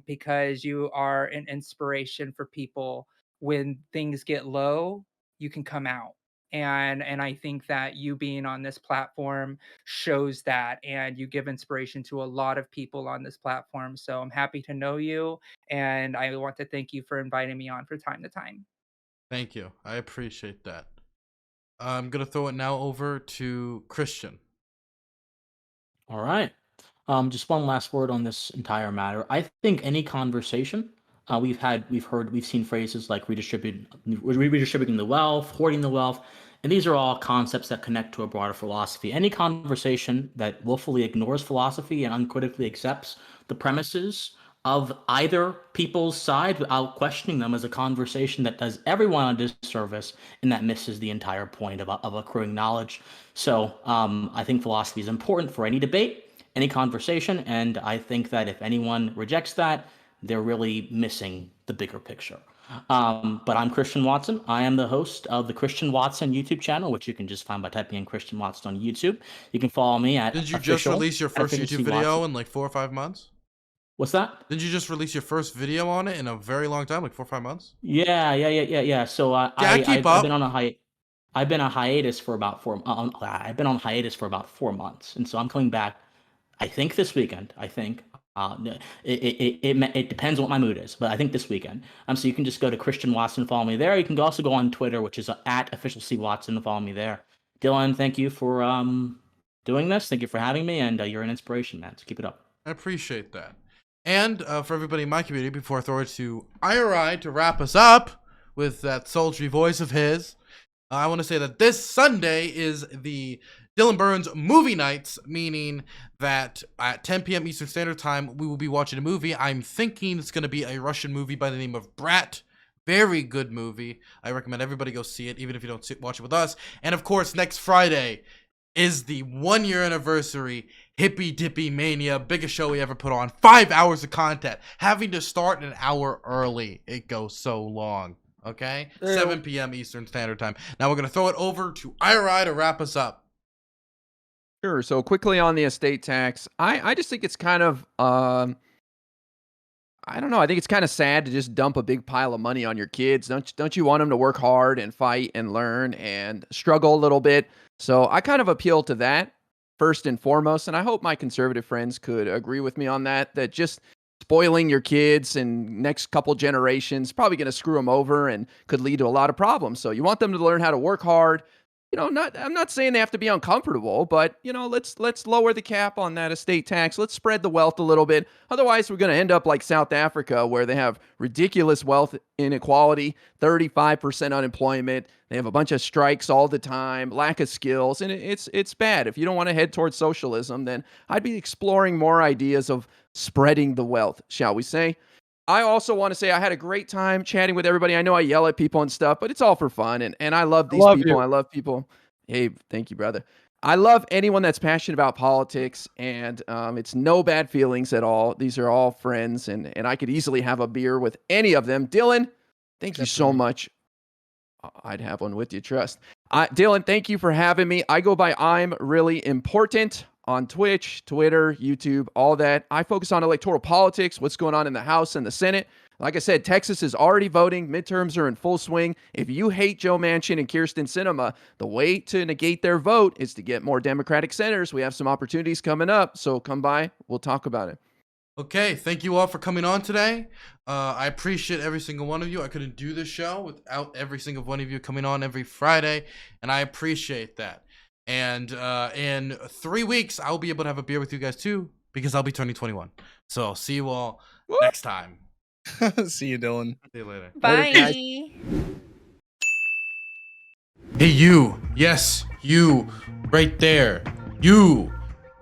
because you are an inspiration for people. When things get low, you can come out. And I think that you being on this platform shows that, and you give inspiration to a lot of people on this platform. So I'm happy to know you, and I want to thank you for inviting me on from time to time. Thank you. I appreciate that. I'm gonna throw it now over to Christian. All right. Just one last word on this entire matter. I think any conversation we've seen phrases like redistributing the wealth, hoarding the wealth, and these are all concepts that connect to a broader philosophy. Any conversation that willfully ignores philosophy and uncritically accepts the premises of either people's side without questioning them is a conversation that does everyone a disservice and that misses the entire point of accruing knowledge. So I think philosophy is important for any debate, any conversation, and I think that if anyone rejects that, they're really missing the bigger picture. But I'm Christian Watson. I am the host of the Christian Watson YouTube channel, which you can just find by typing in Christian Watson on YouTube. You can follow me at Did you just release your first YouTube video in like 4 or 5 months? What's that? Did you just release your first video on it in a very long time, like 4 or 5 months? Yeah. So I've been on a I've been on hiatus for about 4 months, and so I'm coming back. I think this weekend. It depends on what my mood is, but I think this weekend. So you can just go to Christian Watson and follow me there. You can also go on Twitter, which is at official CWatson, and follow me there. Dylan, thank you for doing this. Thank you for having me, and you're an inspiration, man. So keep it up. I appreciate that. And for everybody in my community, before I throw it to IRI to wrap us up with that sultry voice of his, I want to say that this Sunday is the Dylan Burns movie nights, meaning that at 10 p.m. Eastern Standard Time, we will be watching a movie. I'm thinking it's going to be a Russian movie by the name of Brat. Very good movie. I recommend everybody go see it, even if you don't watch it with us. And of course, next Friday is the 1-year anniversary Hippy Dippy Mania, biggest show we ever put on. 5 hours of content, having to start an hour early. It goes so long. Okay, 7 p.m. Eastern Standard Time. Now we're gonna throw it over to IRI to wrap us up. Sure. So quickly on the estate tax, I just think it's kind of I don't know. I think it's kind of sad to just dump a big pile of money on your kids. Don't you want them to work hard and fight and learn and struggle a little bit? So I kind of appeal to that first and foremost, and I hope my conservative friends could agree with me on that. That just spoiling your kids and next couple generations probably going to screw them over and could lead to a lot of problems. So you want them to learn how to work hard. I'm not saying they have to be uncomfortable, but let's lower the cap on that estate tax. Let's spread the wealth a little bit. Otherwise, we're going to end up like South Africa, where they have ridiculous wealth inequality, 35% unemployment. They have a bunch of strikes all the time, lack of skills, and it's bad. If you don't want to head towards socialism, then I'd be exploring more ideas of spreading the wealth, shall we say. I also want to say I had a great time chatting with everybody. I know I yell at people and stuff, but it's all for fun. And I love these people. You. I love people. Hey, thank you, brother. I love anyone that's passionate about politics, and it's no bad feelings at all. These are all friends, and I could easily have a beer with any of them. Dylan, thank you so much. I'd have one with you, trust. Dylan, thank you for having me. I go by I'm Really Important on Twitch, Twitter, YouTube, all that. I focus on electoral politics, what's going on in the House and the Senate. Like I said, Texas is already voting. Midterms are in full swing. If you hate Joe Manchin and Kyrsten Sinema, the way to negate their vote is to get more Democratic senators. We have some opportunities coming up, so come by. We'll talk about it. Okay, thank you all for coming on today. I appreciate every single one of you. I couldn't do this show without every single one of you coming on every Friday, and I appreciate that. And in 3 weeks, I'll be able to have a beer with you guys too, because I'll be turning 21. So I'll see you all next time. See you, Dylan. See you later. Bye. Hey, you. Yes, you. Right there. You.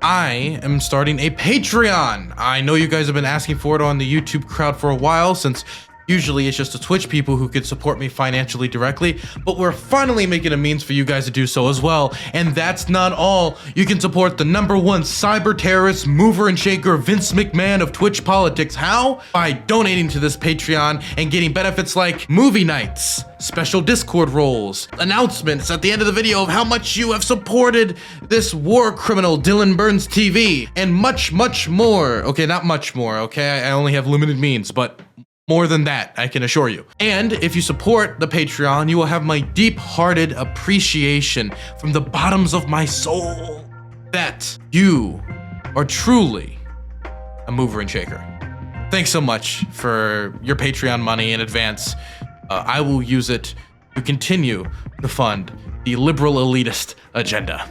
I am starting a Patreon. I know you guys have been asking for it on the YouTube crowd for a while, since usually it's just the Twitch people who could support me financially directly, but we're finally making a means for you guys to do so as well. And that's not all. You can support the #1 cyber terrorist, mover and shaker, Vince McMahon of Twitch politics. How? By donating to this Patreon and getting benefits like movie nights, special Discord roles, announcements at the end of the video of how much you have supported this war criminal Dylan Burns TV, and much, much more. Okay, not much more, okay? I only have limited means, but more than that, I can assure you. And if you support the Patreon, you will have my deep-hearted appreciation from the bottoms of my soul that you are truly a mover and shaker. Thanks so much for your Patreon money in advance. I will use it to continue to fund the liberal elitist agenda.